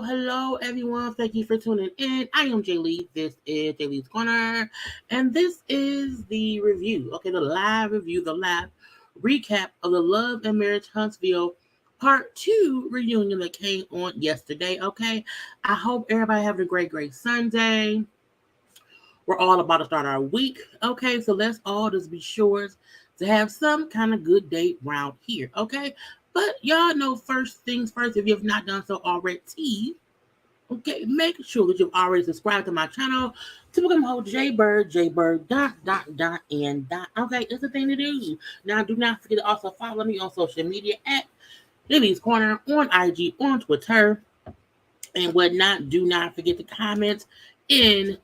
Hello, everyone. Thank you for tuning in. I am Jaylee. This is JayLeesCorner, and this is the review. Okay, the live review, the live recap of the Love and Marriage Huntsville Part 2 reunion that came on yesterday. Okay, I hope everybody having a great Sunday. We're all about to start our week. Okay, so let's all just be sure to have some kind of good day around here. Okay, but y'all know first things first, if you have not done so already, okay, make sure that you've already subscribed to my channel to become a whole JayBird, JayBird, ... Okay, it's a thing to do. Now, do not forget to also follow me on social media at JayLeesCorner on IG, on Twitter, and whatnot. Do not forget to comment in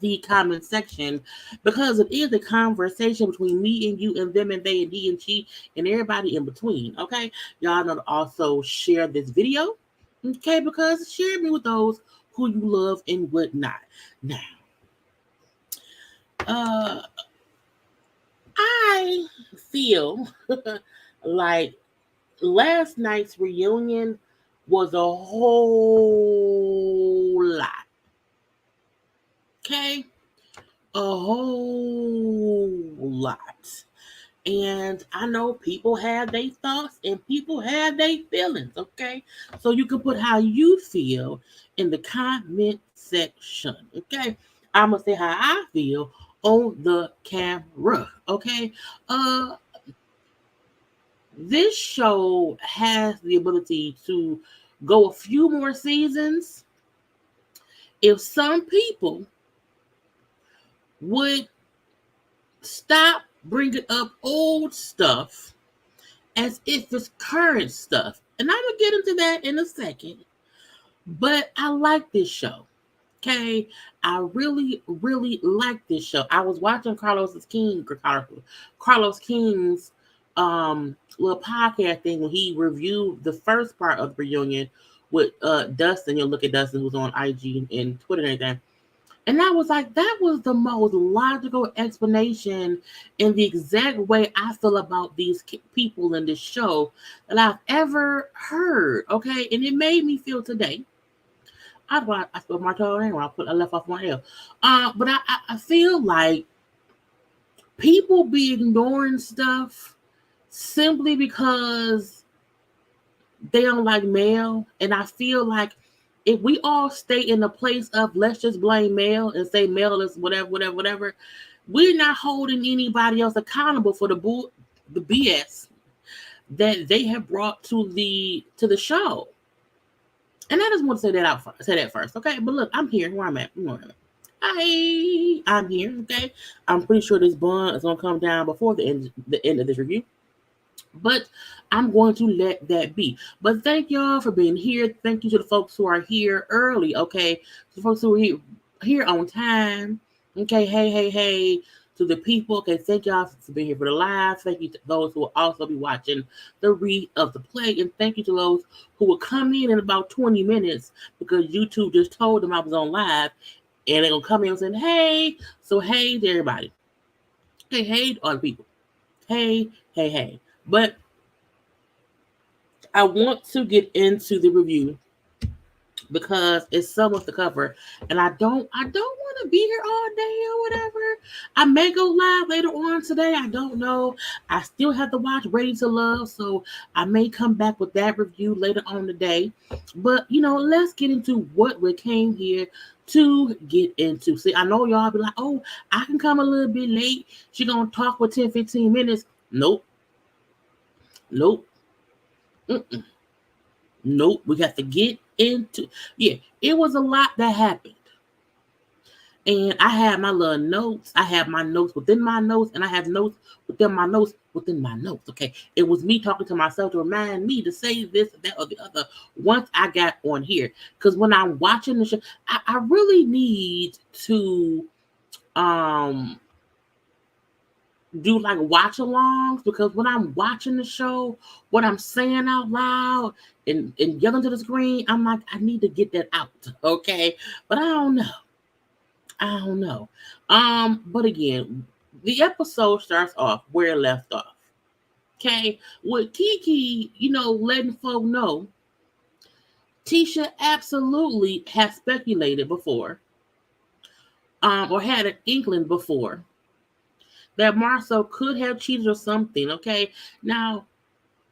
the comment section, because it is a conversation between me and you and them and they and he and she and everybody in between. Okay, y'all know to also share this video, okay, because share me with those who you love and whatnot. Now, I feel like last night's reunion was a whole lot. Okay, a whole lot. And I know people have their thoughts and people have their feelings, okay? So you can put how you feel in the comment section, okay? I'm going to say how I feel on the camera, okay? This show has the ability to go a few more seasons if some people would stop bringing up old stuff as if it's current stuff. And I'm going to get into that in a second. But I like this show. Okay? I really like this show. I was watching Carlos King's little podcast thing when he reviewed the first part of the reunion with Dustin. You'll look at Dustin, who's on IG and Twitter and everything. And I was like, that was the most logical explanation in the exact way I feel about these people in this show that I've ever heard. Okay. And it made me feel today. I spelled Martel anyway. I left off one L. But I feel like people be ignoring stuff simply because they don't like Mel. And I feel like if we all stay in the place of let's just blame Mel and say Mel is whatever, we're not holding anybody else accountable for the BS that they have brought to the show. And I just want to say that first, okay? But look, I'm here where I'm at. Hi, I'm here. Okay, I'm pretty sure this bun is gonna come down before the end of this review, but I'm going to let that be. But thank y'all for being here. Thank you to the folks who are here early. Okay, to the folks who are here on time. Okay, hey. To the people, okay, thank y'all for being here for the live. Thank you to those who will also be watching the read of the play, and thank you to those who will come in about 20 minutes because YouTube just told them I was on live, and they're gonna come in and say, "Hey," so hey to everybody. Hey to all the people. Hey. But I want to get into the review because it's so much to cover, and I don't want to be here all day or whatever. I may go live later on today. I don't know. I still have to watch Ready to Love, so I may come back with that review later on today. But let's get into what we came here to get into. See, I know y'all be like, "Oh, I can come a little bit late. She gonna talk for 10-15 minutes." Nope. Mm-mm. Nope. We have to get into. Yeah, it was a lot that happened. And I had my little notes. I have my notes within my notes, and I have notes within my notes within my notes. Okay. It was me talking to myself to remind me to say this, that, or the other once I got on here. Because when I'm watching the show, I really need to do like watch alongs, because when I'm watching the show, what I'm saying out loud and yelling to the screen, I'm like, I need to get that out. Okay. But I don't know. But again, the episode starts off where it left off. Okay, with Kiki, letting folk know, Tisha absolutely has speculated before, or had an inkling before, that Marsau could have cheated or something. Okay, now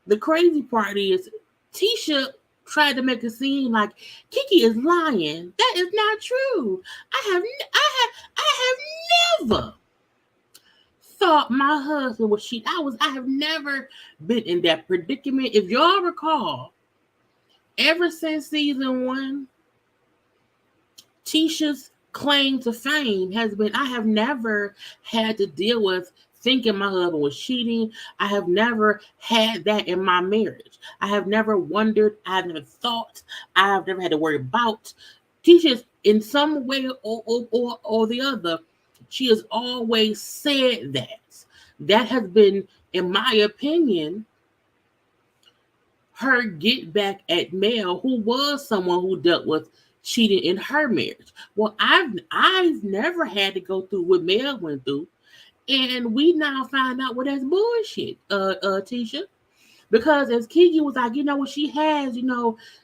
the crazy part is Tisha tried to make it seem like Kiki is lying. That is not true. I have never thought my husband was cheating. I have never been in that predicament. If y'all recall, ever since season 1, Tisha's claim to fame has been, I have never had to deal with thinking my husband was cheating. I have never had that in my marriage. I have never wondered. I have never thought. I have never had to worry about. Tisha's in some way or the other, she has always said that. That has been, in my opinion, her get back at Mel, who was someone who dealt with cheating in her marriage. Well, I've never had to go through what Mel went through, and we now find out what that's bullshit, Tisha. Because as Kiki was like, what she has,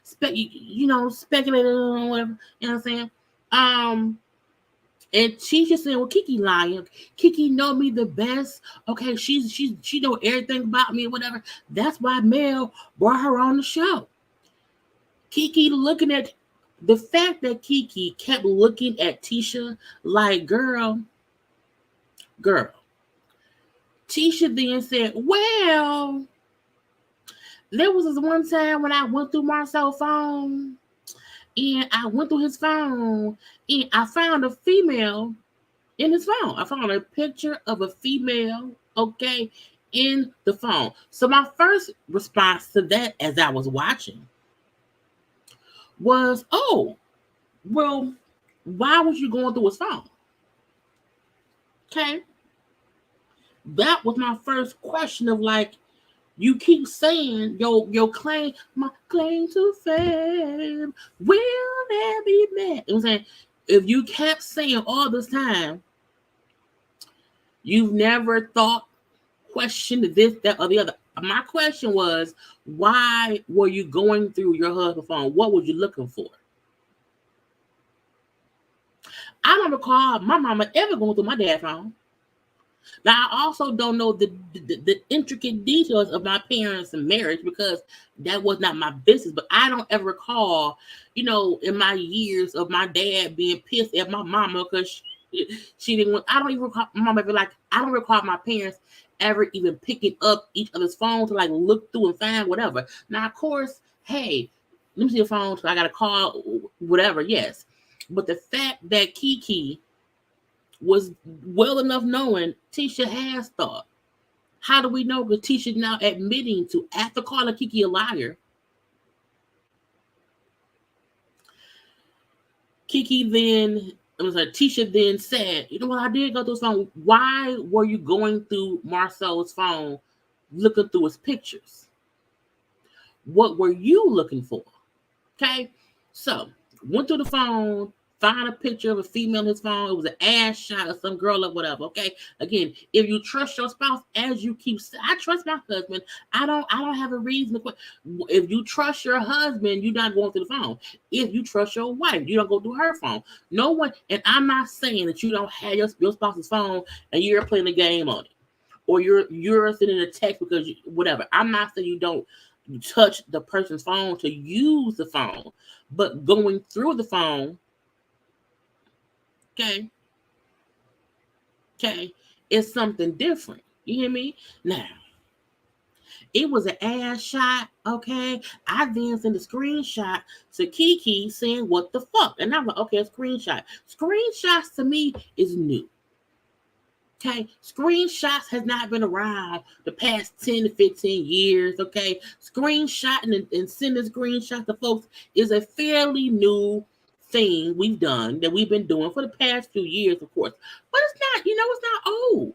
speculated on whatever, you know what I'm saying? And she's just saying, well, Kiki lying. Kiki know me the best. Okay, she know everything about me or whatever. That's why Mel brought her on the show. Kiki looking at the fact that Kiki kept looking at Tisha like, girl. Tisha then said, well, there was this one time when I went through Marcel's phone, and I went through his phone, and I found a female in his phone. I found a picture of a female, okay, in the phone. So my first response to that as I was watching was, oh, well, why was you going through his phone? Okay. That was my first question of like, you keep saying your claim, my claim to fame will never be met. You know what I'm saying? If you kept saying all this time, you've never thought, questioned this, that, or the other. My question was, why were you going through your husband's phone? What were you looking for? I don't recall my mama ever going through my dad's phone. Now, I also don't know the intricate details of my parents' marriage because that was not my business. But I don't ever recall, in my years of my dad being pissed at my mama because she didn't want. I don't even recall my mama ever like. I don't recall my parents ever even picking up each other's phone to like look through and find whatever. Now, of course, hey, let me see your phone. So I got to call whatever. Yes, but the fact that Kiki was well enough knowing Tisha has thought. How do we know? Because Tisha now admitting to, after calling Kiki a liar, Tisha then said, you know what, I did go through his phone. Why were you going through Marsau's phone, looking through his pictures? What were you looking for? Okay, so went through the phone, found a picture of a female in his phone. It was an ass shot of some girl or whatever. Okay, again, if you trust your spouse, as you keep saying, I trust my husband. I don't have a reason to quit. If you trust your husband, you're not going through the phone. If you trust your wife, you don't go through her phone. No one, and I'm not saying that you don't have your spouse's phone and you're playing a game on it, or you're sending a text because whatever. I'm not saying you don't touch the person's phone to use the phone, but going through the phone, okay, it's something different. You hear me? Now, it was an ass shot, okay? I then sent a screenshot to Kiki saying, what the fuck? And I'm like, okay, a screenshot. Screenshots to me is new. Okay, screenshots has not been around the past 10 to 15 years. Okay, screenshotting and sending screenshots to folks is a fairly new thing we've done that we've been doing for the past few years, of course. But it's not, it's not old.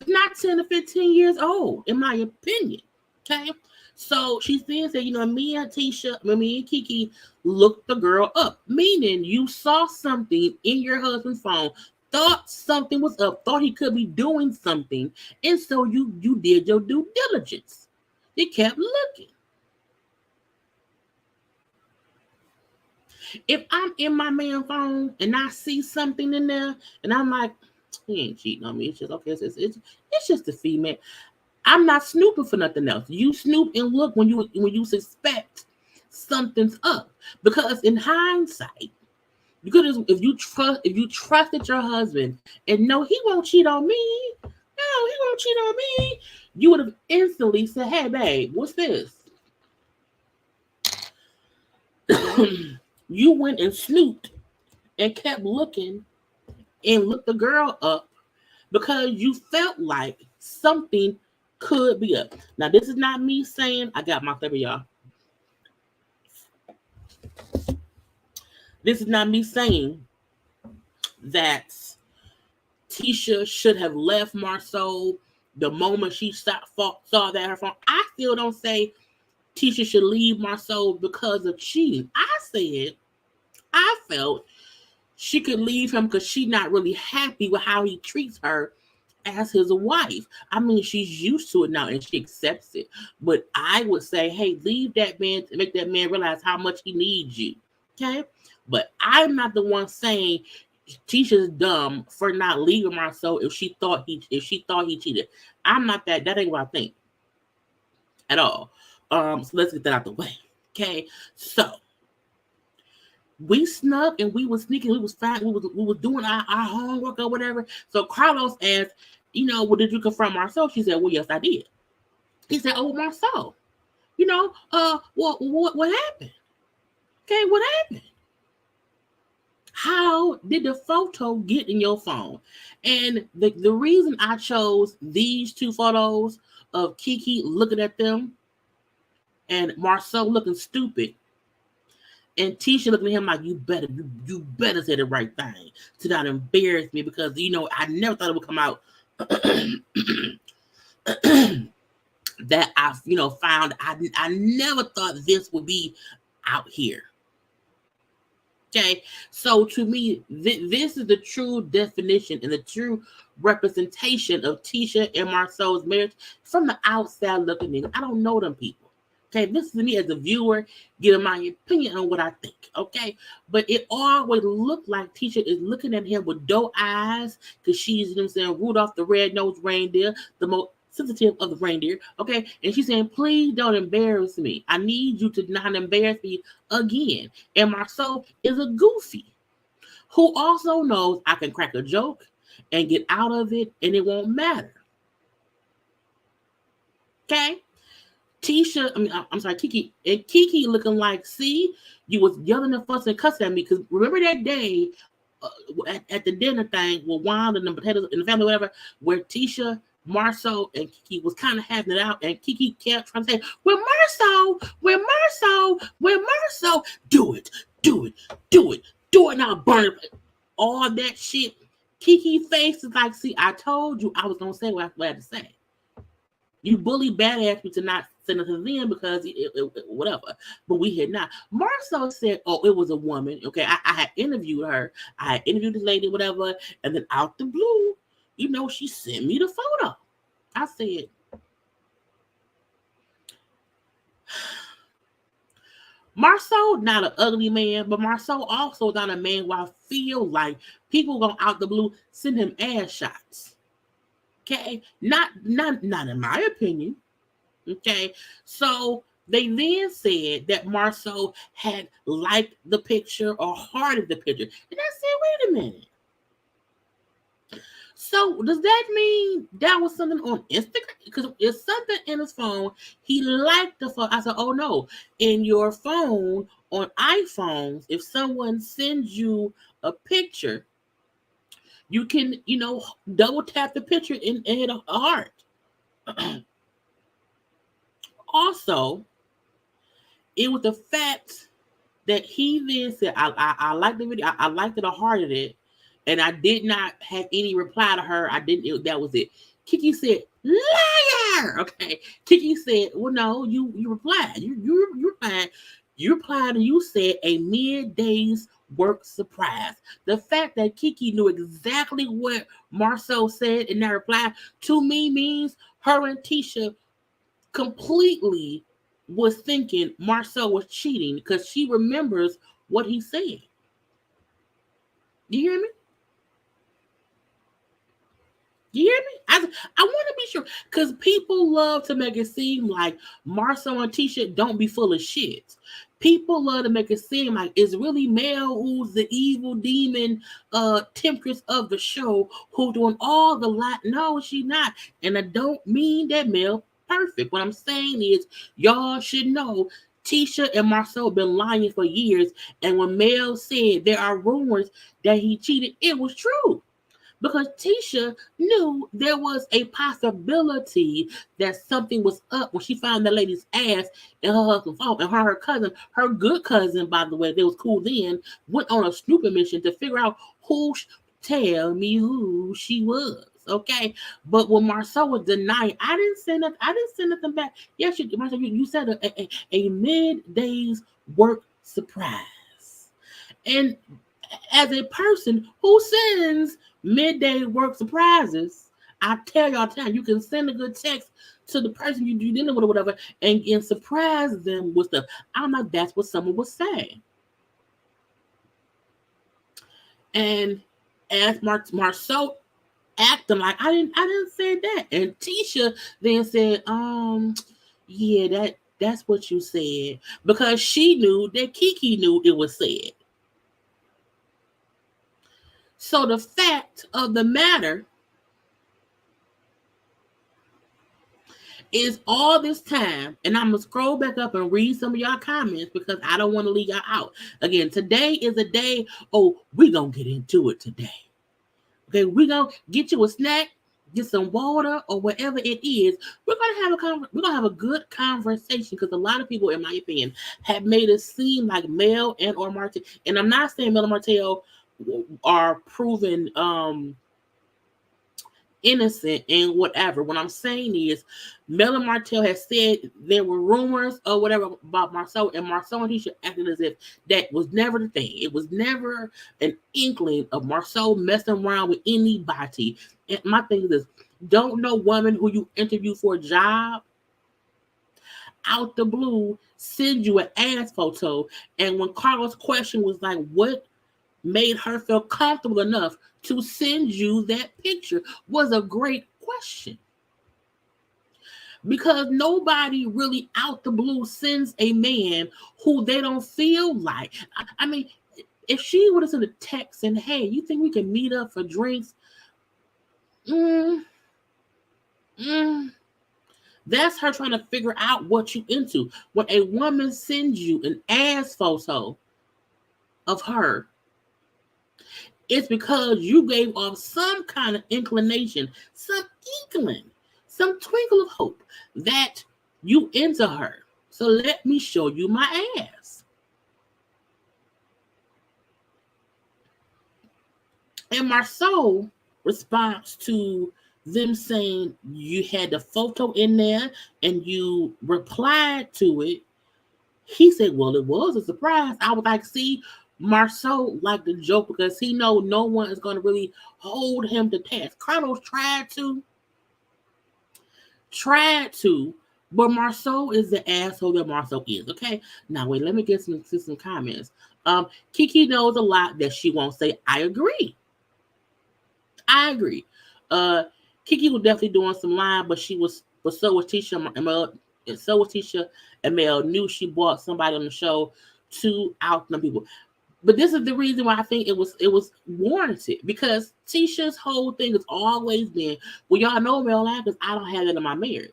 It's not 10 to 15 years old, in my opinion. Okay, so she then said, me and Kiki looked the girl up, meaning you saw something in your husband's phone, thought something was up, thought he could be doing something, and so you did your due diligence. You kept looking. If I'm in my man's phone and I see something in there, and I'm like, he ain't cheating on me. It's just okay. It's just a female. I'm not snooping for nothing else. You snoop and look when you suspect something's up, because in hindsight, because if you trusted your husband and no, he won't cheat on me. No, he won't cheat on me. You would have instantly said, "Hey, babe, what's this?" You went and snooped and kept looking and looked the girl up because you felt like something could be up. Now, this is not me saying I got my favor, y'all. This is not me saying that Tisha should have left Marsau the moment she saw that her phone. I still don't say Tisha should leave Marsau because of cheating. I felt she could leave him because she's not really happy with how he treats her as his wife. I mean, she's used to it now and she accepts it. But I would say, hey, leave that man to make that man realize how much he needs you. Okay? But I'm not the one saying Tisha's dumb for not leaving Marsau if she thought he cheated. I'm not that. That ain't what I think at all. So let's get that out the way. Okay. So we snuck and we was sneaking. We was fine. We was doing our homework or whatever. So Carlos asked, well, did you confront Marsau? She said, well, yes, I did. He said, oh, Marsau, what happened? Okay, what happened? How did the photo get in your phone? And the reason I chose these two photos of Kiki looking at them and Marsau looking stupid and Tisha looking at him like, you better say the right thing to not embarrass me, because I never thought it would come out that I found I never thought this would be out here. Okay, so to me, this is the true definition and the true representation of Tisha and Marsau's marriage from the outside looking in. I don't know them people. Okay, this is me as a viewer giving my opinion on what I think. Okay, but it always looked like Tisha is looking at him with doe eyes because she's, Rudolph the red-nosed reindeer, the most sensitive of the reindeer. Okay, and she's saying, please don't embarrass me. I need you to not embarrass me again. And Marsau is a goofy who also knows I can crack a joke and get out of it and it won't matter. Okay? Kiki looking like, see, you was yelling and fussing and cussing at me because remember that day at the dinner thing with Wanda and the potatoes and the family, whatever, where Tisha, Marsau, and Kiki was kind of having it out, and Kiki kept trying to say, "We're Marsau, we're Marsau, we're Marsau, do it, do it, do it, do it now, burn it." All that shit. Kiki face is like, see, I told you I was gonna say what I had to say. You bully badass me to not send it to them because whatever. But we had not. Marsau said, "Oh, it was a woman." Okay, I had interviewed her. I had interviewed this lady, whatever, and then out the blue, she sent me the photo. I said, Marsau not an ugly man, but Marsau also not a man where I feel like people going out the blue send him ass shots. Okay, not in my opinion. Okay, so they then said that Marsau had liked the picture or hearted the picture, and I said, wait a minute. So does that mean that was something on Instagram? Because it's something in his phone. He liked the phone. I said, oh no, in your phone on iPhones, if someone sends you a picture, you can, double tap the picture and hit a heart. Also, it was the fact that he then said, I liked the video. I liked it. I hearted it. And I did not have any reply to her. I didn't. That was it. Kiki said, liar. Okay. Kiki said, well, no, you replied. You replied. You replied and you said a mid-day's work surprise. The fact that Kiki knew exactly what Marsau said in that reply to me means her and Tisha completely was thinking Marsau was cheating because she remembers what he said. You hear me? You hear me? I want to be sure because people love to make it seem like Marsau and Tisha don't be full of shit. People love to make it seem like it's really Mel who's the evil demon temptress of the show who doing all the lot. No, she not. And I don't mean that Mel perfect. What I'm saying is y'all should know Tisha and Marsau been lying for years. And when Mel said there are rumors that he cheated, it was true. Because Tisha knew there was a possibility that something was up when she found that lady's ass in her husband's phone. And her cousin, her good cousin, by the way, they was cool then, went on a snooping mission to figure out tell me who she was. Okay, but when Marsau was denying, I didn't say nothing back. Yes, Marsau, you said a mid-day's work surprise, and as a person who sends midday work surprises, I tell y'all time you can send a good text to the person you dealing with or whatever and surprise them with stuff. I'm like, that's what someone was saying. And as Marsau acting like I didn't say that. And Tisha then said, yeah, that's what you said. Because she knew that Kiki knew it was said. So the fact of the matter is all this time, and I'm going to scroll back up and read some of y'all comments because I don't want to leave y'all out. Again, today is a day, we're going to get into it today. Okay, we're going to get you a snack, get some water or whatever it is. We're going to have a good conversation because a lot of people, in my opinion, have made it seem like Mel and or Martel, and I'm not saying Mel and Martel are proven innocent and whatever. What I'm saying is Mel and Martel has said there were rumors or whatever about Marsau, and Marsau and Tisha acted as if that was never the thing. It was never an inkling of Marsau messing around with anybody. And my thing is this, don't know woman who you interview for a job out the blue send you an ass photo. And when Karla's question was like, what made her feel comfortable enough to send you that picture was a great question. Because nobody really out the blue sends a man who they don't feel like. I mean, if she would have sent a text and, hey, you think we can meet up for drinks? That's her trying to figure out what you into. When a woman sends you an ass photo of her, It's because you gave off some kind of inclination, some inkling, some twinkle of hope that you into her. So let me show you my ass. And Marsau responds to them saying you had the photo in there and you replied to it. He said, well, it was a surprise. I was like, see, Marsau liked the joke because he know no one is going to really hold him to task. Carlos tried to, but Marsau is the asshole that Marsau is. Okay, now wait, let me get some comments. Kiki knows a lot that she won't say. I agree. Uh, Kiki was definitely doing some lying, but so was Tisha and so was Tisha and Mel knew she brought somebody on the show to out them people. But this is the reason why I think it was warranted because Tisha's whole thing has always been, well, y'all know Mel because I don't have that in my marriage.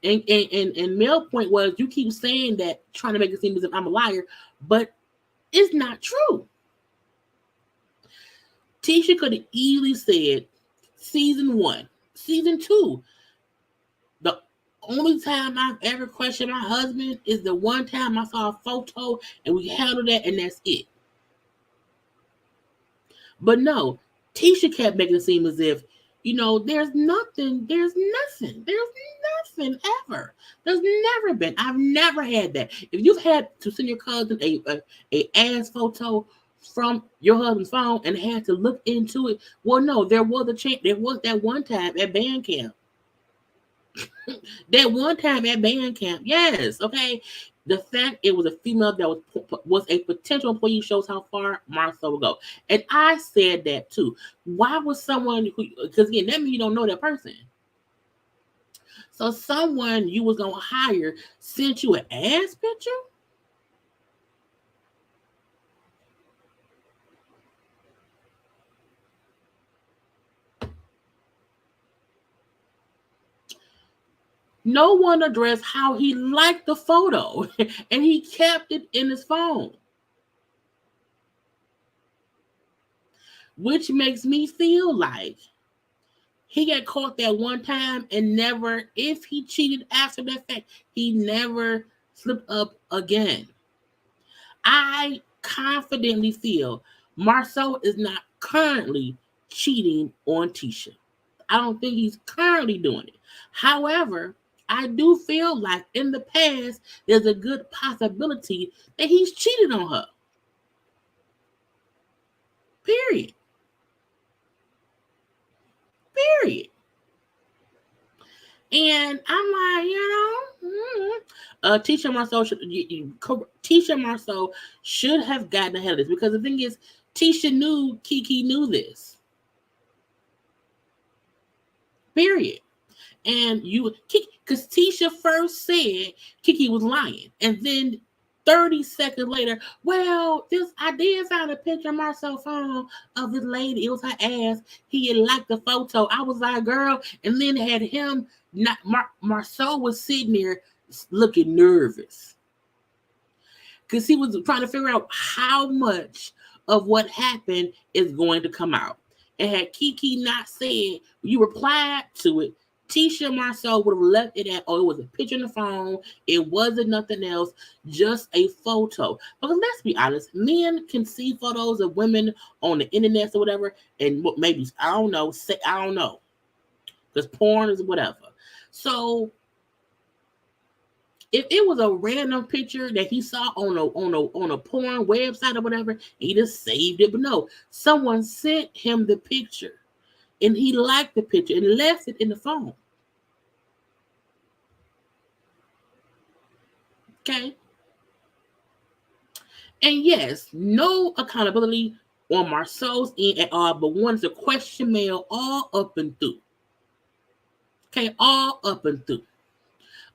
And Mel's point was, you keep saying that, trying to make it seem as if I'm a liar, but it's not true. Tisha could have easily said, season 1, season 2, the only time I've ever questioned my husband is the one time I saw a photo and we handled that and that's it. But no, Tisha kept making it seem as if, there's nothing ever. There's never been. I've never had that. If you've had to send your cousin a ass photo from your husband's phone and had to look into it, well, no, there was a chance. There was that one time at band camp. Yes, okay. The fact it was a female that was a potential employee shows how far Marsau will go. And I said that too. Why was someone because again, that means you don't know that person. So someone you was gonna hire sent you an ass picture? No one addressed how he liked the photo and he kept it in his phone. Which makes me feel like he got caught that one time and never, if he cheated after that fact, he never slipped up again. I confidently feel Marsau is not currently cheating on Tisha. I don't think he's currently doing it. However, I do feel like in the past, there's a good possibility that he's cheated on her. Period. And I'm like, Tisha Marsau should have gotten ahead of this because the thing is, Tisha knew Kiki knew this. Period. And because Tisha first said Kiki was lying, and then 30 seconds later, well, I did find a picture on my cell phone of this lady. It was her ass. He had liked the photo. I was like, girl, and then had him. Marsau was sitting there looking nervous because he was trying to figure out how much of what happened is going to come out. And had Kiki not said, you replied to it, Tisha Marsau would have left it at, it was a picture on the phone. It wasn't nothing else, just a photo. Because let's be honest, men can see photos of women on the internet or whatever, and maybe, I don't know, because porn is whatever. So if it was a random picture that he saw on a porn website or whatever, he just saved it. But no, someone sent him the picture. And he liked the picture and left it in the phone. Okay. And yes, no accountability on Marsau's end at all, but one is a question mail all up and through. Okay, all up and through.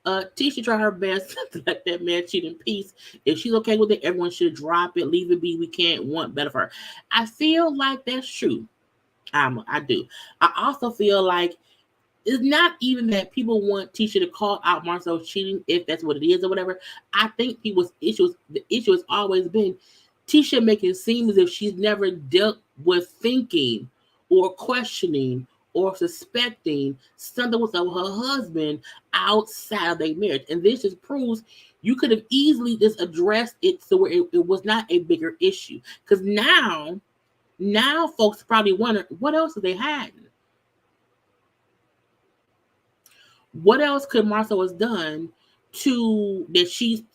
Tisha tried her best to let that man cheat in peace. If she's okay with it, everyone should drop it, leave it be. We can't want better for her. I feel like that's true. I do. I also feel like it's not even that people want Tisha to call out Marsau cheating, if that's what it is or whatever. I think the issue has always been Tisha making it seem as if she's never dealt with thinking or questioning or suspecting something with her husband outside of their marriage. And this just proves you could have easily just addressed it so where it was not a bigger issue. Because now folks probably wonder, what else are they hiding? What else could Marsau has done to that she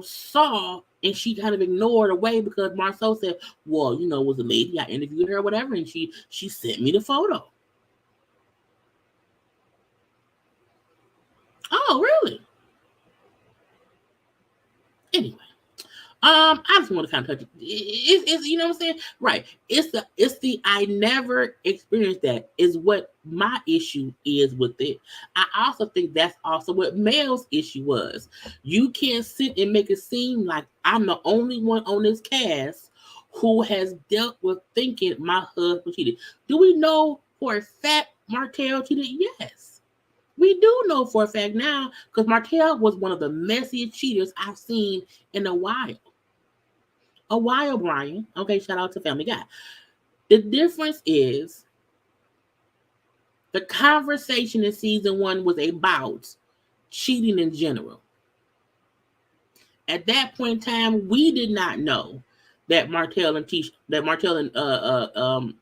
saw and she kind of ignored away because Marsau said, well, it was a lady, I interviewed her or whatever, and she sent me the photo. Oh, really? Anyway. I just want to kind of touch it. It's you know what I'm saying? Right. It's the I never experienced that is what my issue is with it. I also think that's also what Mel's issue was. You can't sit and make it seem like I'm the only one on this cast who has dealt with thinking my husband cheated. Do we know for a fact Martel cheated? Yes. We do know for a fact now because Martel was one of the messiest cheaters I've seen in a while. Brian. Okay, shout out to Family Guy. The difference is the conversation in season 1 was about cheating in general. At that point in time, we did not know that Martel and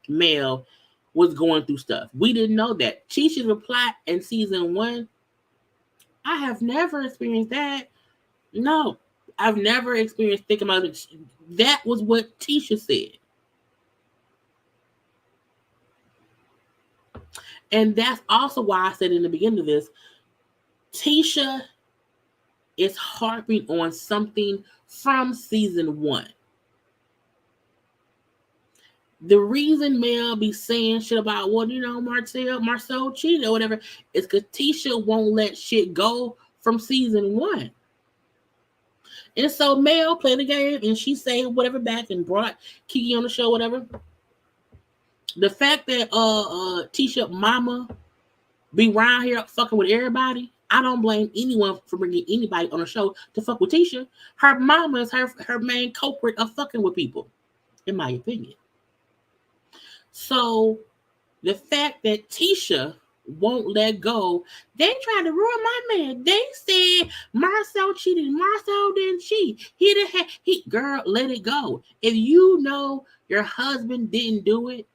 Mel was going through stuff. We didn't know that. Tisha's reply in season 1, I have never experienced that. No, I've never experienced thinking about it. That was what Tisha said. And that's also why I said in the beginning of this, Tisha is harping on something from season 1. The reason Mel be saying shit about, Marsau cheated or whatever, is because Tisha won't let shit go from season 1. And so Mel played the game and she said whatever back and brought Kiki on the show, whatever. The fact that Tisha mama be around here fucking with everybody, I don't blame anyone for bringing anybody on the show to fuck with Tisha. Her mama is her main culprit of fucking with people, in my opinion. So the fact that Tisha won't let go, they tried to ruin my man. They said Marsau cheated. Marsau didn't cheat. Girl, let it go. If you know your husband didn't do it,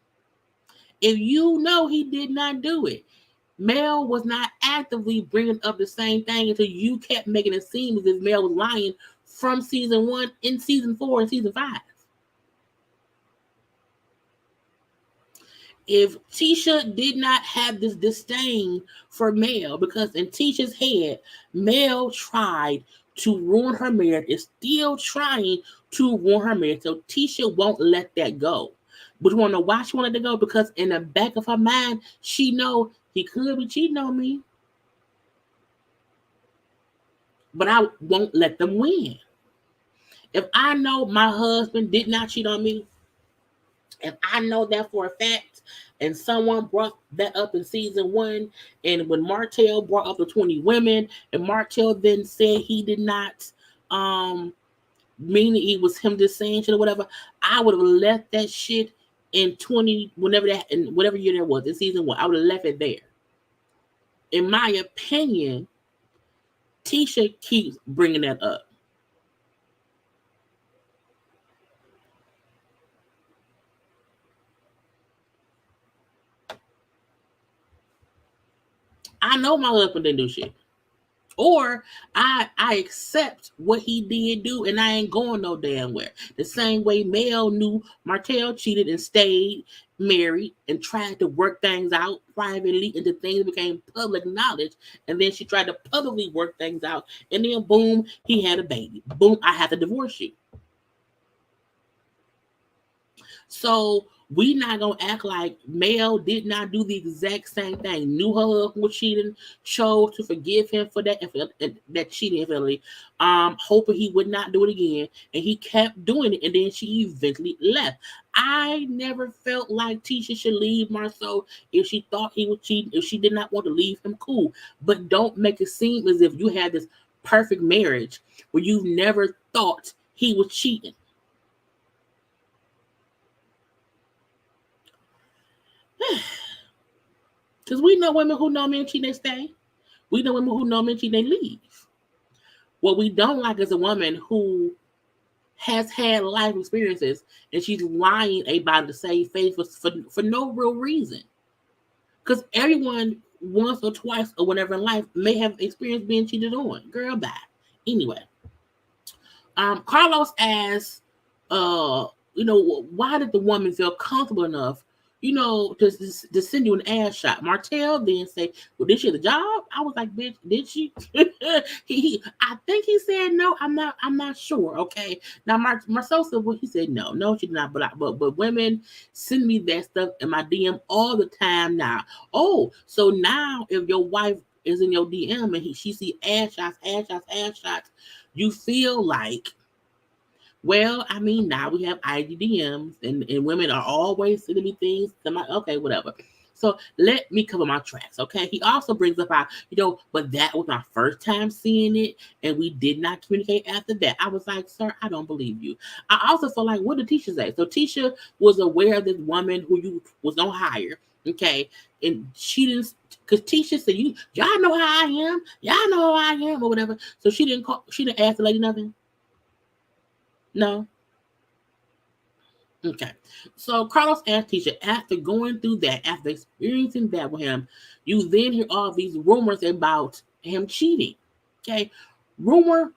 if you know he did not do it, Mel was not actively bringing up the same thing until you kept making it seem as if Mel was lying from season 1, in season 4, and season 5. If Tisha did not have this disdain for Mel, because in Tisha's head, Mel tried to ruin her marriage, is still trying to ruin her marriage, so Tisha won't let that go. But you want to know why she wanted to go? Because in the back of her mind, she know he could be cheating on me, but I won't let them win. If I know my husband did not cheat on me, if I know that for a fact, and someone brought that up in season 1, and when Martel brought up the 20 women, and Martel then said he did not, meaning it was him just saying shit or whatever, I would have left that shit in 20, whatever year that was, in season 1. I would have left it there. In my opinion, Tisha keeps bringing that up. I know my husband didn't do shit. Or I accept what he did do and I ain't going no damn where. The same way Mel knew Martel cheated and stayed married and tried to work things out privately until things became public knowledge. And then she tried to publicly work things out. And then boom, he had a baby. Boom, I have to divorce you. So we not gonna act like Mel did not do the exact same thing. Knew her husband was cheating, chose to forgive him for that cheating infidelity, hoping he would not do it again, and he kept doing it, and then she eventually left. I never felt like Tisha should leave Marsau if she thought he was cheating. If she did not want to leave him, cool. But don't make it seem as if you had this perfect marriage where you've never thought he was cheating. Because we know women who know men cheat, they stay. We know women who know men cheat, they leave. What we don't like is a woman who has had life experiences and she's lying about to save face for no real reason. Because everyone once or twice or whatever in life may have experienced being cheated on. Girl, bye. Anyway, Carlos asked, why did the woman feel comfortable enough, to send you an ass shot? Martel then say, well, did she have the job? I was like, bitch, did she? I think he said no. I'm not sure. Okay. Now Marsau said, well, he said no, she did not. But women send me that stuff in my DM all the time now. Oh, so now if your wife is in your DM and she see ass shots, you feel like, well, I mean, now we have IGDMs and women are always sending me things. Okay, whatever. So let me cover my tracks, okay? He also brings up but that was my first time seeing it, and we did not communicate after that. I was like, sir, I don't believe you. I also feel like, what did Tisha say? So Tisha was aware of this woman who you was on hire, okay? And she didn't, because Tisha said, y'all know how I am. Y'all know how I am, or whatever. So she didn't ask the lady nothing. No. Okay. So Carlos asked Tisha, after going through that, after experiencing that with him, you then hear all these rumors about him cheating. Okay. Rumor.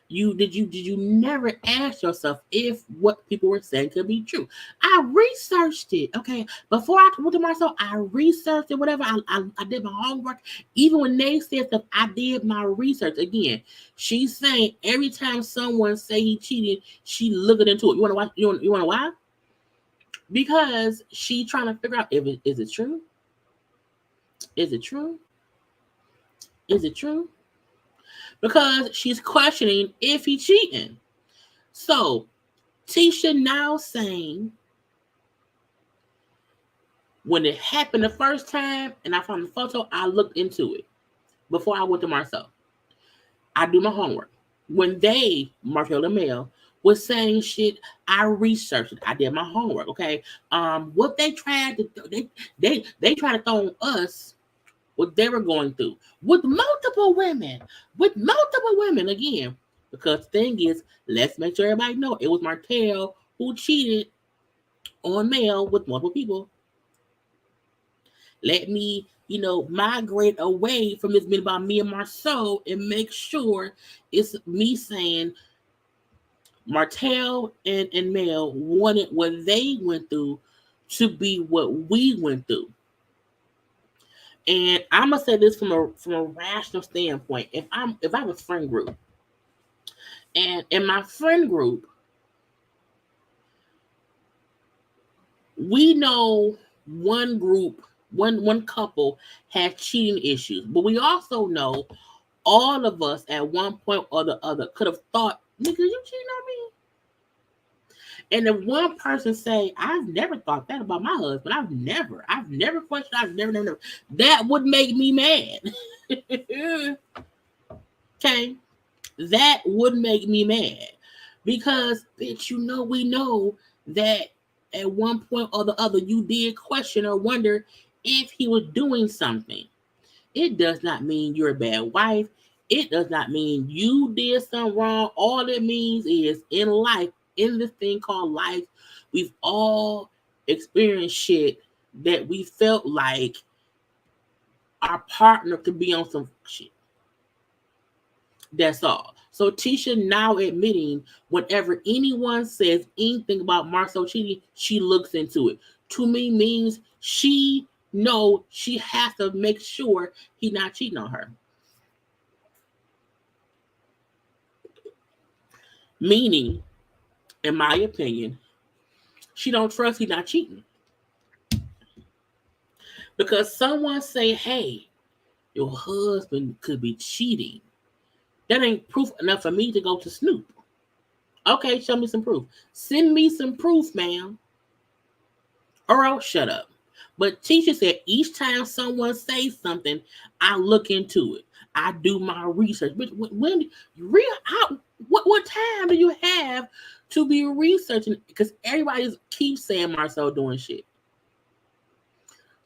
Did you never ask yourself if what people were saying could be true? I researched it. Okay. Before I went to Marsau, I researched it, whatever. I did my homework. Even when they said stuff, I did my research. Again, she's saying every time someone say he cheated, she looking into it. You want to watch? You want to why? Because she trying to figure out is it true? Is it true? Is it true? Because she's questioning if he's cheating. So Tisha now saying, when it happened the first time and I found the photo, I looked into it before I went to Marsau. I do my homework. When Martel and Mel, was saying shit, I researched it. I did my homework. Okay. What they tried to do, they tried to throw on us what they were going through with multiple women. Again. Because the thing is, let's make sure everybody know it was Martel who cheated on Mel with multiple people. Let me, migrate away from this bit about me and Marsau and make sure it's me saying Martel and Mel wanted what they went through to be what we went through. And I'm gonna say this from a rational standpoint. If I have a friend group, and in my friend group, we know one couple has cheating issues, but we also know all of us at one point or the other could have thought, nigga, you cheating on me? And if one person say, I've never thought that about my husband, I've never questioned, I've never, that would make me mad. Okay? That would make me mad. Because, bitch, we know that at one point or the other, you did question or wonder if he was doing something. It does not mean you're a bad wife. It does not mean you did something wrong. All it means is in life, in this thing called life, we've all experienced shit that we felt like our partner could be on some shit. That's all. So Tisha now admitting whenever anyone says anything about Marsau cheating, she looks into it. To me means she knows she has to make sure he's not cheating on her. Meaning, in my opinion, she don't trust he's not cheating. Because someone say, hey, your husband could be cheating. That ain't proof enough for me to go to Snoop. Okay, show me some proof. Send me some proof, ma'am. Or I'll shut up. But Tisha said each time someone says something, I look into it. I do my research. But when What time do you have to be researching? Because everybody keeps saying Marsau doing shit.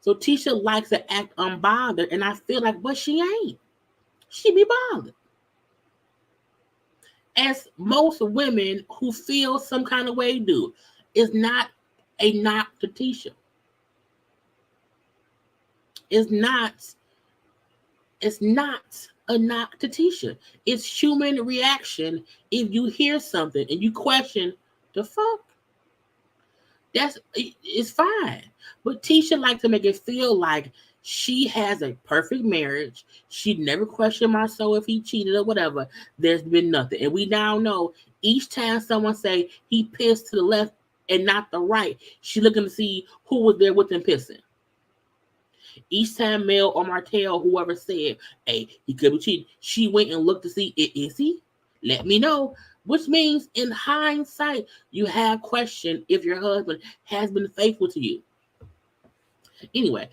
So Tisha likes to act unbothered, and I feel like, but she ain't. She be bothered. As most women who feel some kind of way do. It's not a knock to Tisha. It's not a knock to Tisha. It's human reaction. If you hear something and you question the fuck, it's fine. But Tisha likes to make it feel like she has a perfect marriage. She'd never question Marsau if he cheated or whatever. There's been nothing. And we now know each time someone say he pissed to the left and not the right, she looking to see who was there with him pissing. Each time Mel or Martel, whoever said, hey, he could be cheating, she went and looked to see, is he? Let me know. Which means, in hindsight, you have questioned if your husband has been faithful to you. Anyway,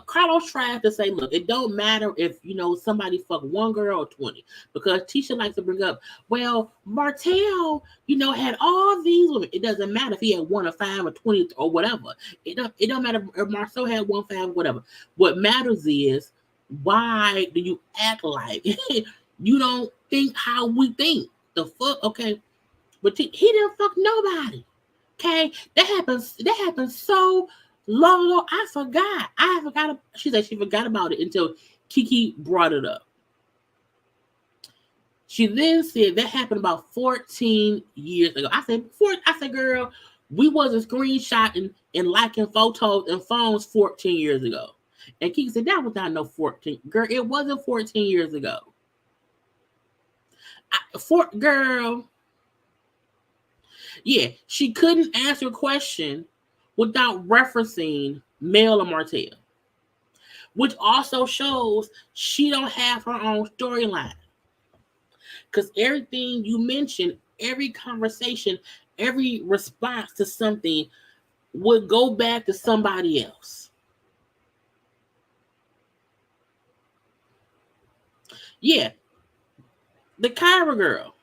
Carlos tried to say, look, it don't matter if, somebody fuck one girl or 20. Because Tisha likes to bring up, well, Martel, had all these women. It doesn't matter if he had 1 or 5 or 20 or whatever. It don't matter if Marsau had 1, 5, whatever. What matters is, why do you act like you don't think how we think? The fuck? Okay. But he didn't fuck nobody. Okay? That happened so long ago. I forgot. She said she forgot about it until Kiki brought it up. She then said that happened about 14 years ago. I said, girl, we wasn't screenshotting and liking photos and phones 14 years ago. And Kiki said, that was not no 14. Girl, it wasn't 14 years ago. Girl. Yeah, she couldn't answer a question without referencing Mel or Martel, which also shows she don't have her own storyline. Because everything you mentioned, every conversation, every response to something would go back to somebody else. Yeah, the Kyra girl.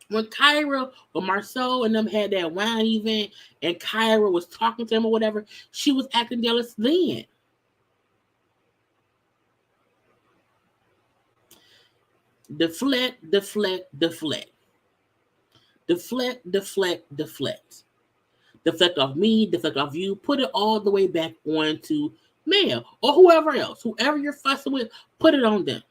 When Marsau and them had that wine event and Kyra was talking to him or whatever, she was acting jealous then. Deflect. Deflect off me, deflect off you, put it all the way back on to Mel or whoever else. Whoever you're fussing with, put it on them.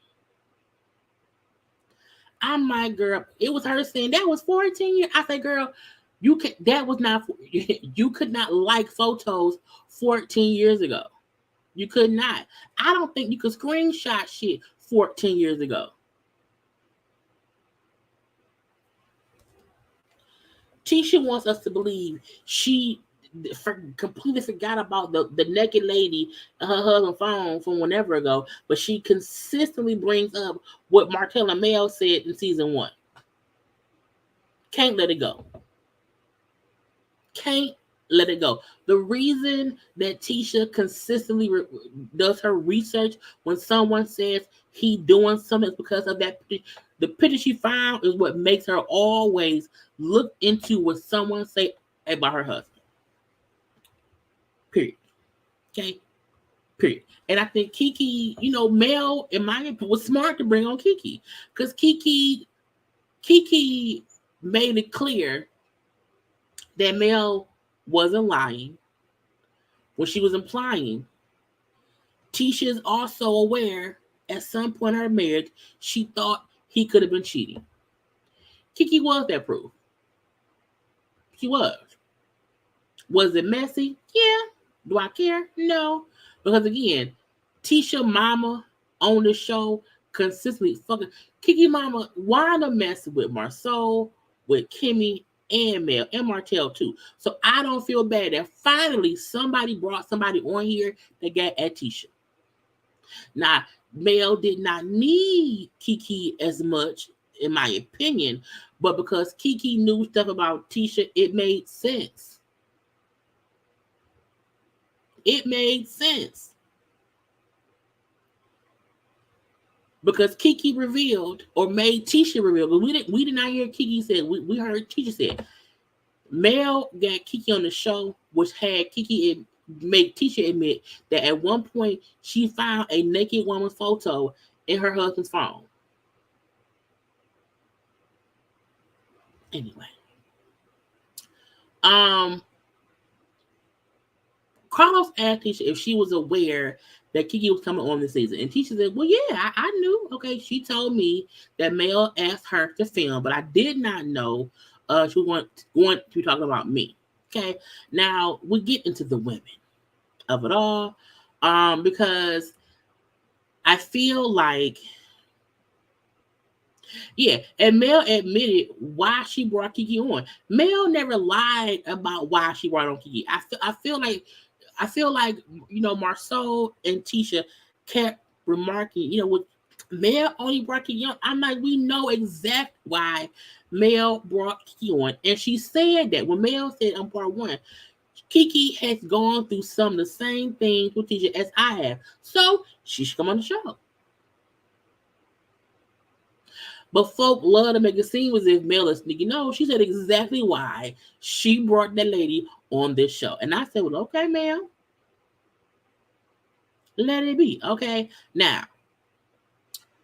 I'm my girl. It was her saying that was 14 years. I said, girl, you could not like photos 14 years ago. You could not. I don't think you could screenshot shit 14 years ago. Tisha wants us to believe she completely forgot about the naked lady and her husband phone from whenever ago, but she consistently brings up what Martel and Mel said in season 1. Can't let it go. Can't let it go. The reason that Tisha consistently does her research when someone says he doing something is because of that. The picture she found is what makes her always look into what someone say about her husband. Period. Okay. Period. And I think Kiki, Mel, in my opinion, was smart to bring on Kiki. Because Kiki made it clear that Mel wasn't lying when she was implying. Tisha is also aware at some point in her marriage, she thought he could have been cheating. Kiki was that proof. She was. Was it messy? Yeah. Do I care? No. Because again, Tisha mama on the show consistently fucking Kiki mama Wanda messing with Marsau, with Kimmy and Mel and Martel too. So I don't feel bad that finally somebody brought somebody on here that got at Tisha. Now, Mel did not need Kiki as much, in my opinion, but because Kiki knew stuff about Tisha, it made sense. It made sense. because Kiki revealed or made Tisha reveal. But we did not hear Kiki said. We heard Tisha said Mel got Kiki on the show, which had Kiki make Tisha admit that at one point she found a naked woman's photo in her husband's phone. Anyway, um, Carlos asked Tisha if she was aware that Kiki was coming on this season, and Tisha said, "Well, yeah, I knew. Okay, she told me that Mel asked her to film, but I did not know she was going to be talking about me." Okay, now we get into the women of it all, because I feel like, yeah, and Mel admitted why she brought Kiki on. Mel never lied about why she brought on Kiki. I feel like Marsau and Tisha kept remarking, with Mel only brought Kiki on. I'm like, we know exactly why Mel brought Kiki on, and she said that when Mel said on part one, Kiki has gone through some of the same things with Tisha as I have, so she should come on the show. But folk love to make it seem as if Mel is sneaky. No, she said exactly why she brought that lady on this show. And I said, well, okay, Mel, let it be. Okay. Now,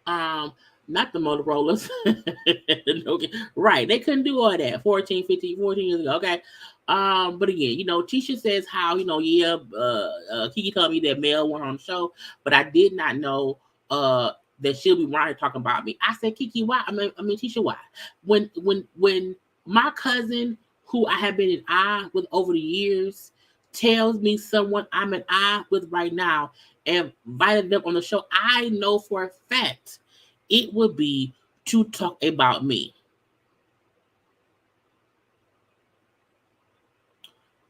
um, not the Motorola's. Okay. Right. They couldn't do all that 14, 15, 14 years ago. Okay. But again, Tisha says how, yeah, Kiki told me that Mel went on the show, but I did not know that she'll be right talking about me. I said, Kiki, why? I mean, Tisha, why? When my cousin, who I have been in eye with over the years, tells me someone I'm in eye with right now and invited them on the show, I know for a fact it would be to talk about me.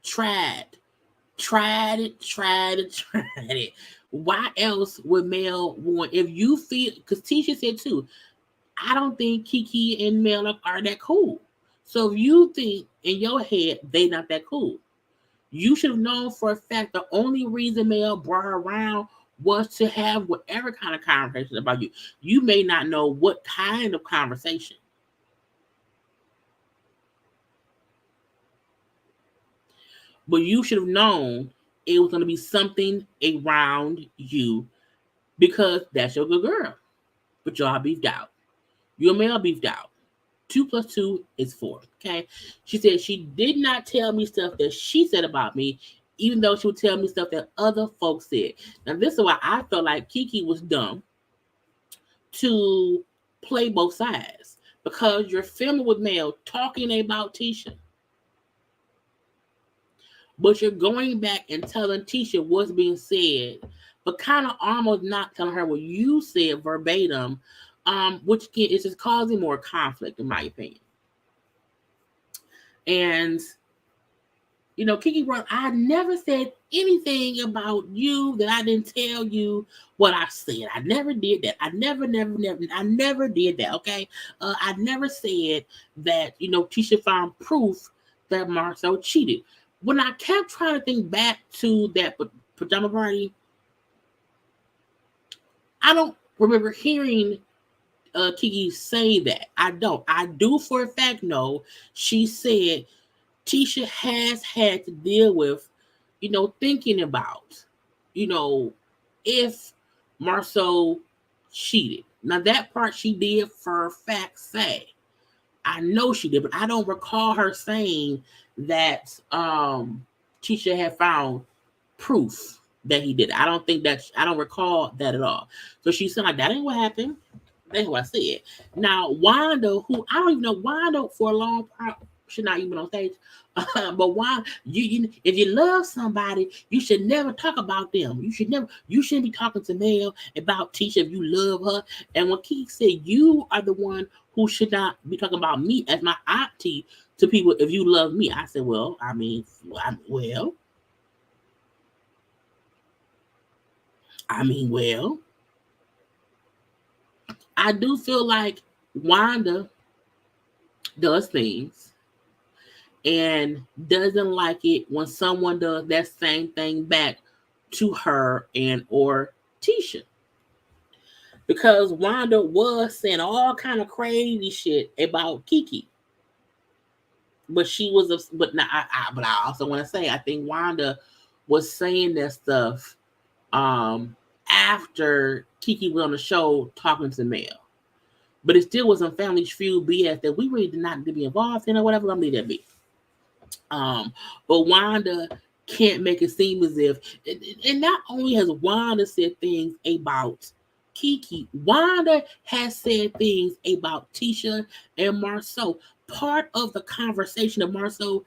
Tried, tried it, tried it, tried it. Why else would Mel want? If you feel, because Tisha said too, I don't think Kiki and Mel are that cool. So if you think in your head they not that cool, you should have known for a fact the only reason Mel brought her around was to have whatever kind of conversation about you. You may not know what kind of conversation, but you should have known it was going to be something around you because that's your good girl. But y'all beefed out. You and Mel beefed out. 2 plus 2 is 4. Okay. She said she did not tell me stuff that she said about me, even though she would tell me stuff that other folks said. Now, this is why I felt like Kiki was dumb to play both sides. Because you're filming with Mel talking about Tisha, but you're going back and telling Tisha what's being said, but kind of almost not telling her what you said verbatim, which is just causing more conflict, in my opinion. And Kiki Brown, I never said anything about you that I didn't tell you what I said. I never did that. I never did that. Okay, I never said that. Tisha found proof that Marsau cheated. When I kept trying to think back to that pajama party, I don't remember hearing Kiki say that. I don't. I do for a fact know she said Tisha has had to deal with, thinking about, if Marsau cheated. Now that part she did for a fact say. I know she did, but I don't recall her saying that Tisha had found proof that he did. I don't recall that at all. So she said like that ain't what happened. That's what I said. Now Wanda, who I don't even know, Wanda for a long time should not even been on stage. But why if you love somebody, you should never talk about them. You shouldn't be talking to Mel about Tisha if you love her. And when Keith said you are the one who should not be talking about me as my auntie to people if you love me, I said, well, well, I do feel like Wanda does things and doesn't like it when someone does that same thing back to her and or Tisha. because Wanda was saying all kind of crazy shit about Kiki. But she was, but now, but I also want to say, I think Wanda was saying that stuff after Kiki was on the show talking to Mel. But it still was some Family Feud BS that we really did not need to be involved in or whatever. I'm leave that be. But Wanda can't make it seem as if, and not only has Wanda said things about Kiki, Wanda has said things about Tisha and Marsau. Part of the conversation of Marsau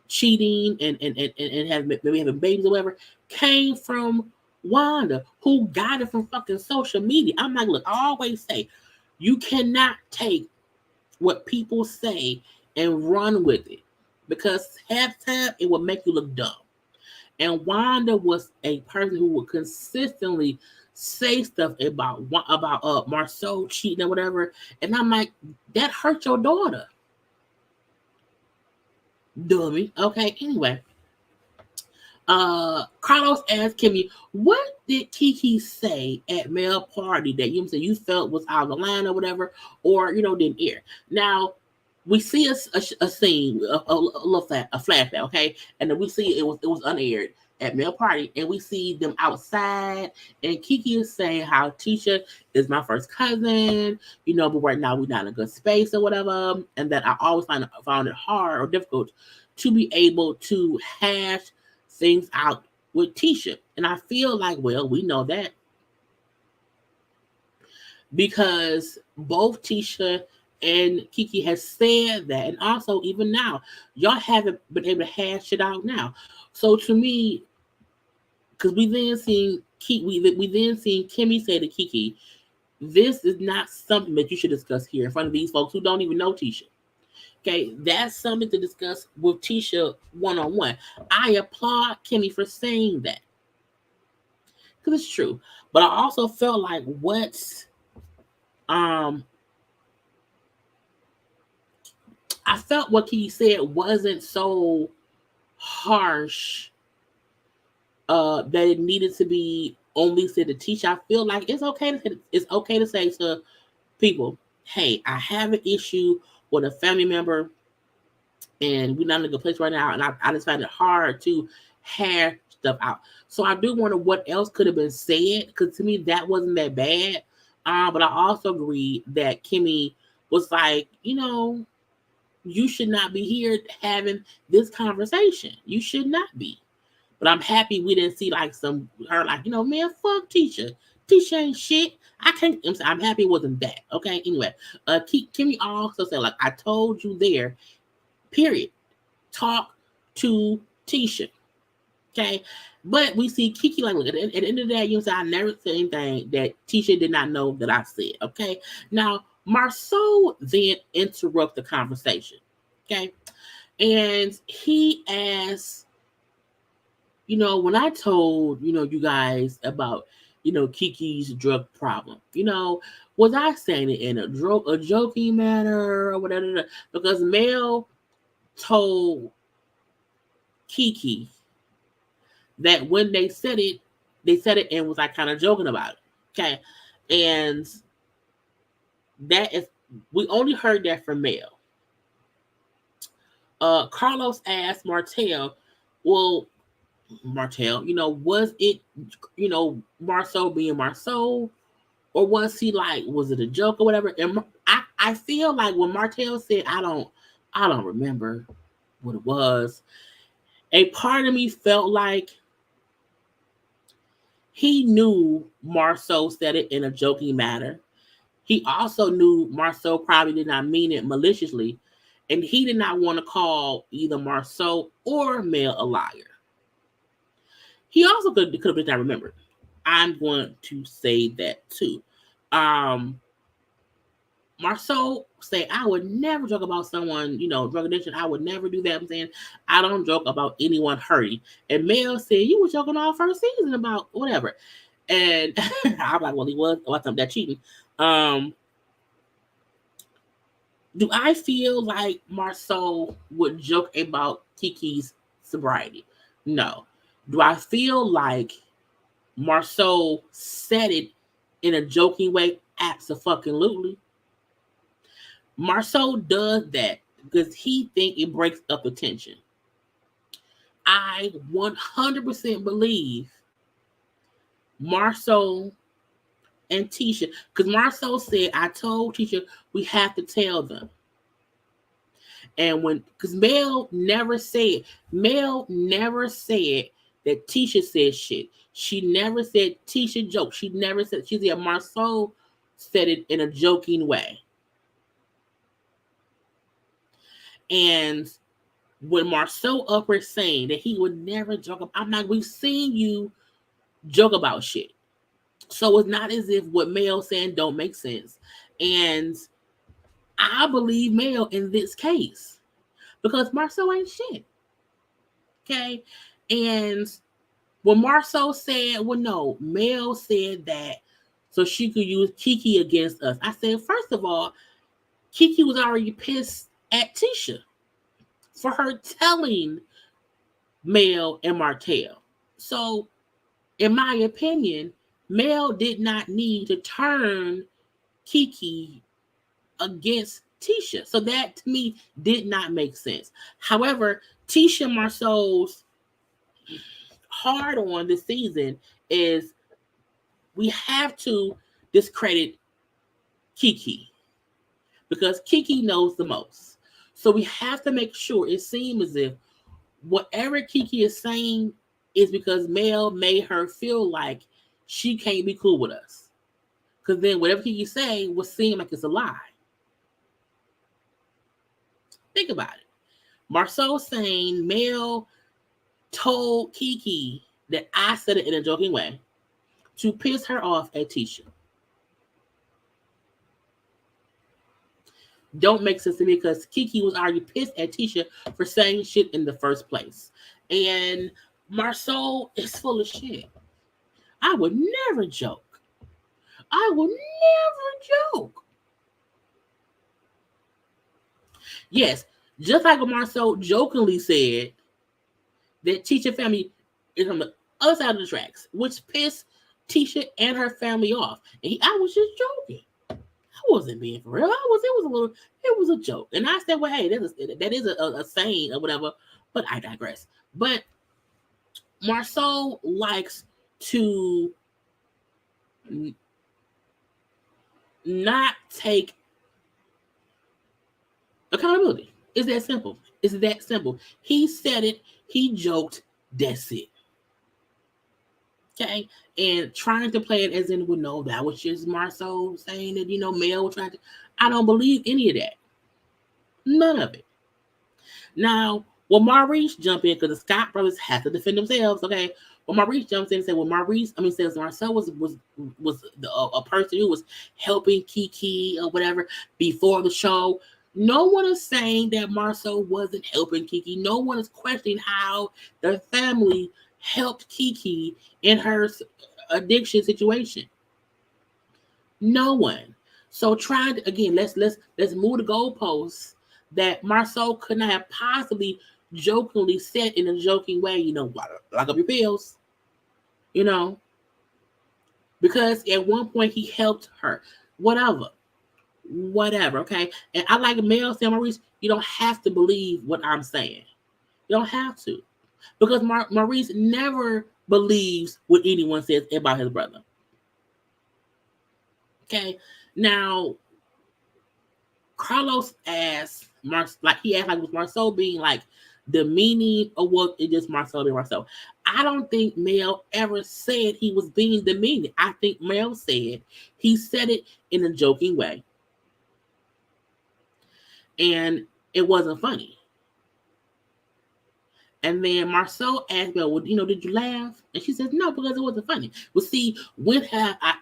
cheating and maybe having babies or whatever came from Wanda, who got it from fucking social media. I'm like, look, I always say, you cannot take what people say and run with it, because half time it will make you look dumb. And Wanda was a person who would consistently say stuff about Marsau cheating or whatever, and I'm like, that hurt your daughter, dummy. Okay, anyway. Carlos asked Kimmy, what did Kiki say at Mel party that you felt was out of the line or whatever, or didn't air? Now we see a scene, a little a flashback, okay, and then we see it was unaired at Mel party, and we see them outside, and Kiki is saying how Tisha is my first cousin, but right now we're not in a good space or whatever, and that I always found it hard or difficult to be able to hash things out with Tisha. And I feel like, well, we know that because both Tisha and Kiki has said that, and also even now, y'all haven't been able to hash it out now. So to me, because we then seen Kimmy say to Kiki, this is not something that you should discuss here in front of these folks who don't even know Tisha. Okay, that's something to discuss with Tisha one-on-one. I applaud Kimmy for saying that, because it's true. But I also felt like I felt what Kiki said wasn't so harsh that it needed to be only said to Tisha. I feel like it's okay to say to people, hey, I have an issue with a family member, and we're not in a good place right now, and I just find it hard to hash stuff out. So I do wonder what else could have been said, because to me that wasn't that bad. But I also agree that Kimmy was like, you should not be here having this conversation. You should not be. But I'm happy we didn't see her man, fuck Tisha. Tisha ain't shit. I'm happy it wasn't that. Okay. Anyway, Kimmy also said, like, I told you there, period. Talk to Tisha. Okay. But we see Kiki like, look, at the end of the day, I never said anything that Tisha did not know that I said. Okay. Now, Marsau then interrupt the conversation. Okay. And he asks, when I told, you guys about, Kiki's drug problem, was I saying it in a joking manner or whatever? Because Mel told Kiki that when they said it and was like kind of joking about it. Okay. And that is, we only heard that from Mel. Carlos asked Martel, well, Martel, was it, Marsau being Marsau, or was he like, was it a joke or whatever? And I feel like when Martel said, I don't remember what it was, a part of me felt like he knew Marsau said it in a joking manner. He also knew Marsau probably did not mean it maliciously, and he did not want to call either Marsau or Mel a liar. He also could have been not remembered. I'm going to say that too. Marsau say, I would never joke about someone, drug addiction. I would never do that. I'm saying, I don't joke about anyone hurting. And Mel said, you were joking all first season about whatever. And I'm like, well, he was about something that cheating. Do I feel like Marsau would joke about Kiki's sobriety? No. Do I feel like Marsau said it in a joking way? Absolutely. Marsau does that because he think it breaks up the tension. I 100% believe Marsau and Tisha, because Marsau said, I told Tisha we have to tell them. And because Mel never said that Tisha said shit. She never said Tisha joked. She never said, she said Marsau said it in a joking way. And when Marsau up her saying that he would never joke, I'm like, we've seen you joke about shit. So it's not as if what Mel saying don't make sense. And I believe Mel in this case because Marsau ain't shit. Okay. And when Marsau said, well, no, Mel said that so she could use Kiki against us. I said, first of all, Kiki was already pissed at Tisha for her telling Mel and Martel. So, in my opinion, Mel did not need to turn Kiki against Tisha. So that to me did not make sense. However, Tisha Marsau's hard on this season is we have to discredit Kiki because Kiki knows the most. So we have to make sure it seems as if whatever Kiki is saying is because Mel made her feel like she can't be cool with us. Because then whatever Kiki say will seem like it's a lie. Think about it. Marsau saying Mel told Kiki that I said it in a joking way to piss her off at Tisha. Don't make sense to me because Kiki was already pissed at Tisha for saying shit in the first place. And Marsau is full of shit. I would never joke. I would never joke. Yes, just like Marsau jokingly said that Tisha family is on the other side of the tracks, which pissed Tisha and her family off. And I was just joking. I wasn't being for real. It was a joke. And I said, well, hey, that is a saying or whatever, but I digress. But Marsau likes to not take accountability. It's that simple. It's that simple. He said it. He joked. That's it. Okay, and trying to play it as in, well, no, that was just Marsau saying that, Mel was trying to. I don't believe any of that. None of it. Now, will Maurice jump in because the Scott brothers have to defend themselves? Okay, well, Maurice jumps in and said, well, says Marsau was a person who was helping Kiki or whatever before the show. No one is saying that Marsau wasn't helping Kiki. No one is questioning how their family helped Kiki in her addiction situation. No one. So trying to, again, let's move the goalposts that Marsau could not have possibly jokingly said in a joking way, lock up your pills, because at one point he helped her. Whatever, okay? And I like Mel saying, Maurice, you don't have to believe what I'm saying. You don't have to. Because Maurice never believes what anyone says about his brother. Okay? Now, Carlos asked, he asked like, was Marsau being like demeaning or was it just Marsau being Marsau? I don't think Mel ever said he was being demeaning. I think Mel said he said it in a joking way. And it wasn't funny. And then Marsau asked Mel, well, did you laugh? And she says, no, because it wasn't funny. Well, see, when have I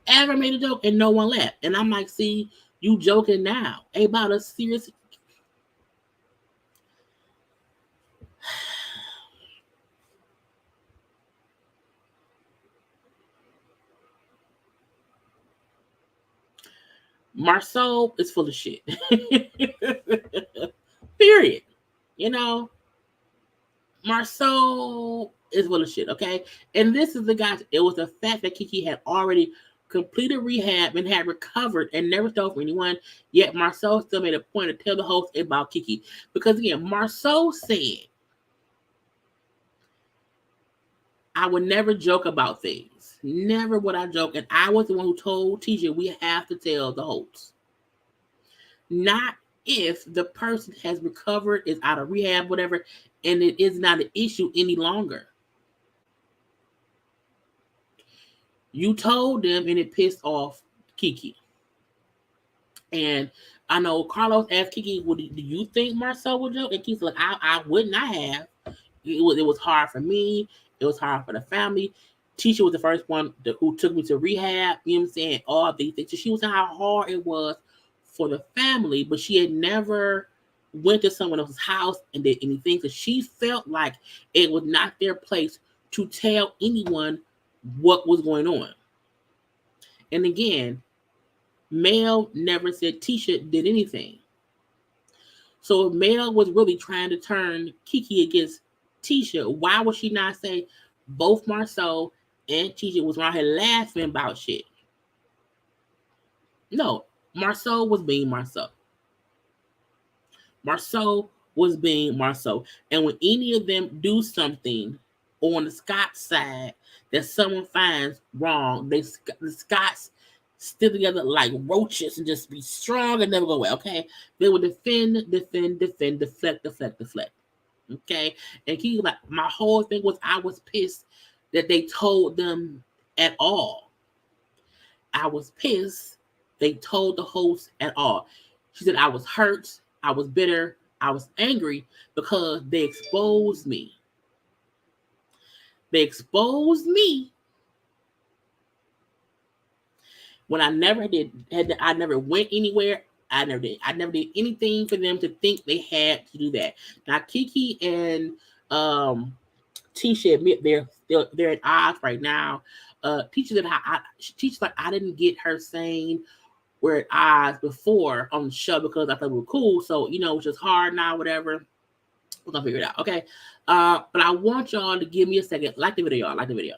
ever made a joke and no one laughed? And I'm like, see, you joking now about a serious. Marsau is full of shit. Period. Marsau is full of shit, okay? And this is the guy, it was the fact that Kiki had already completed rehab and had recovered and never stole from anyone. Yet Marsau still made a point to tell the host about Kiki. Because again, Marsau said, I would never joke about things. Never would I joke. And I was the one who told Tisha we have to tell the host. Not if the person has recovered, is out of rehab, whatever, and it is not an issue any longer. You told them and it pissed off Kiki. And I know Carlos asked Kiki, well, do you think Marsau would joke? And Kiki's like, I would not have. It was hard for me. It was hard for the family. Tisha was the first one who took me to rehab. You know what I'm saying? All these things. So she was saying how hard it was for the family, but she had never went to someone else's house and did anything because she felt like it was not their place to tell anyone what was going on. And again, Mel never said Tisha did anything. So if Mel was really trying to turn Kiki against Tisha, why would she not say both Marsau and Tisha was around here laughing about shit? No, Marsau was being Marsau. Marsau was being Marsau. And when any of them do something on the Scott side that someone finds wrong, the Scotts stick together like roaches and just be strong and never go away, okay? They would defend, deflect. Okay? And Kiki, like, my whole thing was I was pissed that they told them at all. I was pissed they told the host at all. She said I was hurt, I was bitter, I was angry because they exposed me. They exposed me when I never I never went anywhere. I never did anything for them to think they had to do that. Now Kiki and Tisha admit they're at odds right now. Tisha's like I didn't get her saying we're at odds before on the show because I thought we were cool. So it's just hard now, whatever. We're gonna figure it out, okay? But I want y'all to give me a second. Like the video, y'all. Like the video.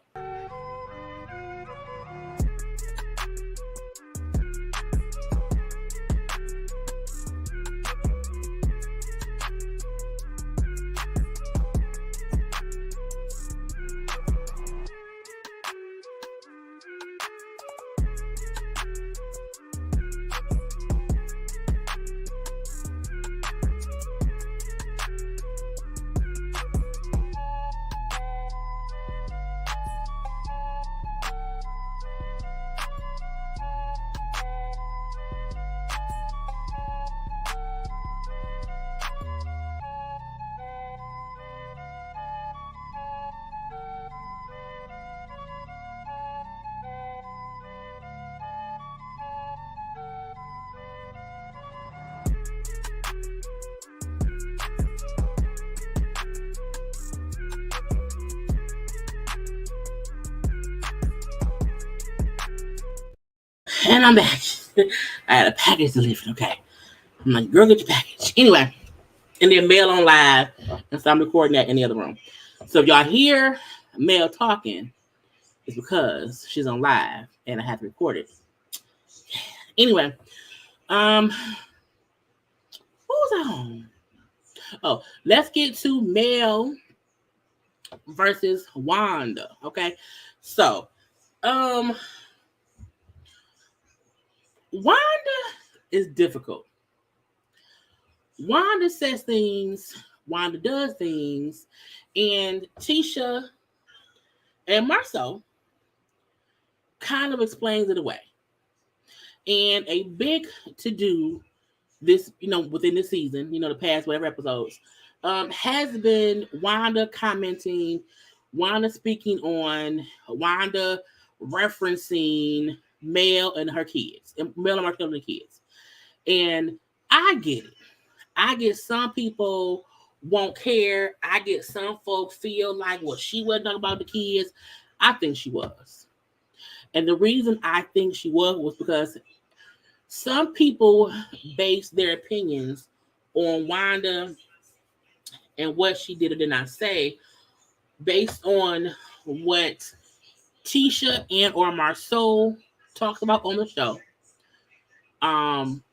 And I'm back. I had a package delivered, okay? I'm like, girl, get your package. Anyway, and then Mel on live, and so I'm recording that in the other room. So if y'all hear Mel talking, it's because she's on live, and I have to record it. Anyway, what was I on? Oh, let's get to Mel versus Wanda, okay? So, Wanda is difficult. Wanda says things, Wanda does things, and Tisha and Marsau kind of explains it away. And a big to-do this, within the season, the past whatever episodes, has been Wanda commenting, Wanda speaking on, Wanda referencing Mel and her kids, Mel and Martel and the kids. And I get it. I get some people won't care. I get some folks feel like, well, she wasn't talking about the kids. I think she was. And the reason I think she was because some people base their opinions on Wanda and what she did or did not say based on what Tisha and or Marsau talks about on the show, um,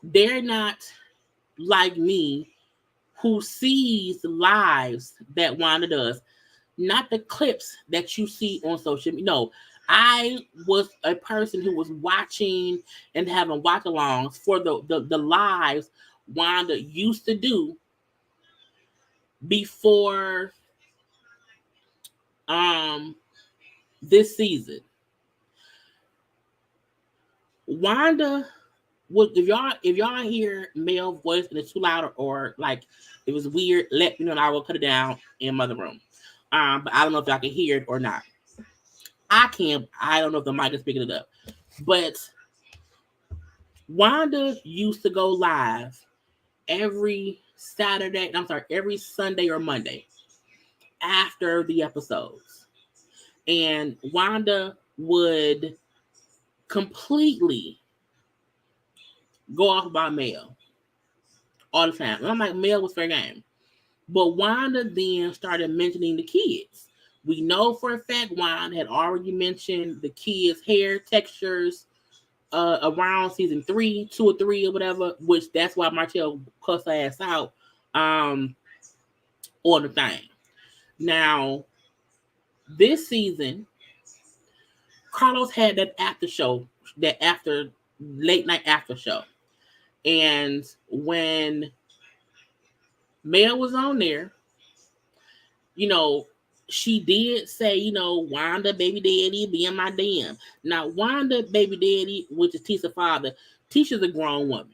they're not like me who sees the lives that Wanda does, not the clips that you see on social media. No, I was a person who was watching and having watch alongs for the lives Wanda used to do before um this season. Wanda would, if y'all hear male voice and it's too loud or like it was weird, let me know and I will cut it down in mother room. But I don't know if y'all can hear it or not. I can. I don't know if the mic is picking it up. But Wanda used to go live every Saturday. I'm sorry, every Sunday or Monday after the episodes, and Wanda would completely go off about Mel all the time. And I'm like, Mel was fair game. But Wanda then started mentioning the kids. We know for a fact Wanda had already mentioned the kids' hair textures around season 3, 2 or 3 or whatever, which that's why Martel cussed her ass out on the thing. Now, this season, Carlos had that after show, that after late night after show. And when Mel was on there, you know, she did say, Wanda, baby daddy, be in my DM. Now, Wanda, baby daddy, which is Tisha's father, Tisha's a grown woman.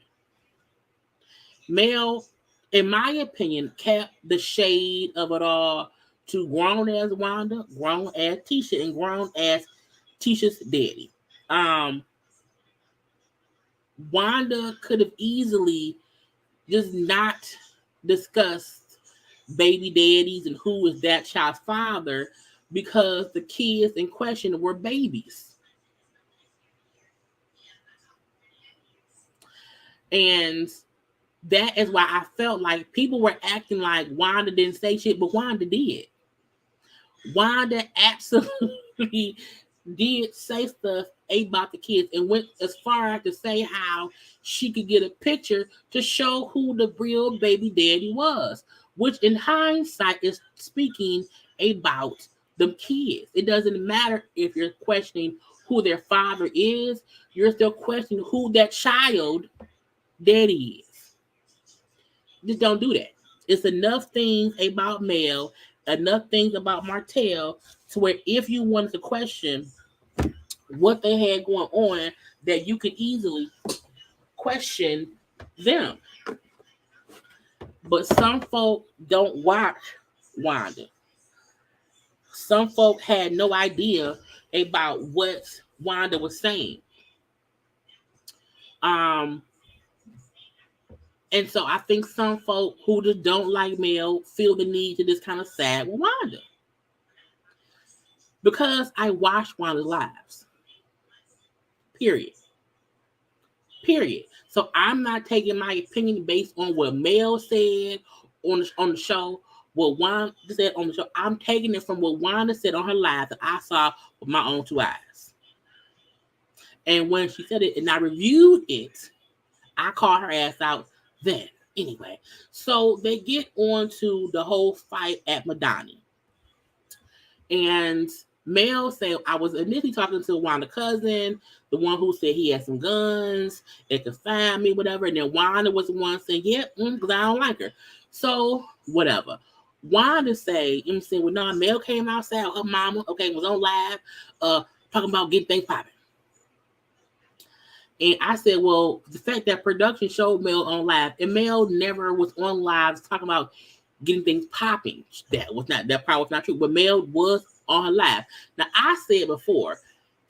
Mel, in my opinion, kept the shade of it all to grown as Wanda, grown as Tisha, and grown as Tisha's daddy. Wanda could have easily just not discussed baby daddies and who is that child's father because the kids in question were babies. And that is why I felt like people were acting like Wanda didn't say shit, but Wanda did. Wanda absolutely did say stuff about the kids and went as far as to say how she could get a picture to show who the real baby daddy was, which in hindsight is speaking about the kids. It doesn't matter if you're questioning who their father is, you're still questioning who that child daddy is. Just don't do that. It's enough things about Mel, enough things about Martel to where if you wanted to question what they had going on, that you could easily question them. But some folk don't watch Wanda. Some folk had no idea about what Wanda was saying. And so I think some folk who just don't like Mel feel the need to just kind of side with Wanda. Because I watched Wanda's lives. Period. So I'm not taking my opinion based on what Mel said on the show, what Wanda said on the show. I'm taking it from what Wanda said on her live that I saw with my own 2 eyes. And when she said it and I reviewed it, I called her ass out then. Anyway, so they get on to the whole fight at Madani. And Mel said, I was initially talking to Wanda's cousin, the one who said he had some guns, it could find me, whatever. And then Wanda was the one saying, yep, because I don't like her. So, whatever. Wanda say, well, no, Mel came outside, her mama, okay, was on live, talking about getting things popping. And I said, well, the fact that production showed Mel on live, and Mel never was on live talking about getting things popping. That part was not true. But Mel was on her live. Now, I said before,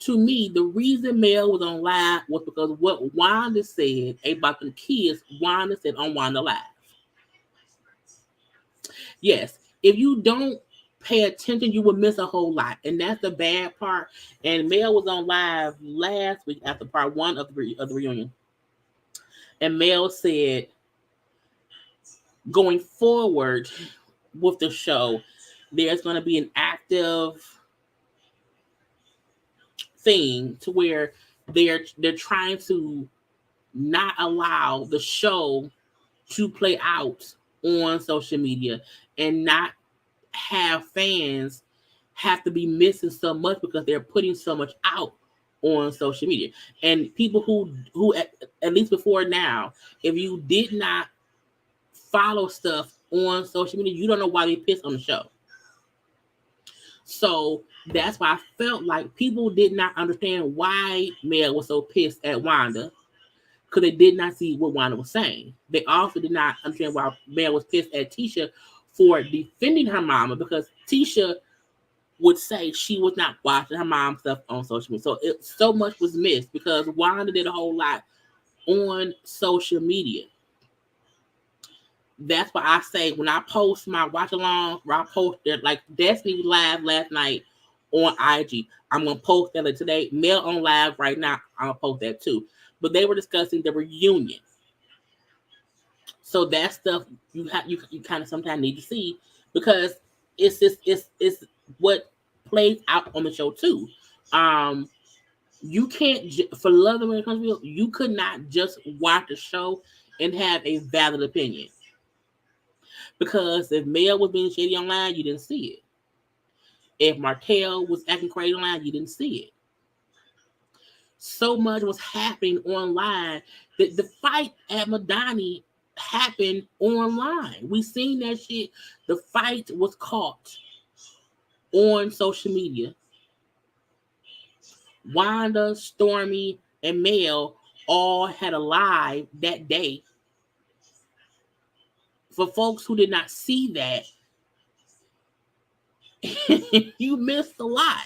to me, the reason Mel was on live was because what Wanda said about the kids, Wanda said on Wanda Live. Yes, if you don't pay attention, you will miss a whole lot. And that's the bad part. And Mel was on live last week after part 1 of the reunion. And Mel said, going forward with the show, there's going to be an active thing to where they're trying to not allow the show to play out on social media and not have fans have to be missing so much because they're putting so much out on social media. And people who at least before now, if you did not follow stuff on social media, you don't know why they pissed on the show. So that's why I felt like people did not understand why Mel was so pissed at Wanda, because they did not see what Wanda was saying. They also did not understand why Mel was pissed at Tisha for defending her mama, because Tisha would say she was not watching her mom's stuff on social media. So so much was missed because Wanda did a whole lot on social media. That's why I say when I post my watch along, where I post that, like Destiny was live last night on IG. I'm gonna post that today. Mel on live right now. I'm gonna post that too. But they were discussing the reunion. So that stuff you kind of sometimes need to see, because it's just it's what plays out on the show too. You can't for love when it comes to you could not just watch the show and have a valid opinion, because if Mel was being shady online, you didn't see it. If Martel was acting crazy online, you didn't see it. So much was happening online that the fight at Madani happened online. We seen that shit. The fight was caught on social media. Wanda, Stormy, and Mel all had a live that day. For folks who did not see that, you missed a lot.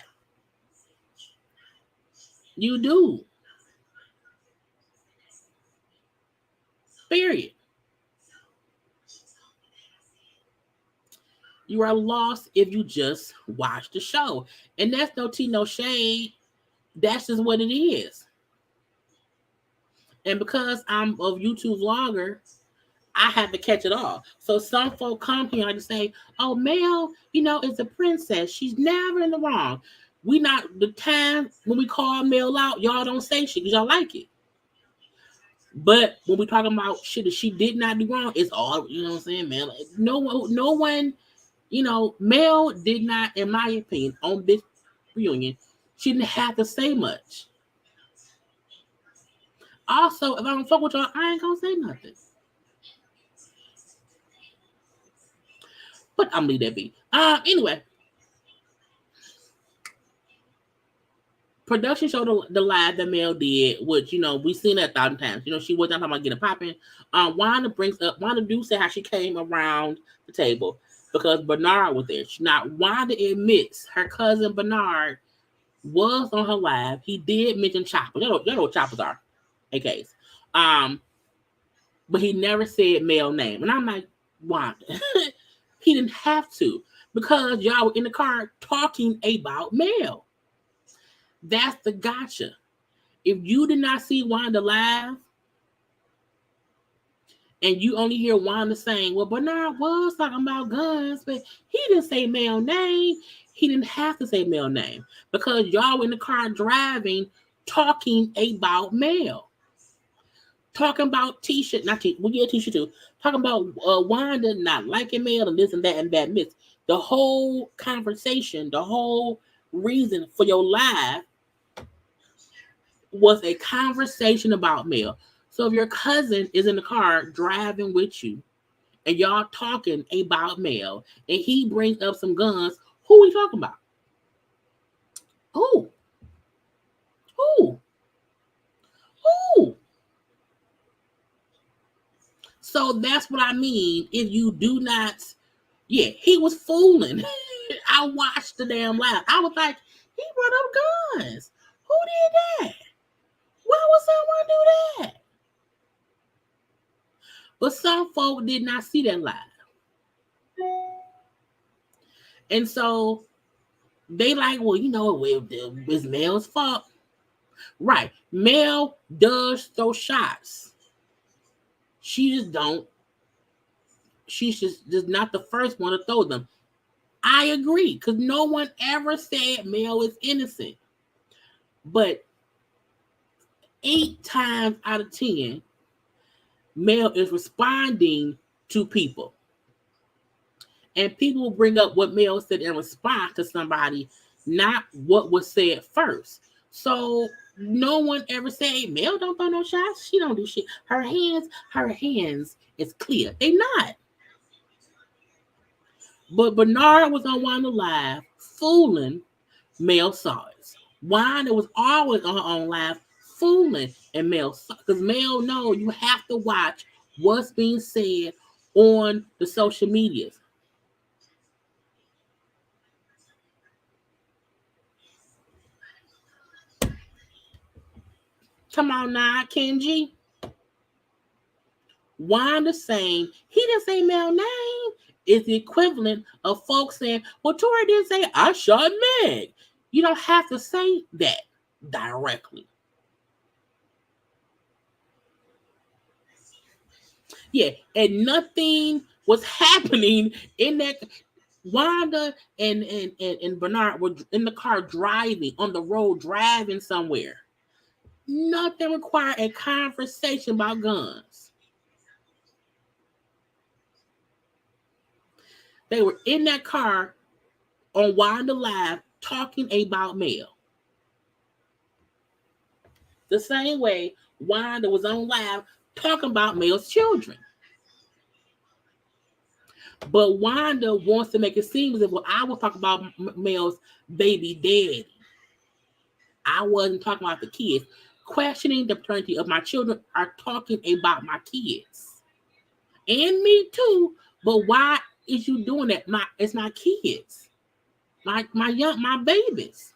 You do. Period. You are lost if you just watch the show. And that's no tea, no shade. That's just what it is. And because I'm a YouTube vlogger, I have to catch it all. So some folk come here and say, oh, Mel, is a princess. She's never in the wrong. We not, the time when we call Mel out, y'all don't say shit because y'all like it. But when we talking about shit that she did not do wrong, it's all, you know what I'm saying, man? Like, no one, Mel did not, in my opinion, on this reunion, she didn't have to say much. Also, if I don't fuck with y'all, I ain't gonna say nothing. But I'm gonna leave that be. Anyway, production showed the live that Mel did, which we seen that 1,000 times. She was not talking about getting popping. Wanda do say how she came around the table because Bernard was there. Now Wanda admits her cousin Bernard was on her live. He did mention choppers. You know what choppers are, AKs. But he never said Mel name, and I'm like, Wanda. He didn't have to, because y'all were in the car talking about Mel. That's the gotcha. If you did not see Wanda live and you only hear Wanda saying, well, Bernard was talking about guns, but he didn't say Mel name. He didn't have to say Mel name because y'all were in the car driving, talking about Mel. Talking about Tisha, not Tisha, we'll get Tisha too. Talking about Wanda not liking Mel and this and that myth. The whole conversation, the whole reason for your live was a conversation about Mel. So if your cousin is in the car driving with you and y'all talking about Mel and he brings up some guns, who are we talking about? Who? So that's what I mean. If you do not, he was fooling. I watched the damn live. I was like, he brought up guns. Who did that? Why would someone do that? But some folk did not see that live. And so they like, well, it's Mel's fault. Right. Mel does throw shots. She's just not the first one to throw them. I agree, because no one ever said Mel is innocent. But 8 times out of 10, Mel is responding to people. And people will bring up what Mel said in response to somebody, not what was said first. So no one ever say Mel don't throw no shots. She don't do shit. Her hands is clear. They not. But Bernard was on Wanda Live fooling. Mel saw it. Wanda was always on her own live fooling, and Mel saw, because Mel know you have to watch what's being said on the social medias. Come on now, Kenji. Wanda saying he didn't say Mel's name is the equivalent of folks saying, well, Tori didn't say I shot Meg. You don't have to say that directly. Yeah, and nothing was happening in that. Wanda and Bernard were in the car driving on the road, driving somewhere. Nothing required a conversation about guns. They were in that car on Wanda Live talking about Mel. The same way Wanda was on live talking about Mel's children. But Wanda wants to make it seem as if, well, I was talking about Mel's baby daddy. I wasn't talking about the kids. Questioning the paternity of my children are talking about my kids. And me too. But why is you doing that? It's my kids. My babies.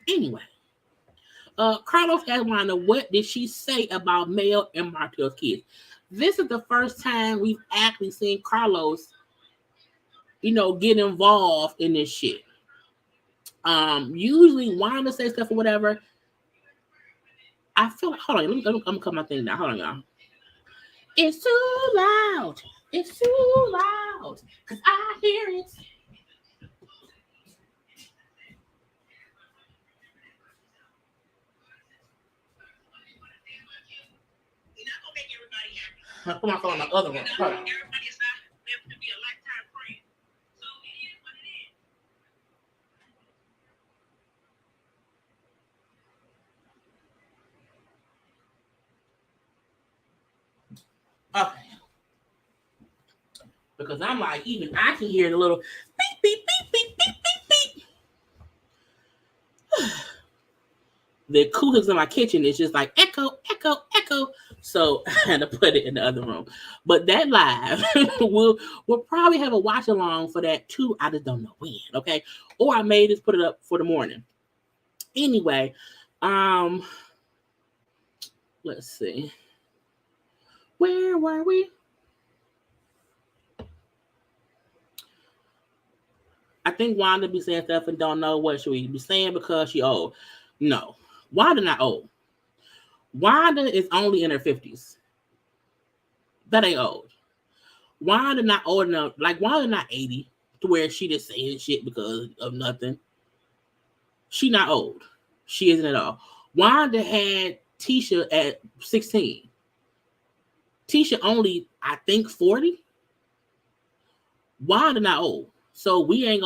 Anyway. Carlos asked Wanda, what did she say about Mel and Martel's kids? This is the first time we've actually seen Carlos, get involved in this shit. Usually Wanda says stuff or whatever. I feel like, hold on, I'm gonna cut my thing down. Hold on, y'all. It's too loud. It's too loud. Cause I hear it. I put my phone on the other one. Hold on. Okay. Because I'm like, even I can hear the little beep, beep, beep, beep, beep, beep, beep. The acoustics in my kitchen is just like echo, echo, echo. So I had to put it in the other room. But that live, we'll probably have a watch along for that too. I just don't know when, okay? Or I may just put it up for the morning. Anyway, let's see. Where were we? I think Wanda be saying stuff and don't know what she be saying because she old. No, Wanda not old. Wanda is only in her 50s. That ain't old. Wanda not old enough. Like Wanda not 80 to where she just saying shit because of nothing. She not old. She isn't at all. Wanda had Tisha at 16. Tisha only, I think, 40. Wanda not old. So we not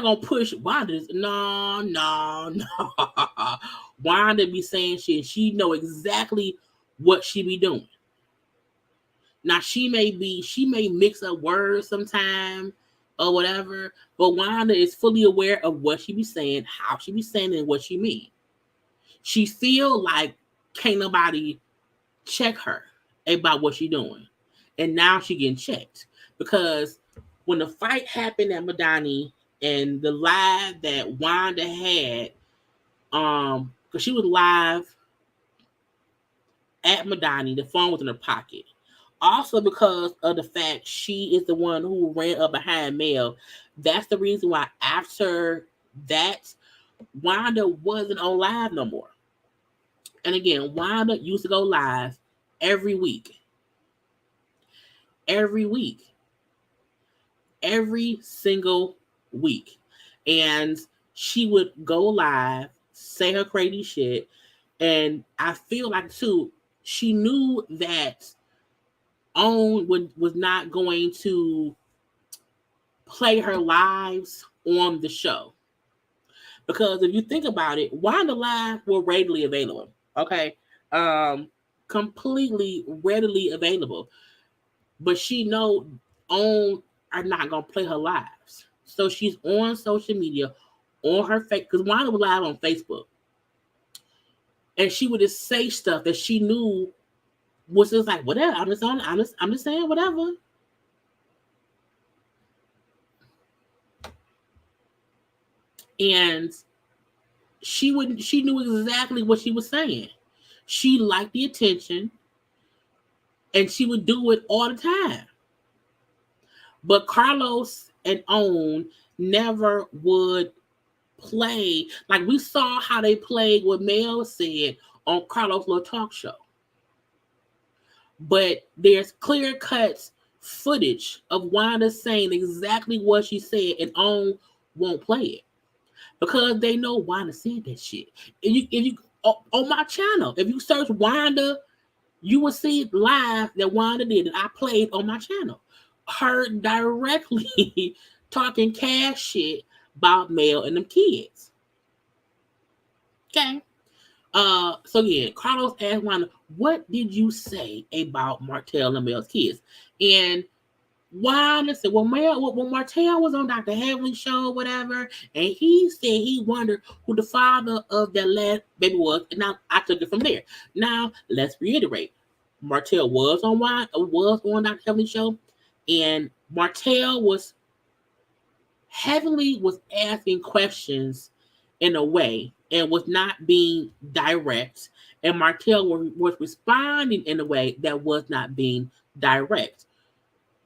gonna push Wanda. No. Wanda be saying shit. She know exactly what she be doing. Now she may mix up words sometime or whatever, but Wanda is fully aware of what she be saying, how she be saying it, and what she mean. She feel like can't nobody check her about what she doing. And now she getting checked. Because when the fight happened at Madani and the live that Wanda had, because she was live at Madani, the phone was in her pocket. Also because of the fact she is the one who ran up behind Mel. That's the reason why after that, Wanda wasn't on live no more. And again, Wanda used to go live every week. Every week. Every single week. And she would go live, say her crazy shit, And I feel like too, she knew that Own was not going to play her lives on the show. Because if you think about it, Wanda Live were readily available. Okay. Completely readily available. But she know Own are not gonna play her lives. So she's on social media, on her face, because Wanda was live on Facebook. And she would just say stuff that she knew was just like, whatever. I'm just saying whatever. And she knew exactly what she was saying. She liked the attention and she would do it all the time. But Carlos and Own never would play. Like we saw how they played what Mel said on Carlos' little talk show. But there's clear cuts footage of Wanda saying exactly what she said, and Own won't play it because they know Wanda said that shit. If you on my channel, if you search Wanda, you will see live that Wanda did that I played on my channel. Her directly talking cash shit about Mel and them kids. Okay. So yeah, Carlos asked Wanda, what did you say about Martel and Mel's kids? And Wanda said, well, when Martel was on Dr. Heavenly's show, whatever, and he said he wondered who the father of that last baby was, and now I took it from there. Now let's reiterate: Martel was on Dr. Heavenly's show, and Martel was Heavenly was asking questions in a way and was not being direct, and Martel was responding in a way that was not being direct,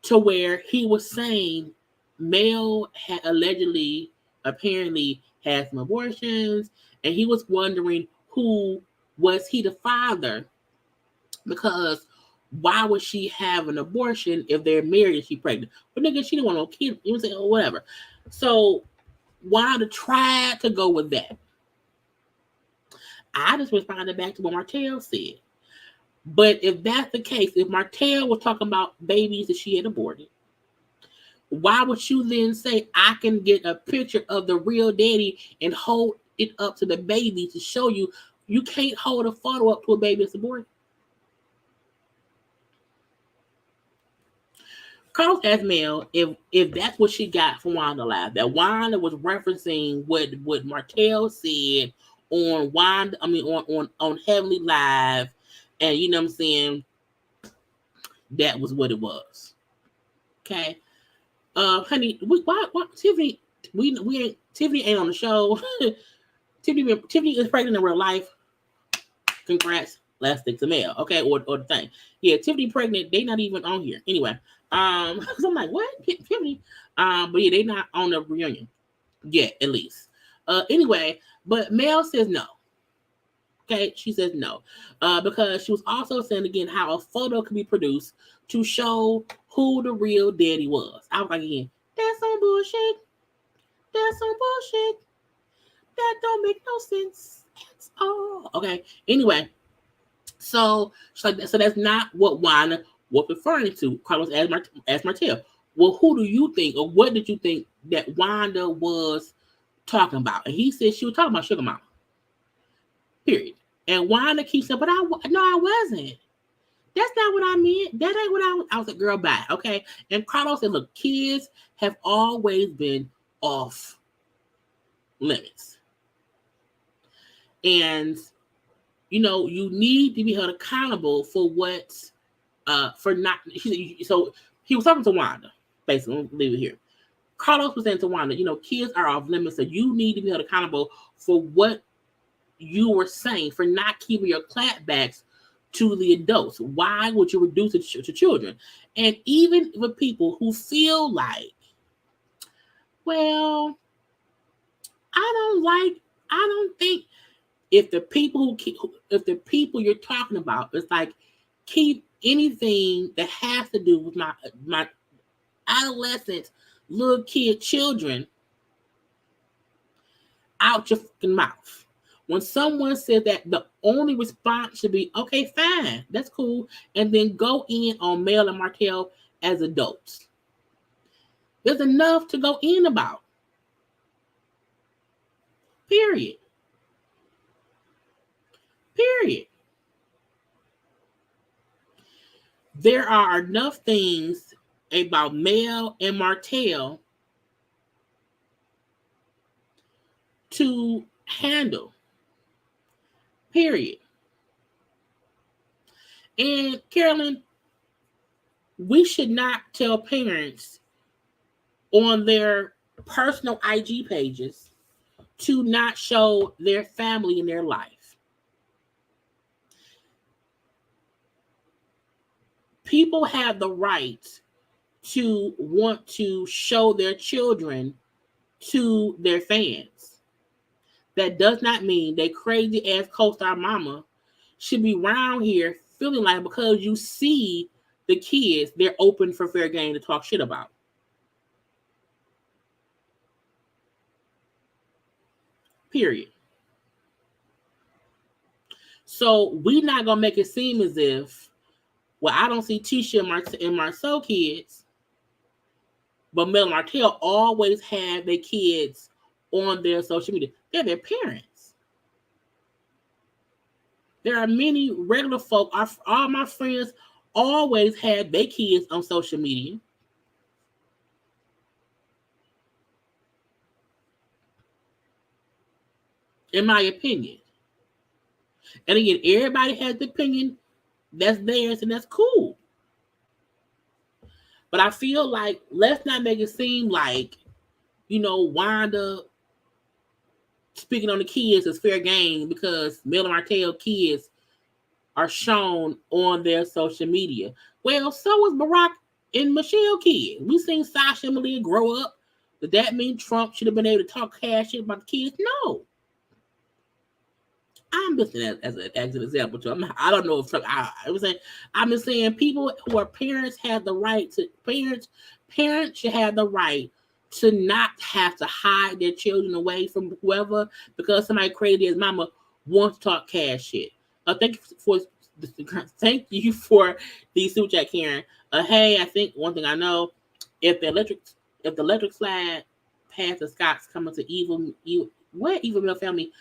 to where he was saying Mel had allegedly, apparently, had some abortions, and he was wondering who was he the father, because why would she have an abortion if they're married and she's pregnant? But nigga, she didn't want no kid, you know what I'm saying, or whatever. So Wanda tried to go with that. I just responded back to what Martel said. But if that's the case, if Martel was talking about babies that she had aborted, why would you then say I can get a picture of the real daddy and hold it up to the baby to show you? You can't hold a photo up to a baby that's aborted. Carlos asked Mel if that's what she got from Wanda Live, that Wanda was referencing what Martel said on on Heavenly Live, and you know what I'm saying, that was what it was. Okay. Honey, why Tiffany? We ain't Tiffany ain't on the show. Tiffany is pregnant in real life. Congrats. Let's stick to Mel, okay, or the thing. Yeah, Tiffany pregnant. They not even on here anyway. So I'm like, what, Tiffany? But yeah, they not on the reunion yet, at least. Anyway, but Mel says no. Okay, she says no, because she was also saying again how a photo could be produced to show who the real daddy was. I was like, again, that's some bullshit. That's some bullshit. That don't make no sense at all. Okay. Anyway, so she's like, so that's not what Wanda was referring to. Carlos asked Martel, well, who do you think, or what did you think that Wanda was talking about? And he said she was talking about Sugar Mama. Period. And Wanda keeps saying, but I wasn't. That's not what I meant. That ain't what I was like, girl, bye. Okay. And Carlos said, look, kids have always been off limits. And, you know, you need to be held accountable for what, for not, so he was talking to Wanda, basically, we'll leave it here. Carlos was saying to Wanda, you know, kids are off limits, so you need to be held accountable for what you were saying, for not keeping your clapbacks to the adults. Why would you reduce it to children? And even for people who feel like, well, I don't think, if the people you're talking about, it's like, keep anything that has to do with my adolescent little kid children out your fucking mouth. When someone says that, the only response should be, okay, fine, that's cool, and then go in on Mel and Martel as adults. There's enough to go in about. Period. Period. There are enough things about Mel and Martel to handle. Period. And Carolyn, we should not tell parents on their personal IG pages to not show their family in their life. People have the right to want to show their children to their fans. That does not mean that crazy ass co-star mama should be around here feeling like because you see the kids, they're open for fair game to talk shit about. Period. So we're not gonna make it seem as if, well, I don't see Tisha and Marsau kids, but Mel and Martel always have their kids on their social media. They're their parents. There are many regular folk. All my friends always had their kids on social media. In my opinion. And again, everybody has the opinion that's theirs, and that's cool. But I feel like let's not make it seem like, Wanda speaking on the kids is fair game because Mel and Martel kids are shown on their social media. Well, so was Barack and Michelle kids. We seen Sasha and Malia grow up. Does that mean Trump should have been able to talk cash shit about the kids? No. I'm just saying as an example too. I don't know if Trump. I'm just saying people who are parents have the right to parents should have the right to not have to hide their children away from whoever because somebody crazy as mama wants to talk cash shit. Thank you for the super chat, Karen. Hey, I think one thing I know, if the electric slide past the Scots coming to evil Mill family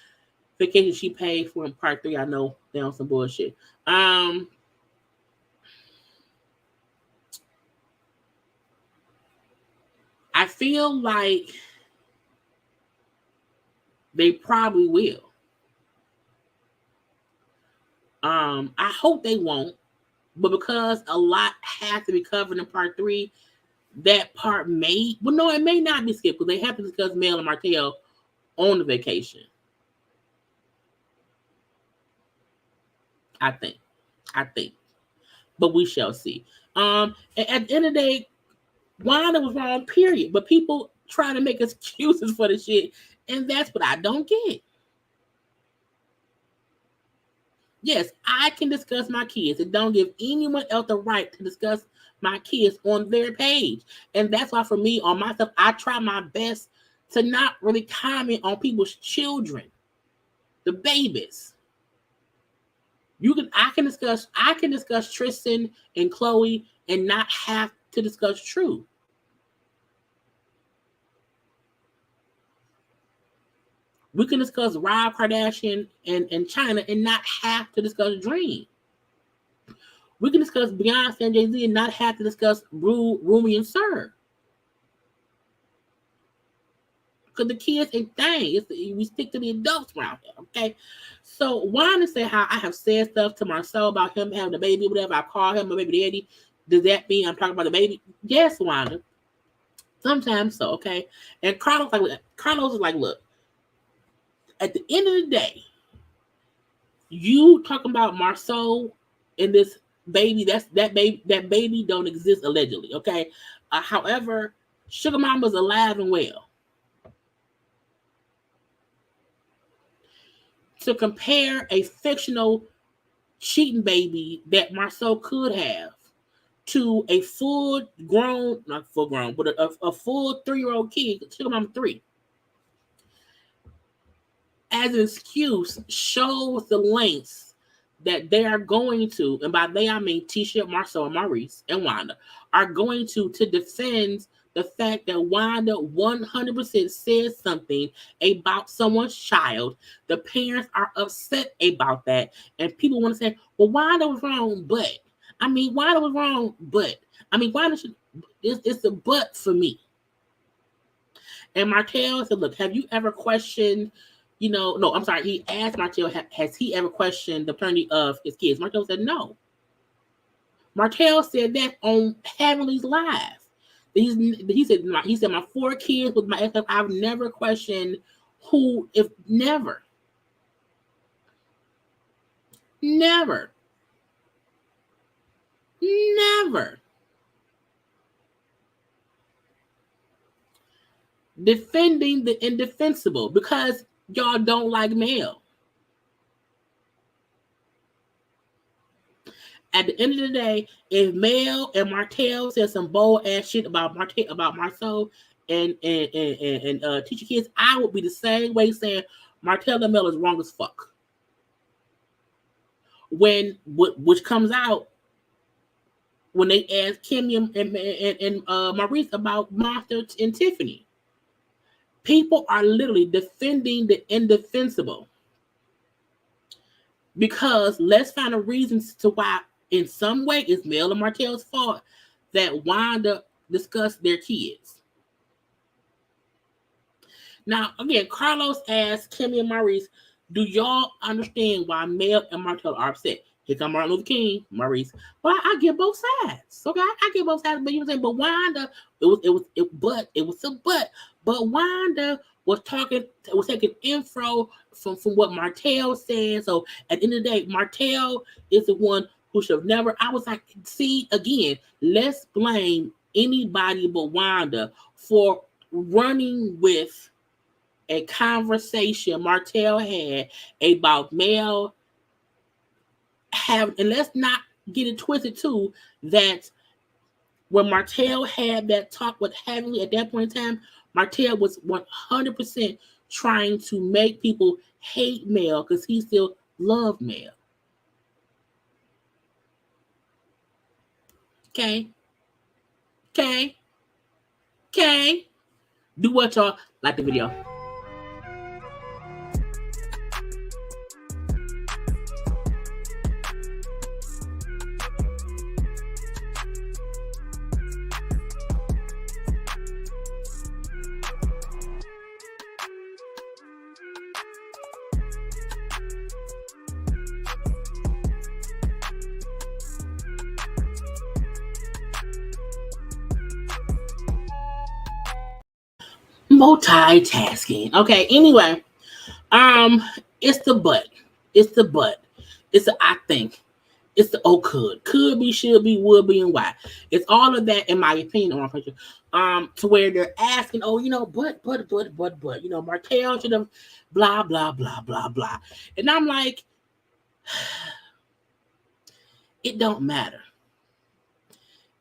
vacation she paid for in part 3, I know they're on some bullshit. I feel like they probably will. I hope they won't, but because a lot has to be covered in part 3, that part it may not be skipped because they have to discuss Mel and Martel on the vacation. I think. But we shall see. At the end of the day, Wanda was wrong, period. But people try to make excuses for the shit, and that's what I don't get. Yes, I can discuss my kids. It don't give anyone else the right to discuss my kids on their page. And that's why for me, on myself, I try my best to not really comment on people's children, the babies. I can discuss Tristan and Chloe and not have to discuss True. We can discuss Rob Kardashian and China and not have to discuss Dream. We can discuss Beyonce and Jay-Z and not have to discuss Rumi and Sir. Because the kids ain't thing. We stick to the adults around here, okay? So Wanda said how I have said stuff to Marsau about him having a baby, whatever. I call him a baby daddy. Does that mean I'm talking about the baby? Yes, Wanda. Sometimes so, okay? And Carlos is like, look, at the end of the day, you talking about Marsau and this baby, that baby don't exist allegedly, okay? However, Sugar Mama's alive and well. To compare a fictional cheating baby that Marsau could have to a full 3-year-old kid, Sugar Mama 3. As as an excuse shows the lengths that they are going to, and by they I mean Tisha, Marsau, and Maurice, and Wanda, are going to defend the fact that Wanda 100% said something about someone's child. The parents are upset about that, and people want to say, well, Wanda was wrong, but Wanda was wrong, but Wanda should. It's a but for me. And Martel said, look, have you ever questioned, no, I'm sorry. He asked Martel, has he ever questioned the paternity of his kids? Martel said, no. Martel said that on Heavenly's Live. He said, my 4 kids with my ex, I've never questioned who, if never. Never. Never. Defending the indefensible because y'all don't like Mel. At the end of the day, if Mel and Martel said some bold ass shit about Marsau and teacher kids, I would be the same way saying Martel and Mel is wrong as fuck. Which comes out when they ask Kimmy and Maurice about Monster and Tiffany. People are literally defending the indefensible. Because let's find a reason to why, in some way, it's Mel and Martel's fault that Wanda discussed their kids. Now, again, Carlos asked Kimmy and Maurice, do y'all understand why Mel and Martel are upset? Here come Martin Luther King, Maurice. Well, I get both sides. Okay, I get both sides. But you were saying, but Wanda, it was a but. But Wanda was taking info from what Martel said. So at the end of the day, Martel is the one who should have never. I was like, see, again, let's blame anybody but Wanda for running with a conversation Martel had about Mel and let's not get it twisted too, that when Martel had that talk with Heavenly at that point in time, Martel was 100% trying to make people hate Mel because he still loved Mel. Okay. Do what y'all like the video. Multitasking. Okay, anyway, it's the but. It's the I think. It's the could be, should be, would be, and why. It's all of that, in my opinion, to where they're asking, but, Martel should have blah, blah, blah, blah, blah. And I'm like, it don't matter.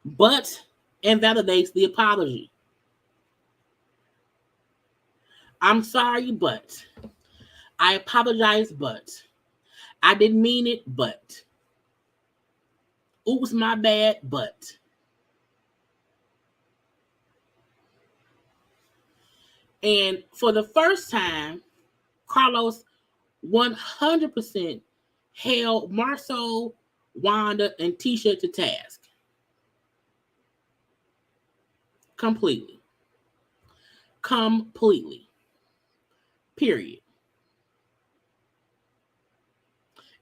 But invalidates the apology. I'm sorry, but I apologize, but I didn't mean it, but oops, my bad, but. And for the first time, Carlos 100% held Marsau, Wanda, and Tisha to task. Completely. Period.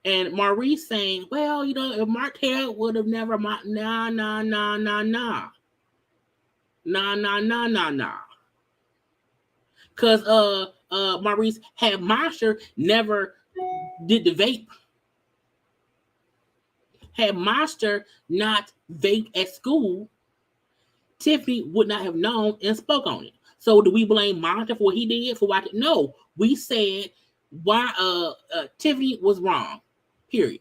And Maurice saying, well, if Martel would have never, nah. Because Maurice had Monster never did the vape. Had Monster not vaped at school, Tiffany would not have known and spoke on it. So do we blame Monster for what he did? For what? No, we said why Tiffany was wrong. Period.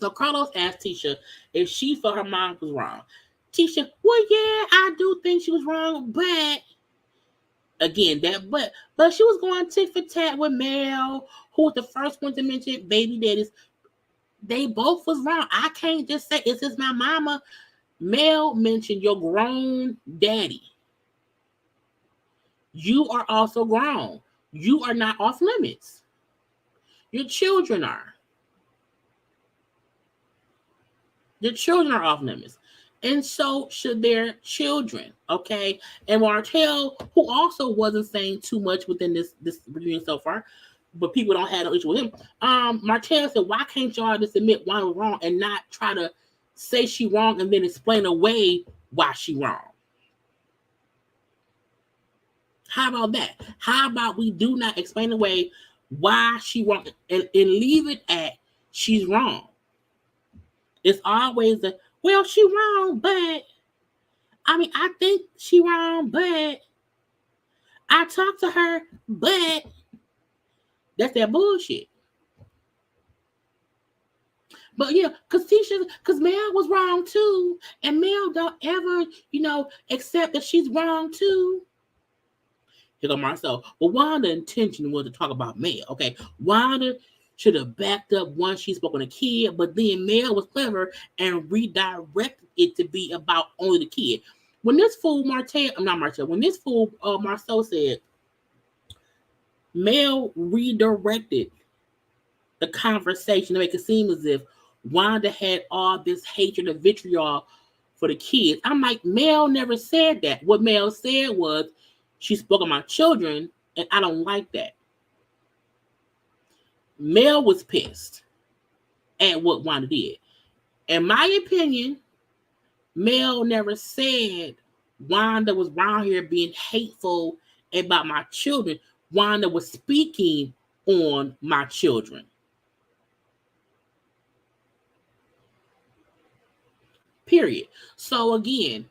So Carlos asked Tisha if she thought her mom was wrong. Tisha, well, yeah, I do think she was wrong, but Again, but she was going tit for tat with Mel, who was the first one to mention baby daddies. They both was wrong. I can't just say it's just my mama. Mel mentioned your grown daddy. You are also grown. You are not off limits. Your children are. Your children are off limits. And so should their children. Okay. And Martel, who also wasn't saying too much within this reunion so far, but people don't have no issue with him. Martel said, why can't y'all just admit Wanda was wrong and not try to say she wrong and then explain away why she wrong? How about that? How about we do not explain away why she wrong and leave it at she's wrong? It's always a, well, she wrong, but I think she wrong, but I talked to her, but that's that bullshit. But yeah, because Mel was wrong too, and Mel don't ever, accept that she's wrong too. Here go Marsau. But Wanda's intention was to talk about Mel. Okay, Wanda should have backed up once she spoke on a kid, but then Mel was clever and redirected it to be about only the kid. When this fool when this fool Marsau said Mel redirected the conversation to make it seem as if Wanda had all this hatred and vitriol for the kids. I'm like, Mel never said that. What Mel said was, she spoke of my children, and I don't like that. Mel was pissed at what Wanda did. In my opinion, Mel never said Wanda was around here being hateful about my children. Wanda was speaking on my children. Period. So again,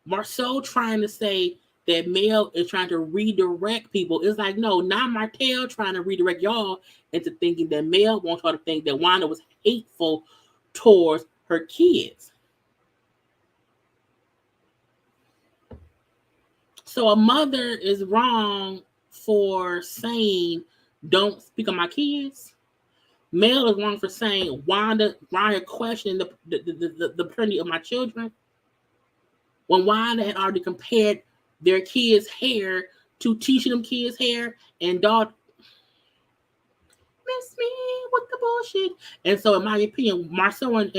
Marsau trying to say that Mel is trying to redirect people. It's like, no, not Martel trying to redirect y'all into thinking that Mel wants y'all to think that Wanda was hateful towards her kids. So a mother is wrong for saying, don't speak on my kids. Mel is wrong for saying Wanda questioning the paternity of my children. When Wanda had already compared their kids' hair to teaching them kids' hair, and dog miss me with the bullshit. And so, in my opinion, Marsau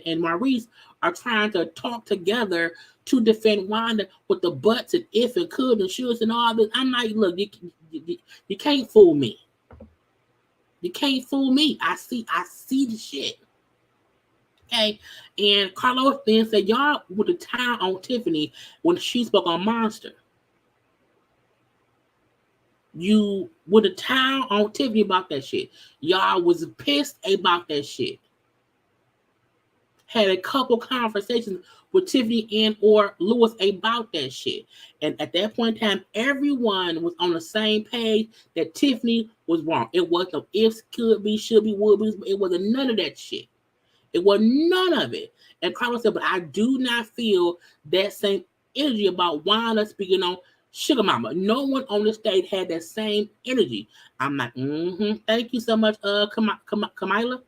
and Maurice are trying to talk together to defend Wanda with the buts and if and could and shoulds and all this. I'm like, look, you can't fool me. You can't fool me. I see the shit. Okay. And Carlos then said, y'all with the town on Tiffany when she spoke on Monster. You with the town on Tiffany about that shit. Y'all was pissed about that shit. Had a couple conversations with Tiffany and or Lewis about that shit. And at that point in time, everyone was on the same page that Tiffany was wrong. It wasn't no ifs, could be, should be, would be. It wasn't none of that shit. It was none of it. And Carlos said, but I do not feel that same energy about Wanda speaking on Sugar Mama. No one on the stage had that same energy. I'm like, thank you so much, Camilla,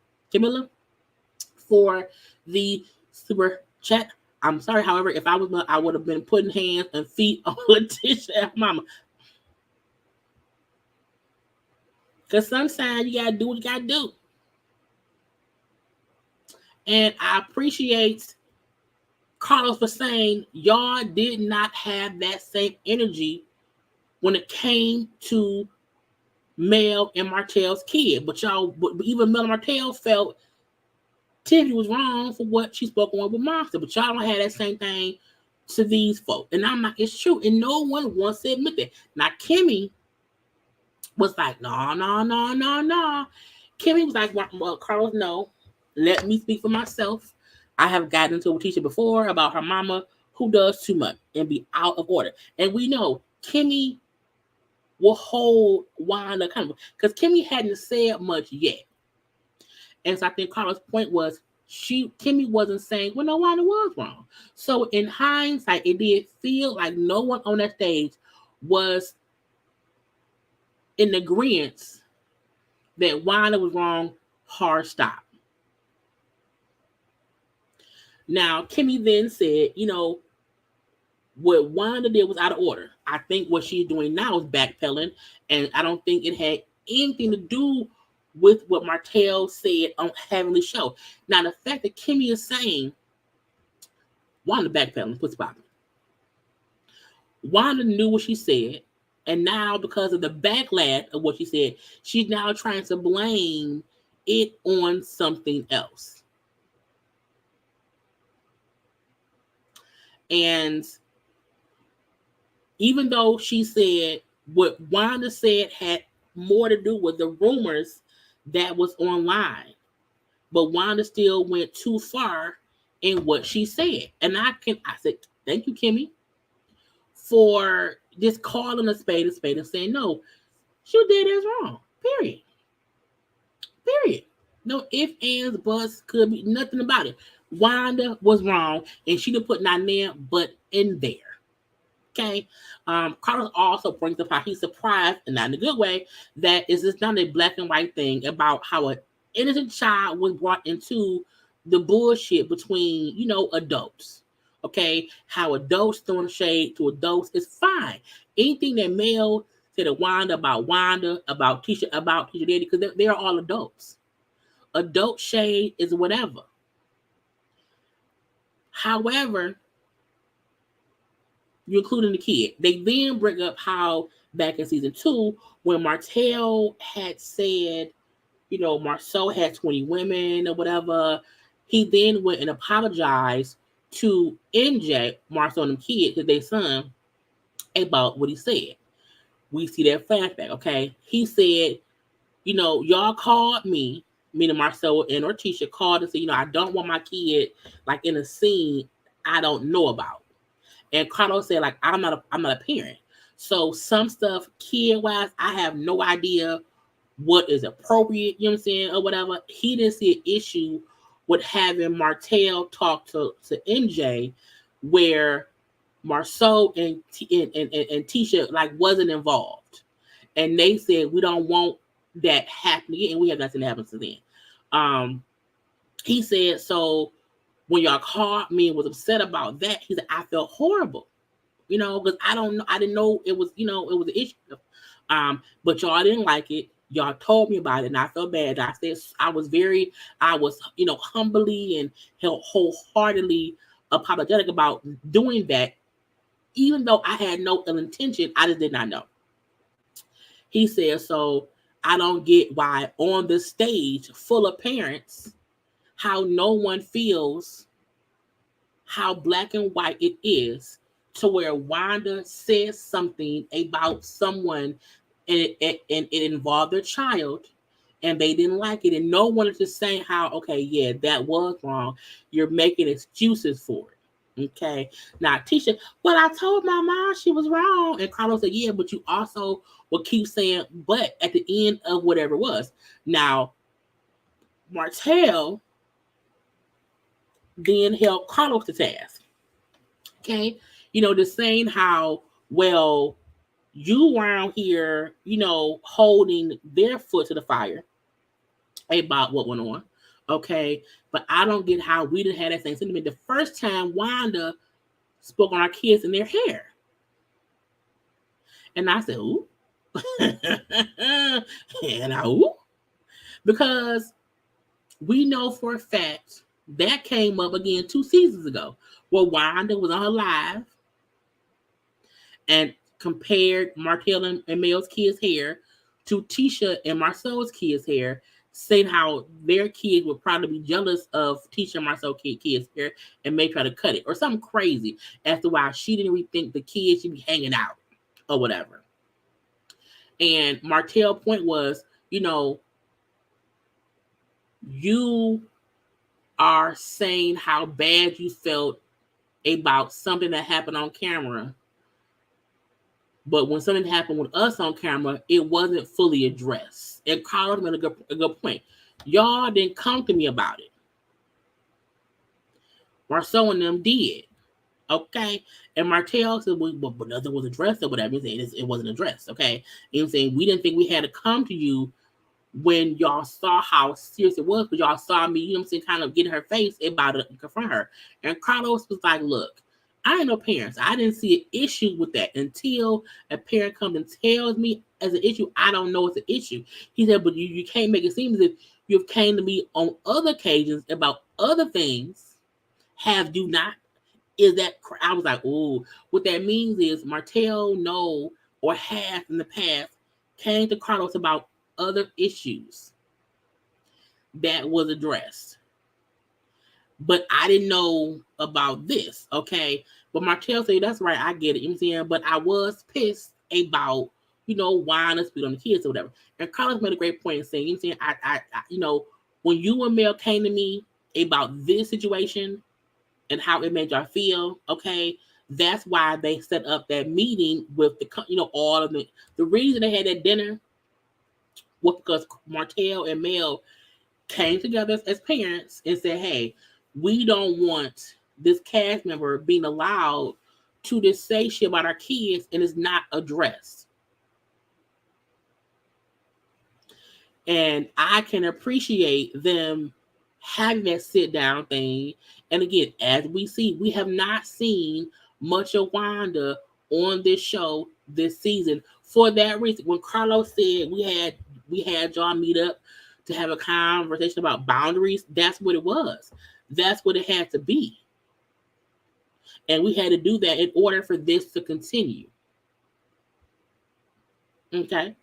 for the super chat. I'm sorry, however, if I was, I would have been putting hands and feet on Tisha Mama. Because sometimes you gotta do what you gotta do. And I appreciate Carlos for saying y'all did not have that same energy when it came to Mel and Martel's kid. But even Mel and Martel felt Tiffany was wrong for what she spoke on with Monster. But y'all don't have that same thing to these folks. And I'm like, it's true. And no one wants to admit that. Now, Kimmy was like, no. Kimmy was like, well, Carlos, no. Let me speak for myself. I have gotten into a teacher before about her mama who does too much and be out of order. And we know Kimmy will hold Wanda accountable because Kimmy hadn't said much yet. And so I think Carla's point was Kimmy wasn't saying, well, no, Wanda was wrong. So in hindsight, it did feel like no one on that stage was in agreement that Wanda was wrong, hard stop. Now, Kimmy then said, what Wanda did was out of order. I think what she's doing now is backpedaling, and I don't think it had anything to do with what Martel said on Heavenly Show. Now, the fact that Kimmy is saying Wanda backpedaling, puts popping. Wanda knew what she said, and now because of the backlash of what she said, she's now trying to blame it on something else. And even though she said what Wanda said had more to do with the rumors that was online, but Wanda still went too far in what she said. And I said, thank you, Kimmy, for just calling a spade and saying, no, she did is wrong. Period. No ifs, ands, buts, could be nothing about it. Wanda was wrong, and she didn't put nothing there but in there. Okay. Carlos also brings up how he's surprised, and not in a good way, that is just not a black and white thing about how an innocent child was brought into the bullshit between, adults. Okay. How adults throwing shade to adults is fine. Anything that Mel said to Wanda, about Tisha Daddy, because they're all adults. Adult shade is whatever. However, you're including the kid. They then bring up how back in season 2, when Martel had said, Marsau had 20 women or whatever, he then went and apologized to NJ, Marsau and the kid, their son, about what he said. We see that flashback, okay? He said, y'all called me, meaning Marsau and or Tisha called and said, I don't want my kid like in a scene I don't know about. And Carlos said, like, I'm not a parent. So some stuff, kid-wise, I have no idea what is appropriate, you know what I'm saying, or whatever. He didn't see an issue with having Martel talk to NJ where Marsau and Tisha, like, wasn't involved. And they said, we don't want that happening. And we have nothing to happen to them. He said, so when y'all called me and was upset about that, he said, I felt horrible, because I didn't know it was, it was an issue. But y'all didn't like it. Y'all told me about it, and I felt bad. I said I was humbly and wholeheartedly apologetic about doing that, even though I had no ill intention. I just did not know. He said, so I don't get why on the stage full of parents, how no one feels how black and white it is to where Wanda says something about someone and it involved their child and they didn't like it. And no one is just saying how, okay, yeah, that was wrong. You're making excuses for it. Okay. Now, Tisha, well, I told my mom she was wrong. And Carlos said, yeah, but you also will keep saying, but at the end of whatever it was. Now, Martel then held Carlos to task. Okay. Just saying how, well, you around here, holding their foot to the fire about what went on. Okay. But I don't get how we didn't have that same sentiment the first time Wanda spoke on our kids and their hair. And I said, ooh. And ooh. Because we know for a fact that came up again 2 seasons ago where Wanda was on her live and compared Martel and Mel's kids' hair to Tisha and Marsau's kids' hair, saying how their kids would probably be jealous of Tisha and Marsau's kids' hair and may try to cut it or something crazy as to why she didn't really think the kids should be hanging out or whatever. And Martel's point was, you are saying how bad you felt about something that happened on camera. But when something happened with us on camera, it wasn't fully addressed. And Carlos made a good point. Y'all didn't come to me about it. Marsau and them did. Okay. And Martel said, well, but nothing was addressed or whatever. It wasn't addressed. Okay. You know what I'm saying? We didn't think we had to come to you when y'all saw how serious it was, because y'all saw me, you know what I'm saying, kind of get in her face about it and confront her. And Carlos was like, look, I ain't no parents. I didn't see an issue with that until a parent comes and tells me as an issue, I don't know it's an issue. He said, but you can't make it seem as if you've came to me on other occasions about other things. Have you not? Is that, I was like, oh, what that means is Martel know or has in the past came to Carlos about other issues that was addressed. But I didn't know about this, okay? But Martel said, that's right, I get it, you know what I'm saying? But I was pissed about, Wanda spit on the kids or whatever. And Carlos made a great point in saying, you know what I'm saying, when you and Mel came to me about this situation and how it made y'all feel, okay, that's why they set up that meeting with all of the reason they had that dinner was because Martel and Mel came together as parents and said, hey, we don't want this cast member being allowed to just say shit about our kids and it's not addressed. And I can appreciate them having that sit down thing. And again, as we see, we have not seen much of Wanda on this show this season. For that reason, when Carlos said we had y'all meet up to have a conversation about boundaries, that's what it was. That's what it had to be. And we had to do that in order for this to continue. Okay?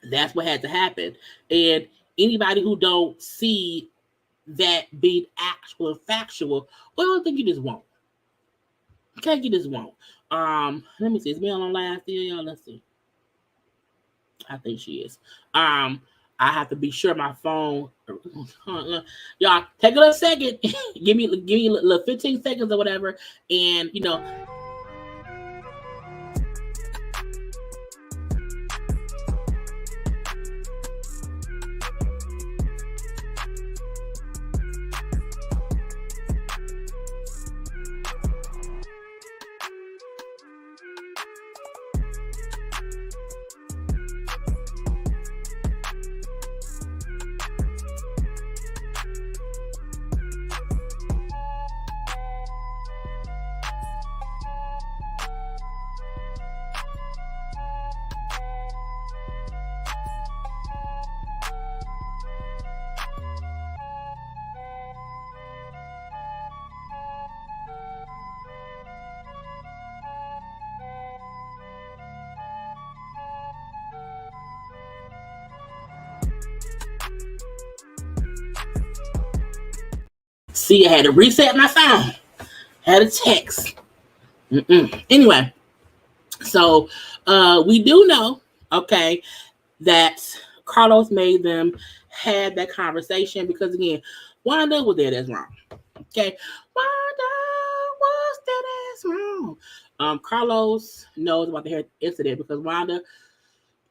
That's what had to happen. And anybody who don't see that being actual and factual, well, I think you just won't. Okay, you just won't. Let me see. Is Mel on live still, y'all? Let's see. I think she is. I have to be sure my phone. Y'all, take a little second. give me a little 15 seconds or whatever, and see, I had to reset my phone. Had a text. Anyway, so we do know, okay, that Carlos made them have that conversation because again, Wanda was dead as wrong. Okay, Wanda was dead as wrong. Carlos knows about the hair incident because Wanda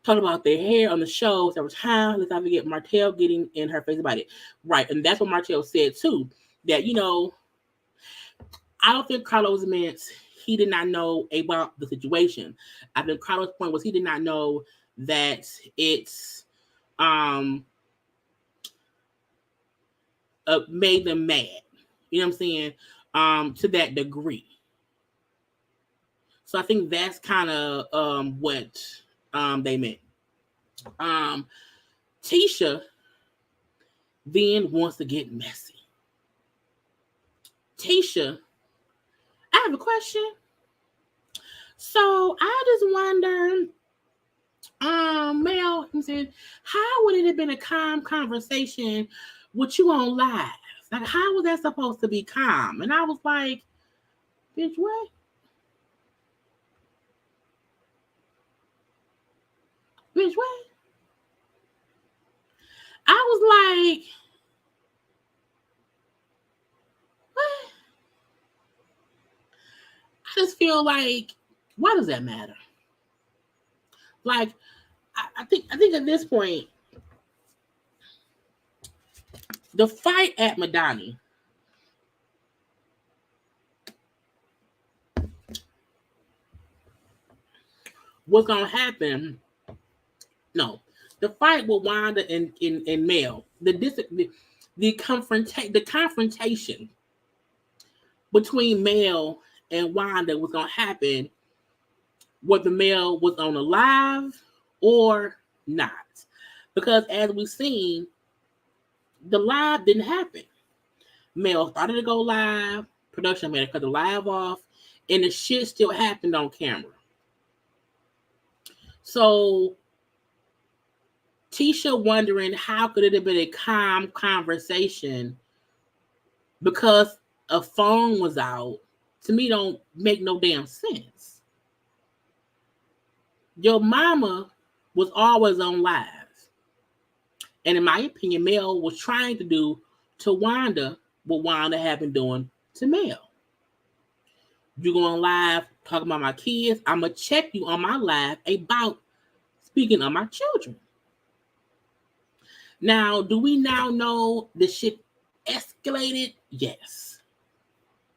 talked about their hair on the show several times. Let's not forget Martel getting in her face about it. Right, and that's what Martel said too. That I don't think Carlos meant he did not know about the situation. I think Carlos' point was he did not know that it's made them mad. You know what I'm saying? To that degree. So I think that's kind of what they meant. Tisha then wants to get messy. Tisha, I have a question. So I just wonder, Mel, he said, how would it have been a calm conversation with you on live? Like, how was that supposed to be calm? And I was like, bitch, what? Bitch, what? I was like, what? I just feel like, why does that matter? Like, I think at this point, the fight at Madani what's gonna happen? No, the fight with Wanda and Mel, the confrontation between Mel and Wanda was gonna happen whether Mel was on a live or not. Because as we've seen, the live didn't happen. Mel started to go live, production made it cut the live off, and the shit still happened on camera. So Tisha wondering how could it have been a calm conversation because a phone was out, to me don't make no damn sense. Your mama was always on live. And in my opinion, Mel was trying to do to Wanda what Wanda had been doing to Mel. You go on live talking about my kids, I'm going to check you on my live about speaking of my children. Now, do we now know the shit escalated? Yes.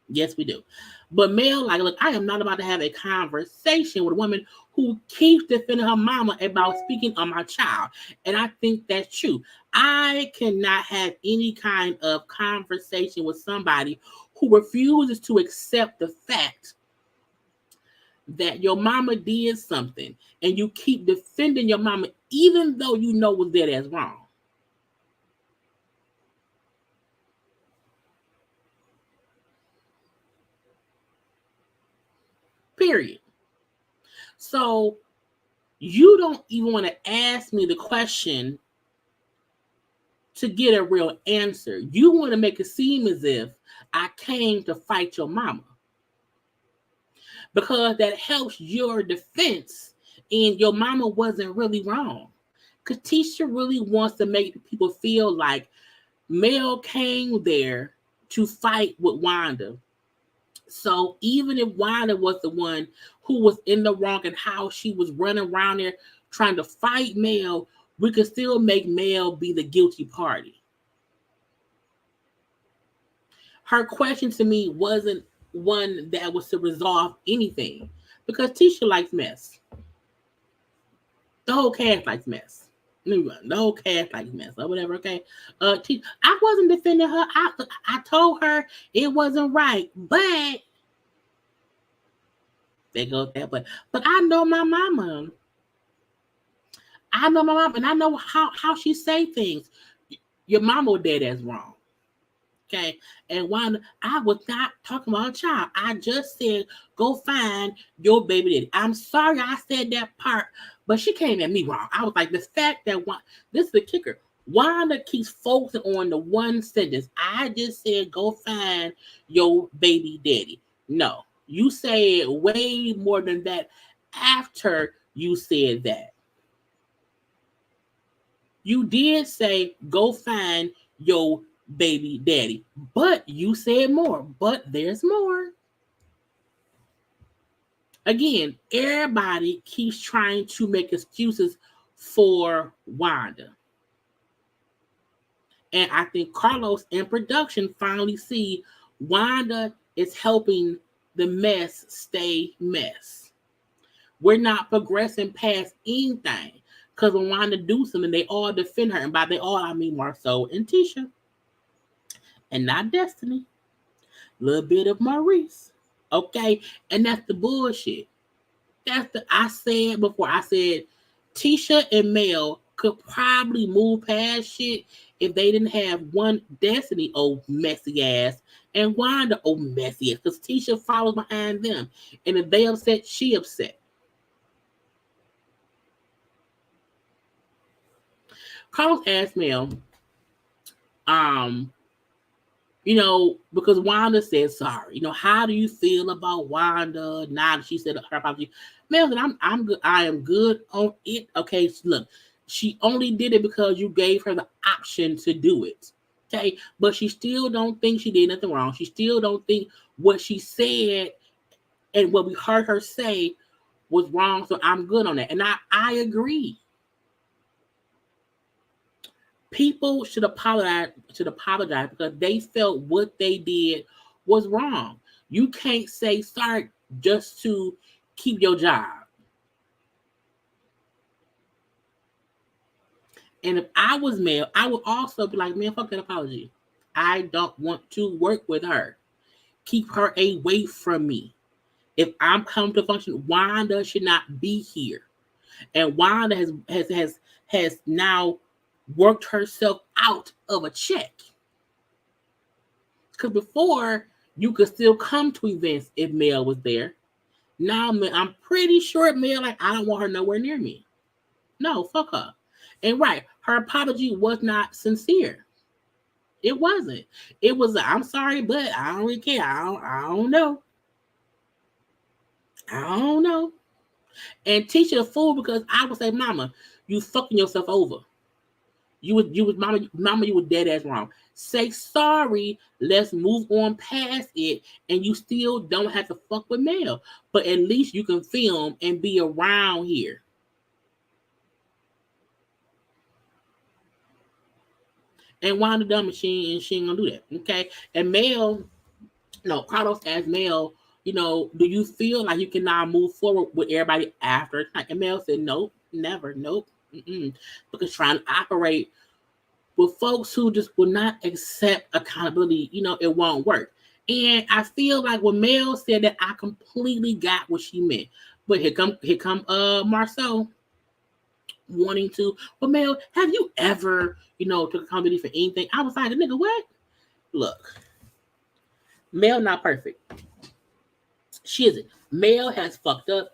Yes, we do. But Mel, like, look, I am not about to have a conversation with a woman who keeps defending her mama about speaking on my child. And I think that's true. I cannot have any kind of conversation with somebody who refuses to accept the fact that your mama did something and you keep defending your mama even though you know was there that's wrong. Period. So you don't even want to ask me the question to get a real answer. You want to make it seem as if I came to fight your mama. Because that helps your defense and your mama wasn't really wrong. Because Tisha really wants to make people feel like Mel came there to fight with Wanda. So even if Wanda was the one who was in the wrong and how she was running around there trying to fight Mel, we could still make Mel be the guilty party. Her question to me wasn't one that was to resolve anything because Tisha likes mess. The whole cast likes mess. The whole cast likes mess or whatever. Okay, I wasn't defending her. I told her it wasn't right, but they go there. But I know my mama. I know my mom, and I know how she say things. Your mama or dad is wrong. Okay. And Wanda, I was not talking about a child. I just said, go find your baby daddy. I'm sorry I said that part, but she came at me wrong. I was like, the fact that this is the kicker. Wanda keeps focusing on the one sentence. I just said, go find your baby daddy. No, you said way more than that after you said that. You did say, go find your baby daddy, but you said more, but there's more. Again, everybody keeps trying to make excuses for Wanda. And I think Carlos in production finally see Wanda is helping the mess stay mess. We're not progressing past anything. Because when Wanda do something, they all defend her. And by they all, I mean Marsau and Tisha. And not Destiny. A little bit of Maurice. Okay? And that's the bullshit. I said before, I said Tisha and Mel could probably move past shit if they didn't have one Destiny old messy ass and Wanda old messy ass. Because Tisha follows behind them. And if they upset, she upset. Carlos asked Mel, because Wanda said sorry. How do you feel about Wanda now that she said her apology? Mel said, I'm good. I am good on it. Okay, so look, she only did it because you gave her the option to do it. Okay, but she still don't think she did nothing wrong. She still don't think what she said and what we heard her say was wrong. So I'm good on that. And I agree. People should apologize because they felt what they did was wrong. You can't say sorry just to keep your job. And if I was male, I would also be like, man, fuck that apology. I don't want to work with her. Keep her away from me. If I'm coming to function, Wanda should not be here. And Wanda has now worked herself out of a check. Because before you could still come to events if Mel was there. Now I'm pretty sure Mel like I don't want her nowhere near me. No, fuck her. And right, her apology was not sincere. It wasn't. It was I'm sorry, but I don't really care. I don't know. I don't know. And teach a fool because I would say, Mama, you fucking yourself over. Mama, you were dead ass wrong. Say sorry, let's move on past it, and you still don't have to fuck with Mel. But at least you can film and be around here. And Wanda dumb she ain't gonna do that. Okay. And Mel, no, Carlos asked Mel, do you feel like you can now move forward with everybody after? And Mel said, nope, never, nope. Because trying to operate with folks who just will not accept accountability, it won't work. And I feel like when Mel said that, I completely got what she meant. But here come Marsau wanting to. Well, Mel, have you ever, took accountability for anything? I was like, nigga, what? Look, Mel not perfect. She isn't. Mel has fucked up.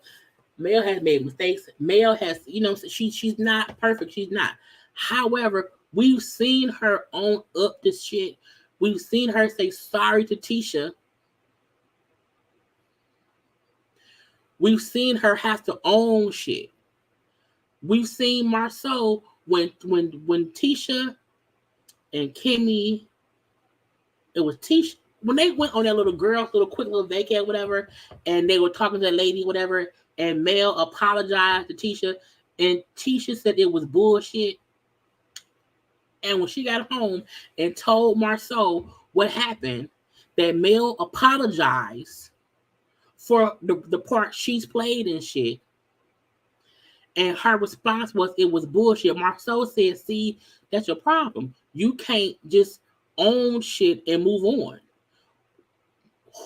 Mel has made mistakes. Mel has, she's not perfect. She's not. However, we've seen her own up this shit. We've seen her say sorry to Tisha. We've seen her have to own shit. We've seen Marsau when Tisha and Kimmy, it was Tisha, when they went on that little quick little vacay, whatever, and they were talking to that lady, whatever, and Mel apologized to Tisha, and Tisha said it was bullshit. And when she got home and told Marsau what happened, that Mel apologized for the part she's played and shit. And her response was, it was bullshit. Marsau said, see, that's your problem. You can't just own shit and move on.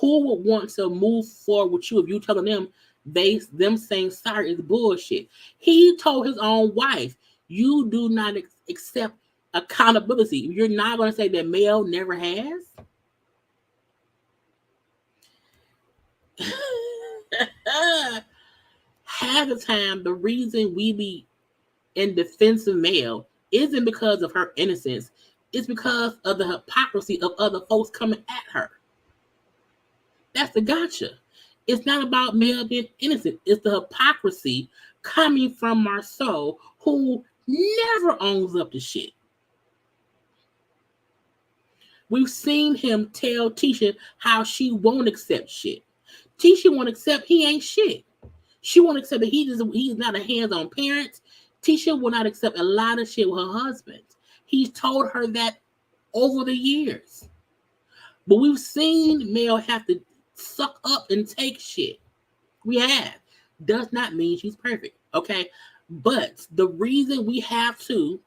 Who would want to move forward with you if you telling them them saying sorry is bullshit? He told his own wife, you do not accept accountability. You're not going to say that Mel never has. Half the time, the reason we be in defense of Mel isn't because of her innocence. It's because of the hypocrisy of other folks coming at her. That's the gotcha. It's not about Mel being innocent. It's the hypocrisy coming from Marsau, who never owns up to shit. We've seen him tell Tisha how she won't accept shit. Tisha won't accept he ain't shit. She won't accept that he's not a hands-on parent. Tisha will not accept a lot of shit with her husband. He's told her that over the years. But we've seen Mel have to suck up and take shit. We have. Does not mean she's perfect. Okay? But the reason we have to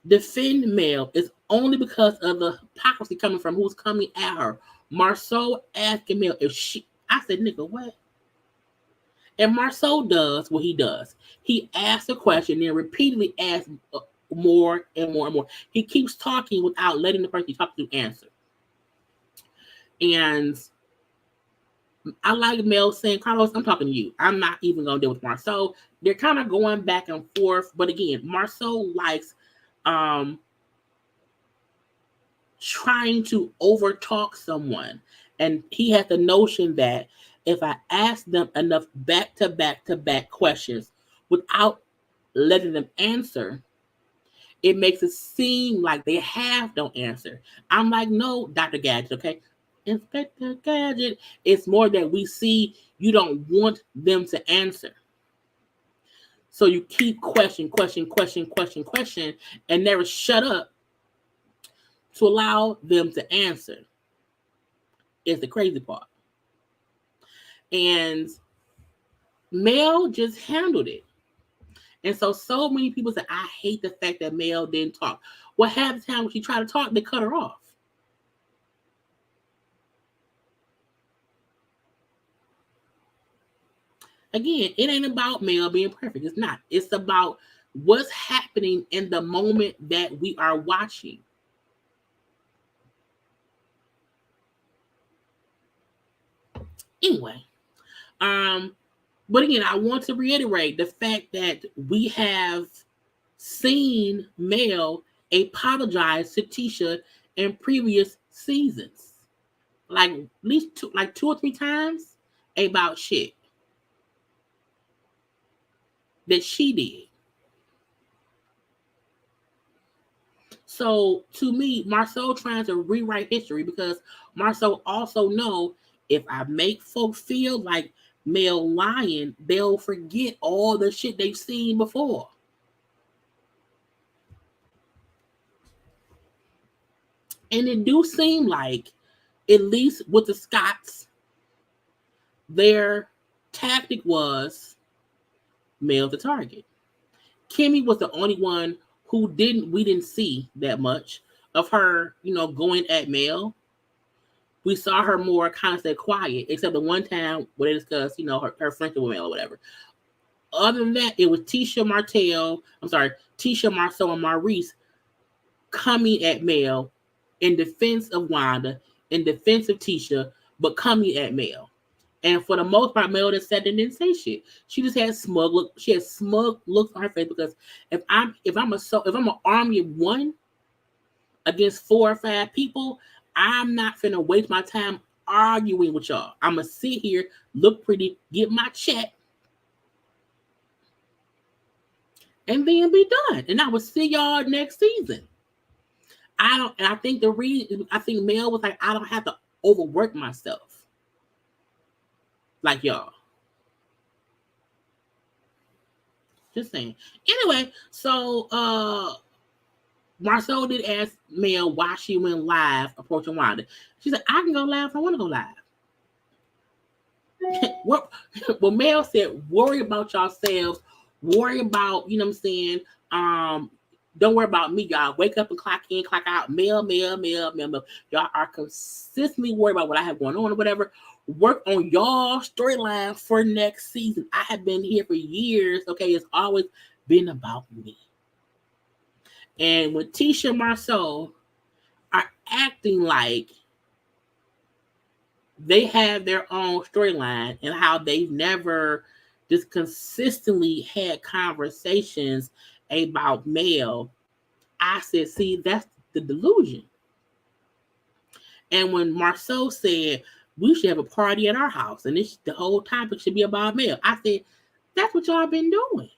defend Mel is only because of the hypocrisy coming from who's coming at her. Marsau asking Mel if she, I said, nigga, what? And Marsau does what he does. He asks a question and repeatedly asks more and more and more. He keeps talking without letting the person he talks to answer. And I like Mel saying, Carlos, I'm talking to you. I'm not even going to deal with Marsau. They're kind of going back and forth. But again, Marsau likes trying to overtalk someone. And he has the notion that if I ask them enough back-to-back questions without letting them answer, it makes it seem like they have no answer. I'm like, no, Dr. Gadget, okay? Inspector Gadget. It's more that we see you don't want them to answer. So you keep question, and never shut up to allow them to answer. Is the crazy part. And Mel just handled it. And so many people say, I hate the fact that Mel didn't talk. Well, half the time when she tried to talk, they cut her off. Again, it ain't about Mel being perfect. It's not. It's about what's happening in the moment that we are watching. Anyway, but again, I want to reiterate the fact that we have seen Mel apologize to Tisha in previous seasons, like at least two or three times about shit that she did. So to me, Marsau trying to rewrite history because Marsau also know if I make folks feel like Mel lying, they'll forget all the shit they've seen before. And it do seem like, at least with the Scots, their tactic was Mel the target. Kimmy was the only one who we didn't see that much of her, going at Mel. We saw her more kind of stay quiet, except the one time where they discussed, her friendship with Mel or whatever. Other than that, it was Tisha, Marsau, and Maurice coming at Mel in defense of Wanda, in defense of Tisha, but coming at Mel. And for the most part, Mel just sat there and didn't say shit. She just had smug look. She had smug looks on her face because if I'm an army of one against 4 or 5 people, I'm not finna waste my time arguing with y'all. I'm gonna sit here, look pretty, get my check, and then be done. And I will see y'all next season. I think Mel was like, I don't have to overwork myself like y'all. Just saying. Anyway, so Marsau did ask Mel why she went live approaching Wanda. She said, I can go live if I want to go live. Well, Mel said, worry about yourselves. Worry about, don't worry about me, y'all. Wake up and clock in, clock out. Mel. Y'all are consistently worried about what I have going on or whatever. Work on y'all storyline for next season. I have been here for years. Okay, it's always been about me. And when Tisha and Marsau are acting like they have their own storyline and how they've never just consistently had conversations about Mel, I said, see, that's the delusion. And when Marsau said, we should have a party at our house and the whole topic should be about Mel, I said, that's what y'all been doing.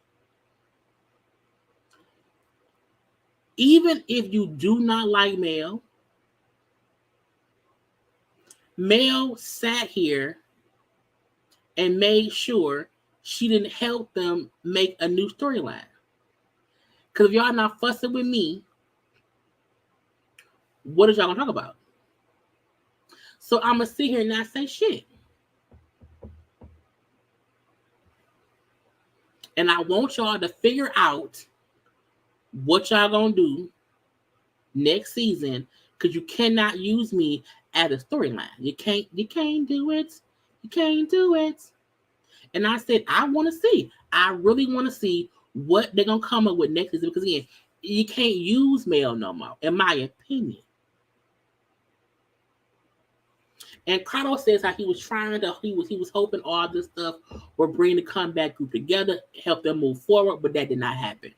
Even if you do not like Mel sat here and made sure she didn't help them make a new storyline. Because if y'all not fussing with me, what is y'all gonna talk about? So I'm gonna sit here and not say shit. And I want y'all to figure out what y'all gonna do next season, because you cannot use me as a storyline. You can't do it. You can't do it. And I said, I really want to see what they're gonna come up with next season, because again, you can't use Mel no more, in my opinion. And Carlos says how he was hoping all this stuff would bring the comeback group together, help them move forward, but that did not happen.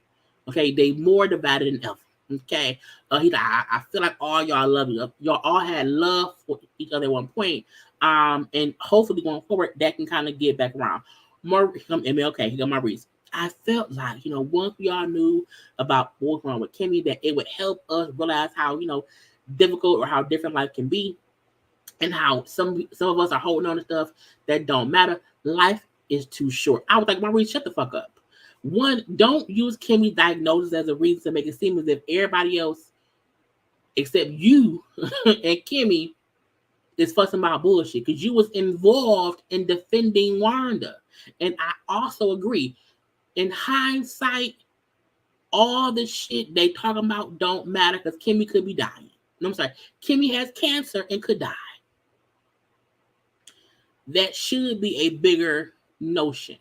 Okay, they more divided than ever. Okay, I feel like all y'all love you. Y'all all had love for each other at one point. And hopefully going forward, that can kind of get back around. MLK, he got Maurice. I felt like, once we all knew about what was wrong with Kimmy, that it would help us realize how, difficult or how different life can be, and how some of us are holding on to stuff that don't matter. Life is too short. I was like, Maurice, shut the fuck up. One, don't use Kimmy's diagnosis as a reason to make it seem as if everybody else except you and Kimmy is fussing about bullshit, because you was involved in defending Wanda. And I also agree, In hindsight, all the shit they talking about don't matter because Kimmy could be dying. No, I'm sorry. Kimmy has cancer and could die. That should be a bigger notion.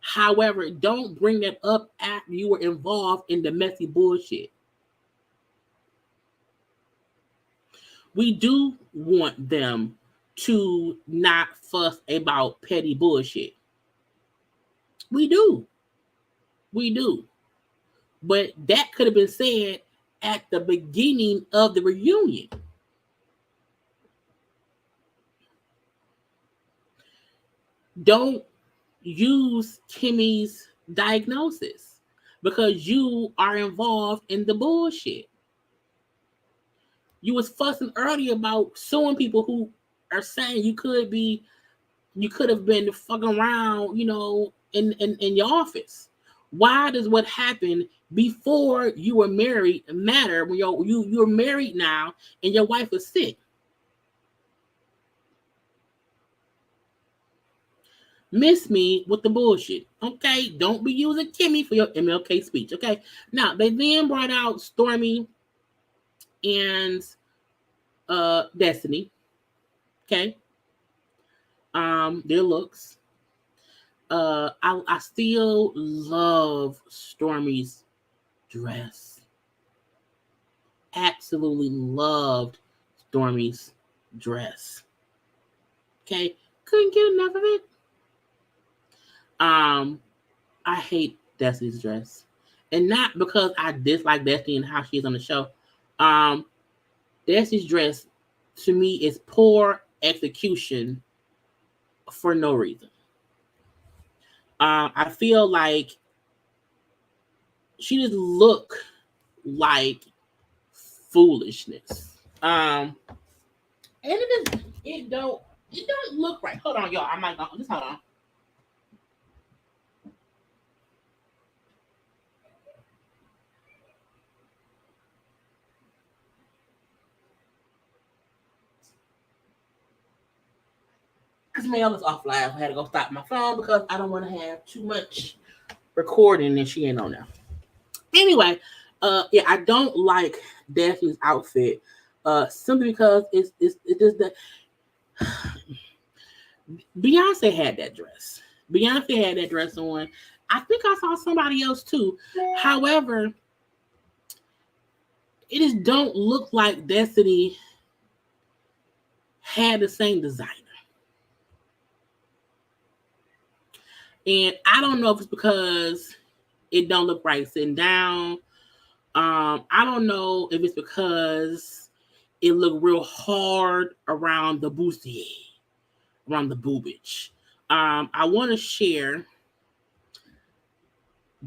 However, don't bring that up after you were involved in the messy bullshit. We do want them to not fuss about petty bullshit. We do. We do. But that could have been said at the beginning of the reunion. Don't use Kimmy's diagnosis because you are involved in the bullshit. You was fussing earlier about suing people who are saying you could have been fucking around, in your office. Why does what happened before you were married matter when you're married now and your wife is sick? Miss me with the bullshit. Okay, don't be using Kimmy for your MLK speech. Okay, now they then brought out Stormy and Destiny. Okay, their looks. I still love Stormy's dress. Absolutely loved Stormy's dress. Okay, couldn't get enough of it. I hate Destiny's dress, and not because I dislike Destiny and how she is on the show. Destiny's dress to me is poor execution for no reason. I feel like she just look like foolishness. And it don't look right. Hold on, y'all. I might not just hold on. Because mail is offline. I had to go stop my phone because I don't want to have too much recording and she ain't on there. Anyway, yeah, I don't like Daphne's outfit. Simply because it's just that Beyonce had that dress. Beyonce had that dress on. I think I saw somebody else too. However, it just don't look like Destiny had the same designer. And I don't know if it's because it don't look right sitting down. I don't know if it's because it looked real hard around the bustier, around the boobage. I want to share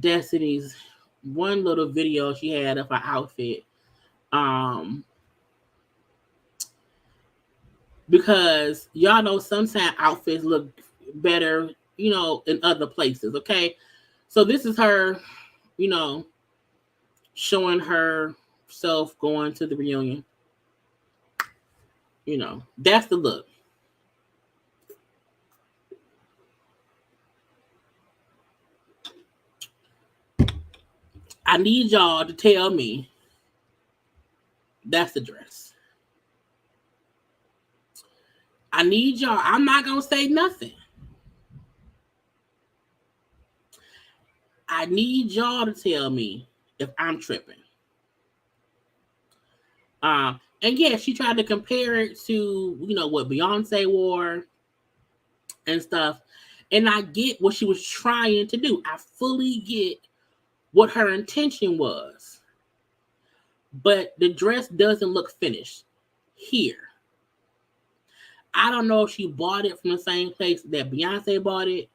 Destiny's one little video she had of her outfit. Because y'all know sometimes outfits look better, in other places. Okay. So this is her, showing herself going to the reunion. That's the look. I need y'all to tell me that's the dress. I need y'all. I'm not going to say nothing. I need y'all to tell me if I'm tripping. And yeah, she tried to compare it to, what Beyonce wore and stuff. And I get what she was trying to do. I fully get what her intention was. But the dress doesn't look finished here. I don't know if she bought it from the same place that Beyonce bought it.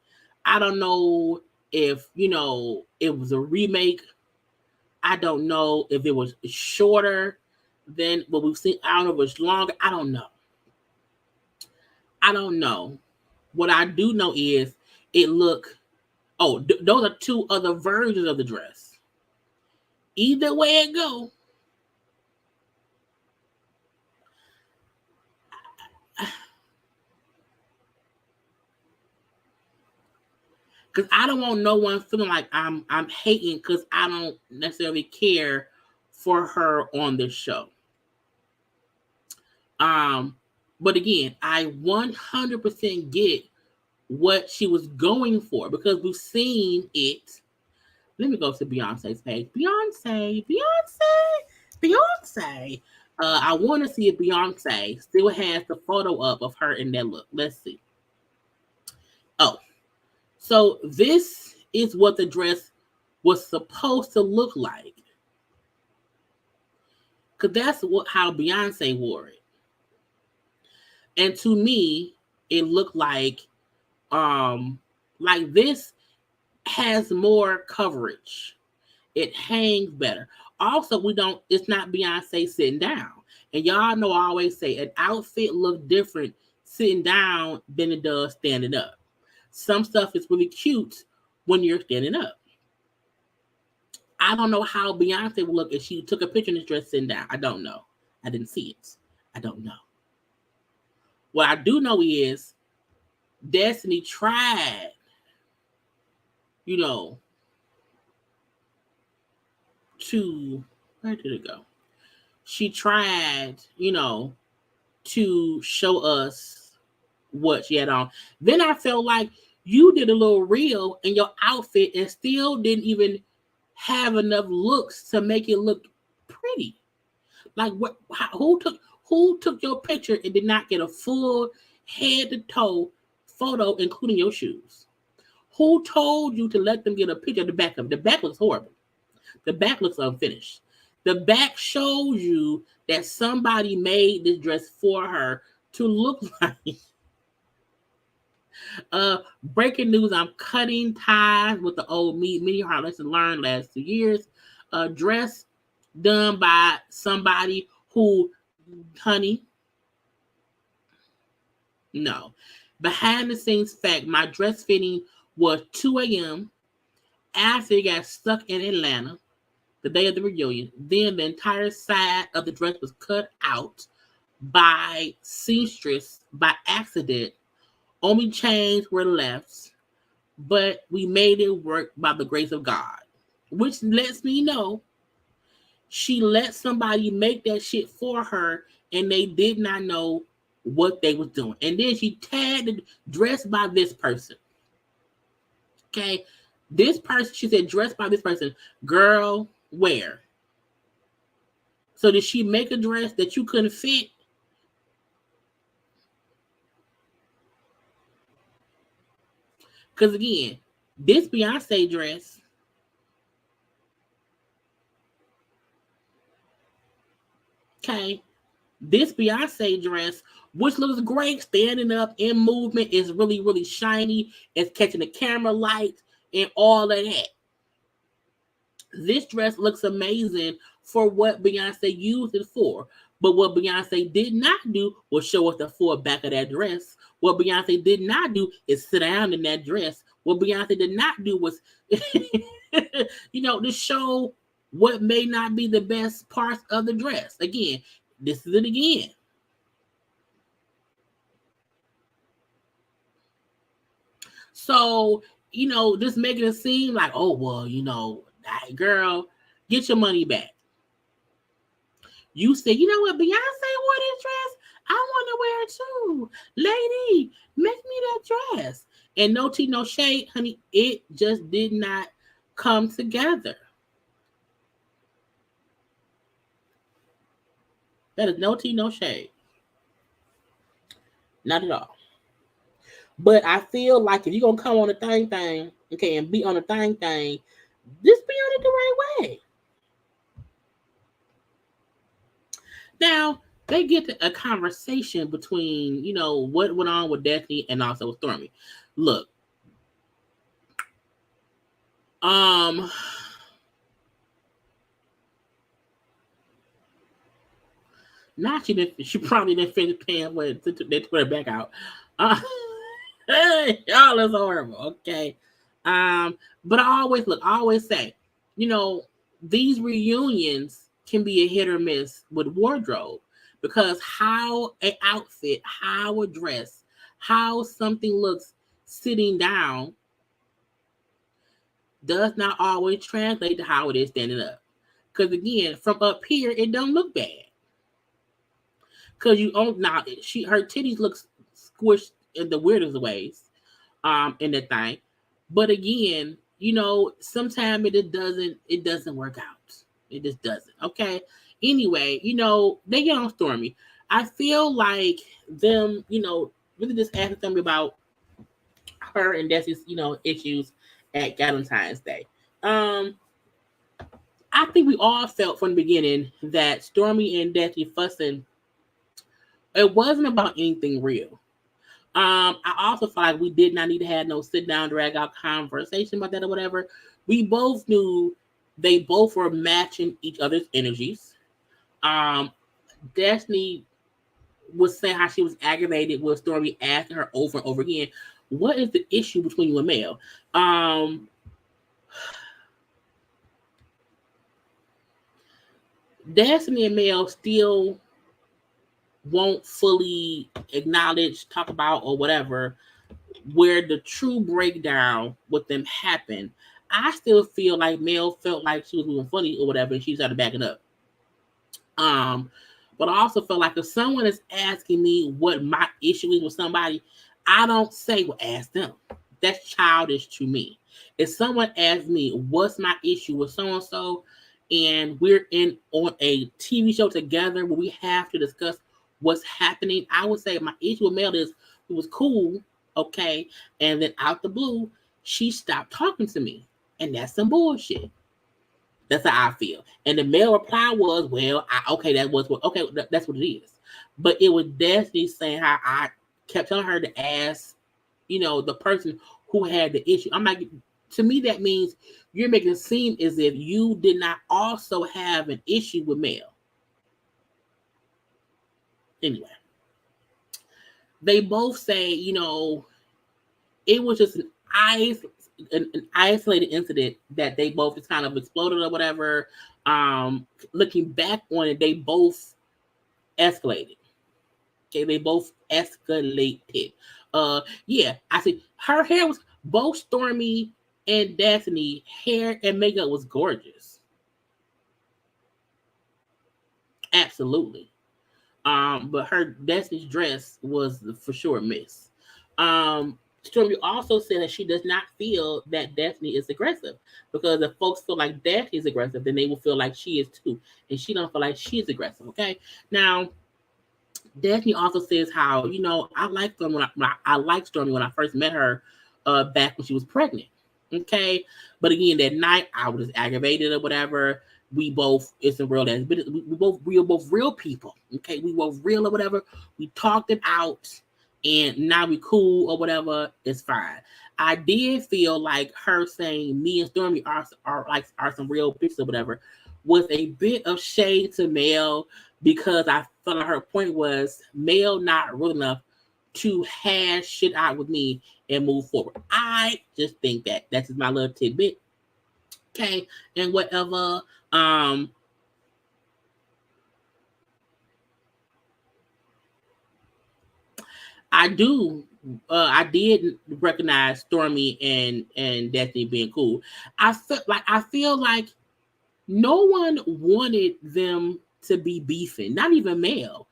I don't know if, it was a remake. I don't know if it was shorter than what we've seen. I don't know if it was longer. I don't know. What I do know is it look. Those are two other versions of the dress. Either way it go, Because I don't want no one feeling like I'm hating because I don't necessarily care for her on this show. But again, I 100% get what she was going for because we've seen it. Let me go to Beyonce's page. Beyonce. I want to see if Beyonce still has the photo up of her in that look. Let's see. Oh, so this is what the dress was supposed to look like. Because that's how Beyonce wore it. And to me, it looked like this has more coverage. It hangs better. Also, it's not Beyonce sitting down. And y'all know I always say an outfit looks different sitting down than it does standing up. Some stuff is really cute when you're standing up. I don't know how Beyonce would look if she took a picture in this dress sitting down. I don't know. I didn't see it. I don't know. What I do know is Destiny tried, where did it go? She tried, to show us what she had on. Then I felt like you did a little reel in your outfit and still didn't even have enough looks to make it look pretty. Like who took your picture and did not get a full head to toe photo, including your shoes? Who told you to let them get a picture of the back of it? The back looks horrible. The back looks unfinished. The back shows you that somebody made this dress for her to look like. Breaking news, I'm cutting ties with the old me. Many hard lessons learned last 2 years. Dress done by somebody who, honey, no. Behind the scenes fact, my dress fitting was 2 a.m. after it got stuck in Atlanta, the day of the reunion. Then the entire side of the dress was cut out by seamstress by accident. Only chains were left, but we made it work by the grace of God, which lets me know she let somebody make that shit for her and they did not know what they was doing. And then she tagged it, dressed by this person. Okay. This person, she said, dressed by this person. Girl, where? So did she make a dress that you couldn't fit? Because again, this Beyonce dress, okay, this Beyonce dress, which looks great standing up in movement, is really, really shiny. It's catching the camera light and all of that. This dress looks amazing for what Beyonce used it for. But what Beyonce did not do was show us the full back of that dress. What Beyonce did not do is sit down in that dress. What Beyonce did not do was, to show what may not be the best parts of the dress. Again, this is it again. So, just making it seem like, oh, well, hey, girl, get your money back. You said, you know what, Beyonce wore this dress? I want to wear it too. Lady, make me that dress. And no tea, no shade, honey, it just did not come together. That is no tea, no shade. Not at all. But I feel like if you're going to come on the thing, okay, and be on the thing, just be on it the right way. Now, they get to a conversation between, what went on with Destiny and also with Stormy. Look, now she probably didn't finish paying for it. They put her back out. Y'all is horrible. Okay. But I always say, these reunions can be a hit or miss with wardrobe because how an outfit, how a dress, how something looks sitting down does not always translate to how it is standing up. Because again, from up here, it don't look bad. Because you own now, her titties look squished in the weirdest ways, in the thing. But again, sometimes it doesn't work out. It just doesn't. Okay. Anyway, they get on Stormy. I feel like them, really just asking something about her and Destiny's, issues at Valentine's Day. I think we all felt from the beginning that Stormy and Destiny fussing, it wasn't about anything real. I also feel like we did not need to have no sit down, drag out conversation about that or whatever. We both knew they both were matching each other's energies. Destiny was saying how she was aggravated with Stormy asking her over and over again, what is the issue between you and Mel? Destiny and Mel still won't fully acknowledge, talk about, or whatever, where the true breakdown with them happened. I still feel like Mel felt like she was moving funny or whatever, and she started backing up. But I also feel like if someone is asking me what my issue is with somebody, I don't say, well, ask them. That's childish to me. If someone asks me what's my issue with so-and-so, and we're on a TV show together where we have to discuss what's happening, I would say my issue with Mel is it was cool, okay, and then out the blue, she stopped talking to me, and that's some bullshit. That's how I feel. And the male reply was, well, that's what it is. But it was Destiny saying how I kept telling her to ask, the person who had the issue. I'm like, to me, that means you're making it seem as if you did not also have an issue with Mel. Anyway, they both say, it was just an isolated incident that they both just kind of exploded or whatever. Looking back on it, they both escalated. Okay, they both escalated. Yeah, I see. Her hair was both Stormy and Destiny hair and makeup was gorgeous. Absolutely. But her Destiny's dress was for sure a miss. Stormy also said that she does not feel that Destiny is aggressive, because if folks feel like Destiny is aggressive, then they will feel like she is too, and she don't feel like she's aggressive. Okay, now Destiny also says how I liked Stormy I liked Stormy when I first met her, back when she was pregnant. Okay, but again that night I was aggravated or whatever. We both it's a real we were both real people. Okay, we were real or whatever. We talked it out, and now we cool or whatever. It's fine. I did feel like her saying me and Stormy are some real bitches or whatever was a bit of shade to Mel, because I felt like her point was Mel not real enough to hash shit out with me and move forward. I just think that's just my little tidbit. Okay, and whatever. I did recognize Stormy and Destiny being cool. I feel like no one wanted them to be beefing, not even Mel.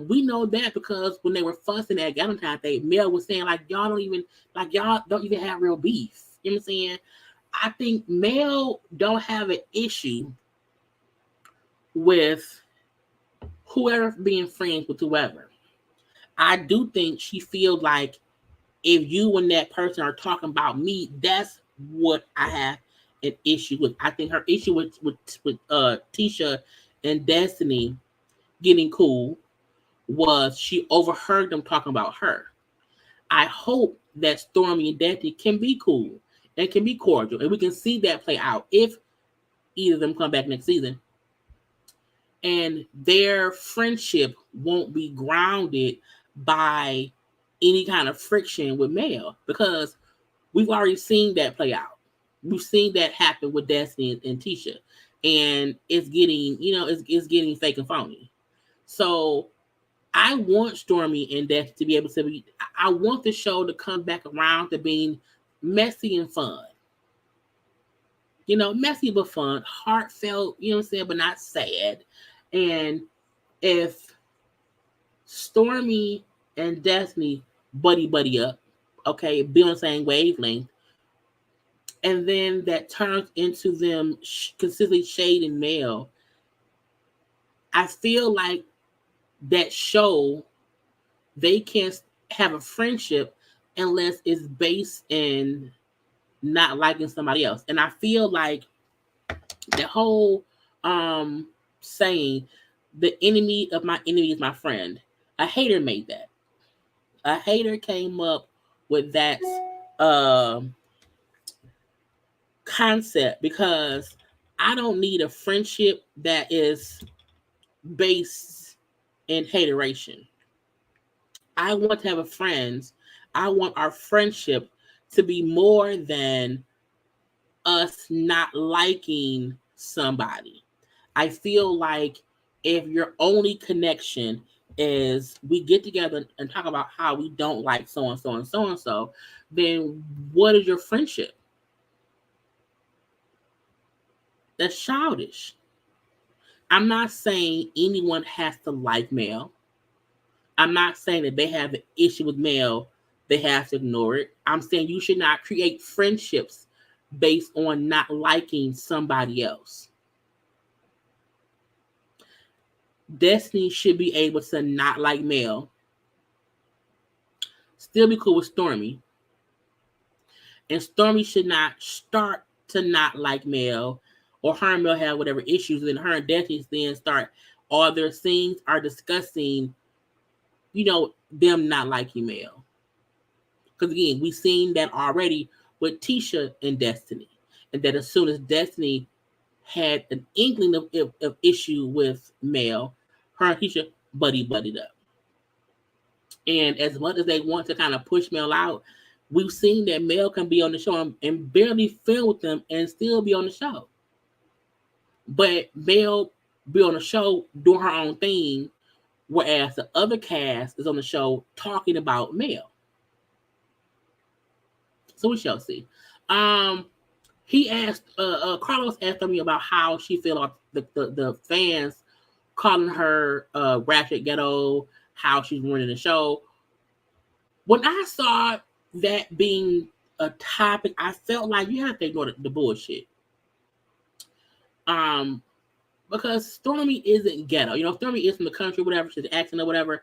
We know that because when they were fussing at Valentine's Day, Mel was saying like y'all don't even have real beef. You know what I'm saying? I think Mel don't have an issue with whoever being friends with whoever. I do think she feels like if you and that person are talking about me, that's what I have an issue with. I think her issue with Tisha and Destiny getting cool was she overheard them talking about her. I hope that Stormy and Destiny can be cool and can be cordial, and we can see that play out if either of them come back next season. And their friendship won't be grounded by any kind of friction with Mel, because we've already seen that play out. We've seen that happen with Destiny and Tisha, and it's getting, it's getting fake and phony. So I want Stormy and Destiny to be able to be. I want the show to come back around to being messy and fun. Messy but fun, heartfelt, what I'm saying, but not sad. And if Stormy and Destiny buddy up, okay, be on the same wavelength, and then that turns into them consistently shading Mel, I feel like that show, they can't have a friendship unless it's based in not liking somebody else. And I feel like the whole saying, the enemy of my enemy is my friend, a hater made that. A hater came up with that concept, because I don't need a friendship that is based in hateration. I want to have a friends. I want our friendship to be more than us not liking somebody. I feel like if your only connection is we get together and talk about how we don't like so and so and so and so, then what is your friendship? That's childish. I'm not saying anyone has to like Mel. I'm not saying that they have an issue with Mel, they have to ignore it. I'm saying you should not create friendships based on not liking somebody else. Destiny should be able to not like Mel, still be cool with Stormy, and Stormy should not start to not like Mel, or her and Mel have whatever issues, and her and Destiny then start, all their scenes are discussing, them not liking Mel. Because again, we've seen that already with Tisha and Destiny. And that as soon as Destiny had an inkling of issue with Mel, her and Tisha buddied up. And as much as they want to kind of push Mel out, we've seen that Mel can be on the show and barely film with them and still be on the show. But Mel be on the show doing her own thing, whereas the other cast is on the show talking about Mel. So we shall see. He asked, Carlos asked me about how she feel about the fans calling her ratchet ghetto, how she's running the show. When I saw that being a topic, I felt like you have to ignore the bullshit. Because Stormy isn't ghetto. Stormy is from the country, whatever, she's an accent or whatever.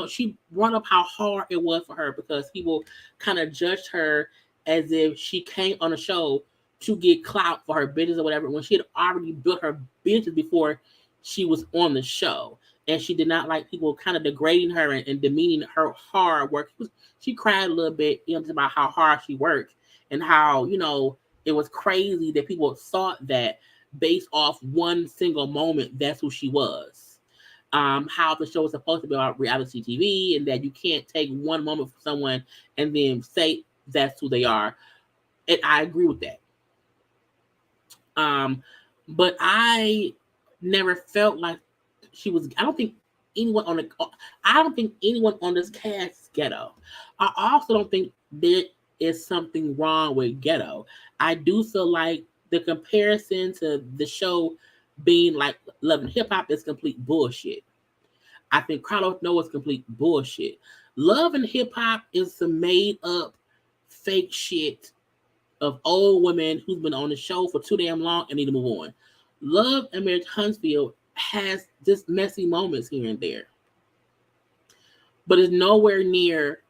She brought up how hard it was for her because people kind of judged her as if she came on a show to get clout for her business or whatever, when she had already built her business before she was on the show. And she did not like people kind of degrading her and demeaning her hard work. She cried a little bit, about how hard she worked and how, it was crazy that people thought that based off one single moment, that's who she was. How the show is supposed to be about reality TV, and that you can't take one moment from someone and then say that's who they are. And I agree with that. But I never felt like she was. I don't think anyone on this cast is ghetto. I also don't think there is something wrong with ghetto. I do feel like the comparison to the show being like Love and Hip Hop is complete bullshit. I think Carlos knows it's complete bullshit. Love and Hip Hop is some made up fake shit of old women who's been on the show for too damn long and need to move on. Love and Marriage Huntsville has just messy moments here and there, but it's nowhere near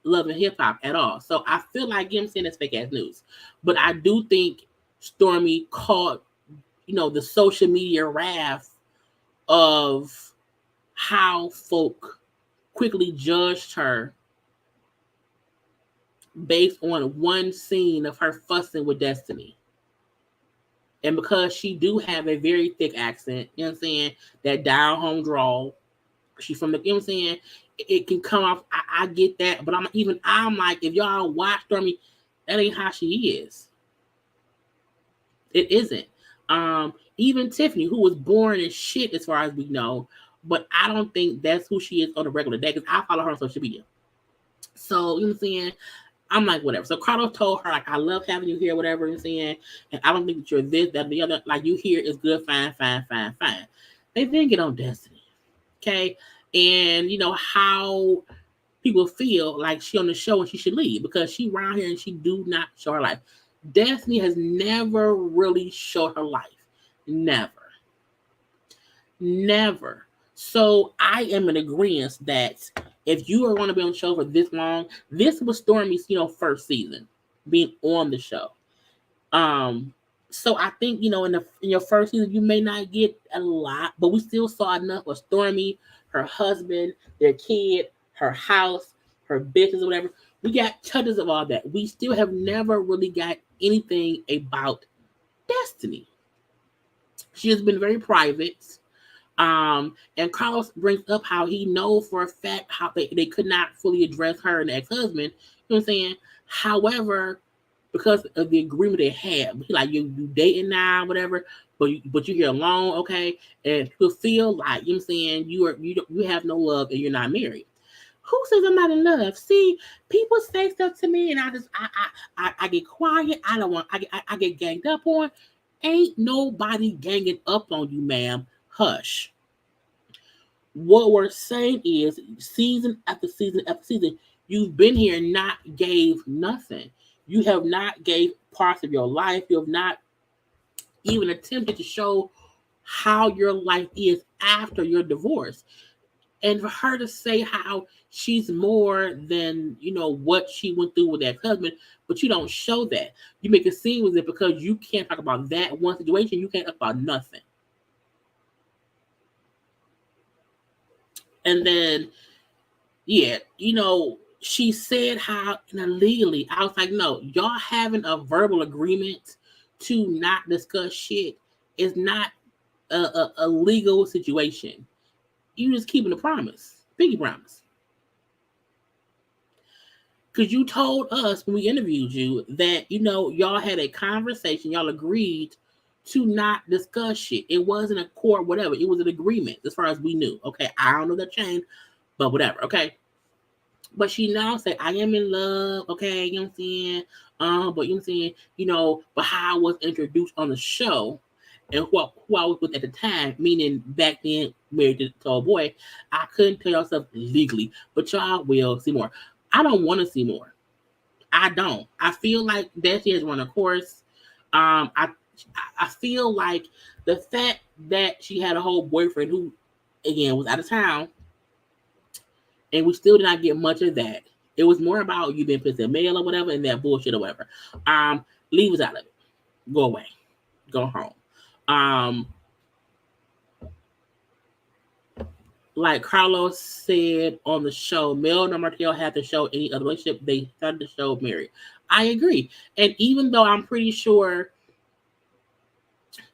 Love and Hip Hop at all. So I feel like, I'm saying it's fake ass news, but I do think Stormy caught, the social media wrath of how folk quickly judged her based on one scene of her fussing with Destiny. And because she do have a very thick accent, that down home drawl, she's from the, it can come off. I get that, but I'm like, if y'all watch Stormy, that ain't how she is. It isn't. Even Tiffany, who was born as shit as far as we know, but I don't think that's who she is on a regular day, because I follow her on social media. So, I'm like, whatever. So Carlos told her, like, I love having you here, whatever you're saying. And I don't think that you're this, that, the other. Like, you here is good, fine, fine, fine, fine. They then get on Destiny. Okay. And, how people feel like she on the show and she should leave because she around here and she do not show her life. Destiny has never really showed her life. Never. Never. So I am in agreement that if you are going to be on the show for this long, this was Stormy's, first season being on the show. So I think, in your first season, you may not get a lot, but we still saw enough of Stormy, her husband, their kid, her house, her business, or whatever. We got touches of all that. We still have never really got anything about Destiny. She has been very private. And Carlos brings up how he knows for a fact how they could not fully address her and the ex-husband. You know what I'm saying? However, because of the agreement they had, like you dating now, whatever, but you're here alone, okay? And people feel like, you know what I'm saying, you have no love and you're not married. Who says I'm not in love? See, people say stuff to me, and I get quiet. I don't want. I get ganged up on. Ain't nobody ganging up on you, ma'am. Hush. What we're saying is, season after season after season, you've been here and not gave nothing. You have not gave parts of your life. You have not even attempted to show how your life is after your divorce. And for her to say how she's more than, what she went through with that husband, but you don't show that. You make it seem as if because you can't talk about that one situation, you can't talk about nothing. And then, yeah, she said how illegally. I was like, no, y'all having a verbal agreement to not discuss shit is not a legal situation. You just keeping a promise, pinky promise. Because you told us when we interviewed you that, y'all had a conversation, y'all agreed to not discuss shit. It wasn't a court, whatever. It was an agreement as far as we knew. Okay, I don't know that change, but whatever. Okay. But she now say, I am in love, okay, you know what I'm saying? But you know what I'm saying, but how I was introduced on the show and who I was with at the time, meaning back then married to a boy, I couldn't tell y'all stuff legally, but y'all will see more. I don't want to see more. I don't. I feel like that she has run a course. I feel like the fact that she had a whole boyfriend who, again, was out of town, and we still did not get much of that. It was more about you being pissed at mail or whatever and that bullshit or whatever. Leave us out of it. Go away. Go home. Like Carlos said on the show, Mel and Martel had to show any other relationship. They started the show married. I agree. And even though I'm pretty sure,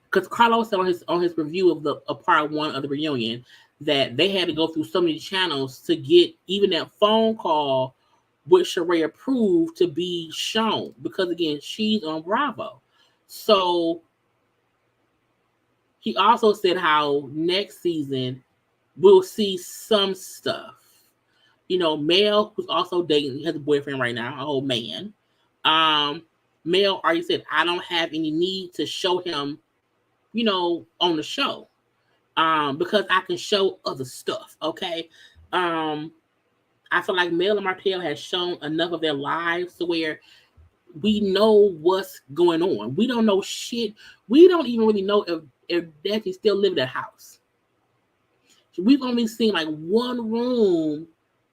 because Carlos said on his review of part one of the reunion, that they had to go through so many channels to get even that phone call with Sheree approved to be shown. Because again, she's on Bravo. So he also said how next season we'll see some stuff. Mel, who's also dating, he has a boyfriend right now, an old man. Mel already said, I don't have any need to show him, on the show. Because I can show other stuff, okay? I feel like Mel and Martel has shown enough of their lives to where we know what's going on. We don't know shit. We don't even really know if Destiny still live in that house. We've only seen like one room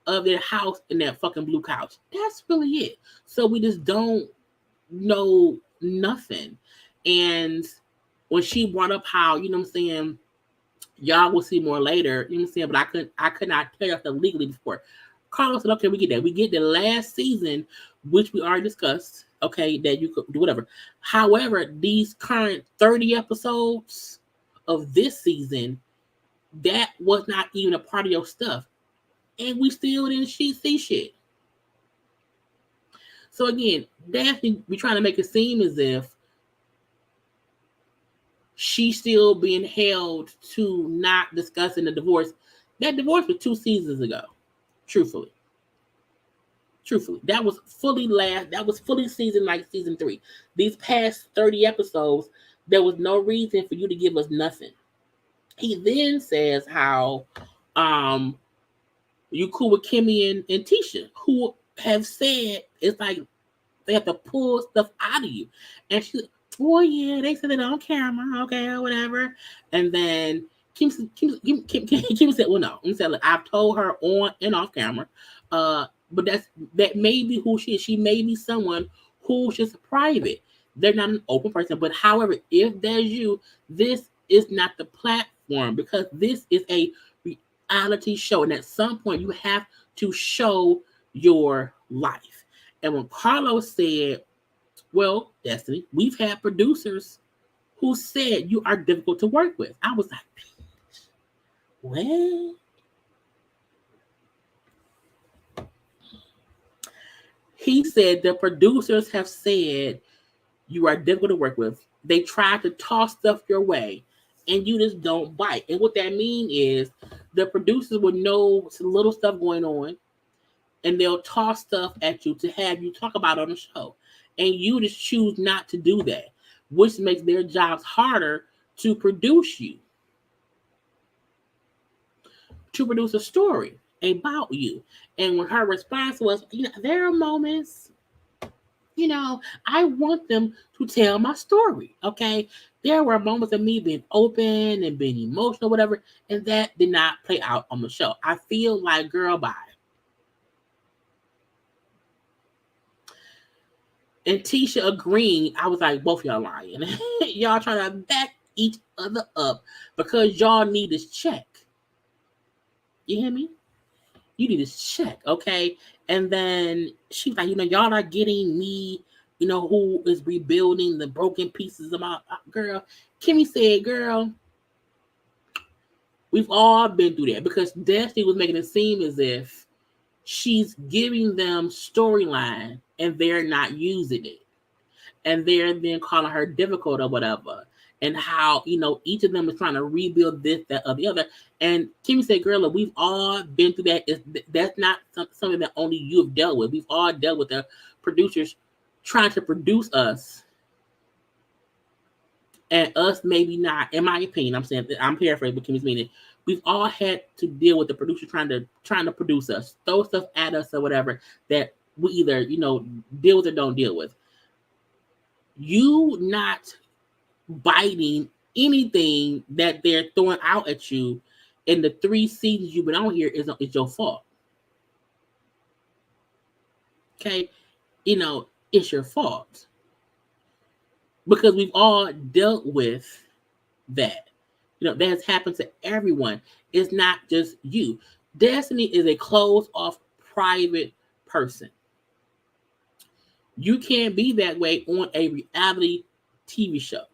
of their house in that fucking blue couch. That's really it. So we just don't know nothing. And when she brought up how, you know what I'm saying, y'all will see more later, you know what I'm saying, but I could not tell you stuff legally before. Carlos said, okay, we get that. We get the last season, which we already discussed, okay, that you could do whatever. However, these current 30 episodes of this season, that was not even a part of your stuff. And we still didn't see shit. So again, Daphne, we trying to make it seem as if she's still being held to not discussing the divorce. That divorce was 2 seasons ago, truthfully. Truthfully, that was fully season like season 3. These past 30 episodes, there was no reason for you to give us nothing. He then says how you cool with Kimmy and Tisha, who have said it's like they have to pull stuff out of you. And she's like, oh yeah, they said it on camera, okay, or whatever. And then Kim said, well, no. Kim said, look, I've told her on and off camera. But that may be who she is. She may be someone who's just private. They're not an open person. But however, if there's you, this is not the platform, because this is a reality show. And at some point, you have to show your life. And when Carlos said, well, Destiny, we've had producers who said you are difficult to work with, I was like, what? He said the producers have said you are difficult to work with. They try to toss stuff your way, and you just don't bite. And what that means is the producers will know some little stuff going on, and they'll toss stuff at you to have you talk about on the show. And you just choose not to do that, which makes their jobs harder to produce you, to produce a story about you. And when her response was, there are moments, I want them to tell my story, okay? There were moments of me being open and being emotional, whatever, and that did not play out on the show. I feel like, girl, bye. And Tisha agreeing, I was like, both y'all lying. Y'all trying to back each other up because y'all need this check. You hear me? You need this check, okay? And then she's like, y'all are getting me, who is rebuilding the broken pieces of my girl. Kimmy said, girl, we've all been through that, because Destiny was making it seem as if she's giving them storyline and they're not using it. And they're then calling her difficult or whatever. And how, each of them is trying to rebuild this, that, or the other. And Kimmy said, girl, look, we've all been through that. That's not something that only you have dealt with. We've all dealt with the producers trying to produce us. And us maybe not, in my opinion, I'm paraphrasing what Kimmy's meaning. We've all had to deal with the producer trying to produce us, throw stuff at us or whatever that we either, deal with or don't deal with. You not biting anything that they're throwing out at you in the 3 seasons you've been on here is your fault. Okay? It's your fault. Because we've all dealt with that. That has happened to everyone. It's not just you. Destiny is a closed off private person. You can't be that way on a reality TV show.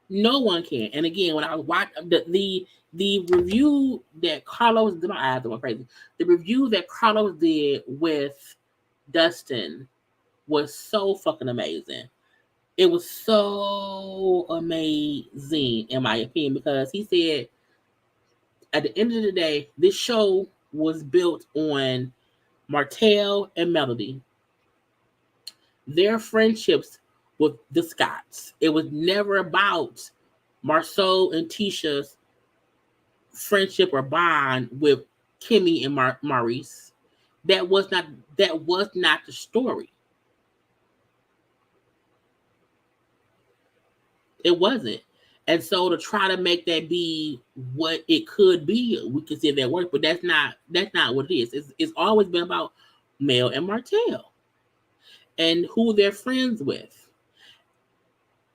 No one can. And again, when I was watching the review that Carlos did, my eyes are crazy. The review that Carlos did with Dustin was so fucking amazing. It was so amazing, in my opinion, because he said at the end of the day, this show was built on Martel and Melody, their friendships with the Scotts. It was never about Marsau and Tisha's friendship or bond with Kimmy and Maurice. That was not the story. It wasn't. And so to try to make that be what it could be, we can see that work, but that's not what it is. It's always been about Mel and Martel and who they're friends with.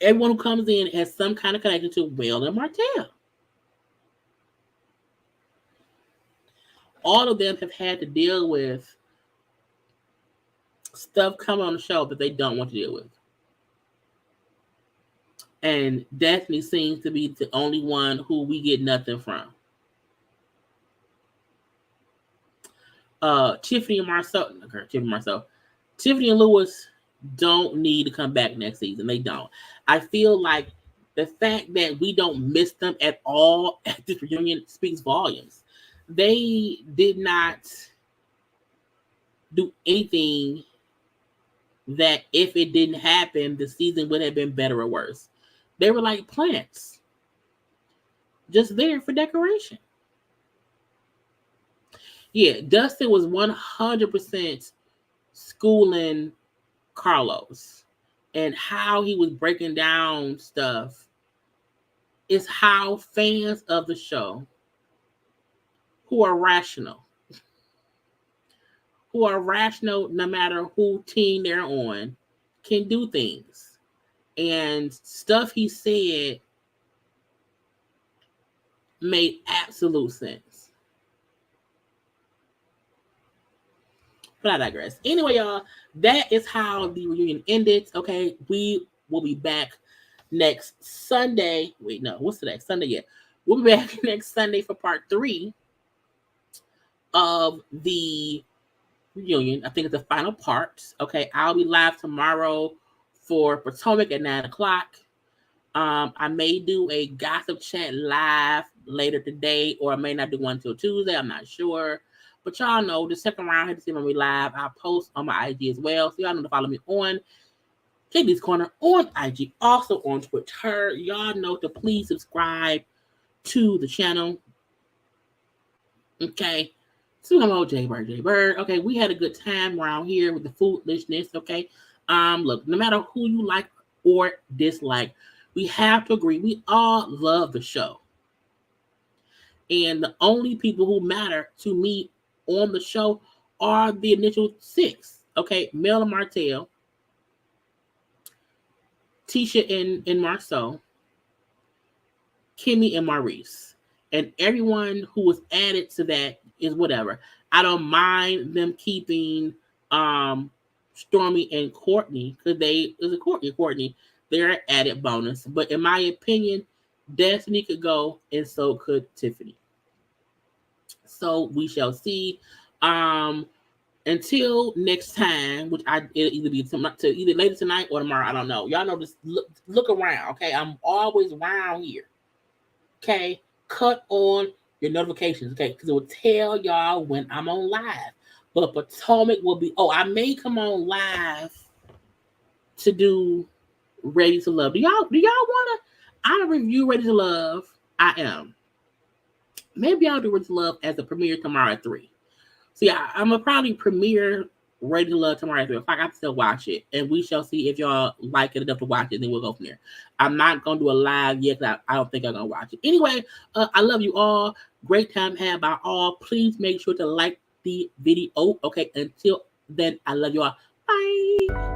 Everyone who comes in has some kind of connection to Mel and Martel. All of them have had to deal with stuff coming on the show that they don't want to deal with. And Daphne seems to be the only one who we get nothing from. Tiffany and Lewis don't need to come back next season. They don't. I feel like the fact that we don't miss them at all at this reunion speaks volumes. They did not do anything that if it didn't happen, the season would have been better or worse. They were like plants, just there for decoration. Yeah, Dustin was 100% schooling Carlos, and how he was breaking down stuff is how fans of the show who are rational no matter who team they're on, can do things. And stuff he said made absolute sense. But I digress. Anyway, y'all, that is how the reunion ended. Okay, we will be back next Sunday. Wait, no, what's today? Sunday, yeah. We'll be back next Sunday for part 3 of the reunion. I think it's the final part. Okay, I'll be live tomorrow for Potomac at 9 o'clock. I may do a gossip chat live later today, or I may not do one until Tuesday. I'm not sure. But y'all know the second round, hit to see when we live. I'll post on my IG as well. So y'all know to follow me on JayLeesCorner on IG, also on Twitter. Y'all know to please subscribe to the channel. Okay. So I'm on JayBird. Okay, we had a good time around here with the foolishness. Okay. Look, no matter who you like or dislike, we have to agree we all love the show. And the only people who matter to me on the show are the initial 6. Okay, Mel and Martel, Tisha and Marsau, Kimmy and Maurice. And everyone who was added to that is whatever. I don't mind them keeping Stormy and Courtney, because Courtney, they're added bonus. But in my opinion, Destiny could go, and so could Tiffany. So we shall see. Until next time, which it'll either be either later tonight or tomorrow. I don't know. Y'all know, just look around. Okay, I'm always around here. Okay, cut on your notifications. Okay, because it will tell y'all when I'm on live. But Potomac will be. Oh, I may come on live to do Ready to Love. Do y'all wanna? I'm gonna review Ready to Love. I am. Maybe I'll do Ready to Love as a premiere tomorrow at 3. So yeah, I'm gonna probably premiere Ready to Love tomorrow at 3. If I got to still watch it, and we shall see if y'all like it enough to watch it. Then we'll go from there. I'm not gonna do a live yet, because I don't think I'm gonna watch it. Anyway, I love you all. Great time had by all. Please make sure to like the video. Okay, until then, I love you all. Bye.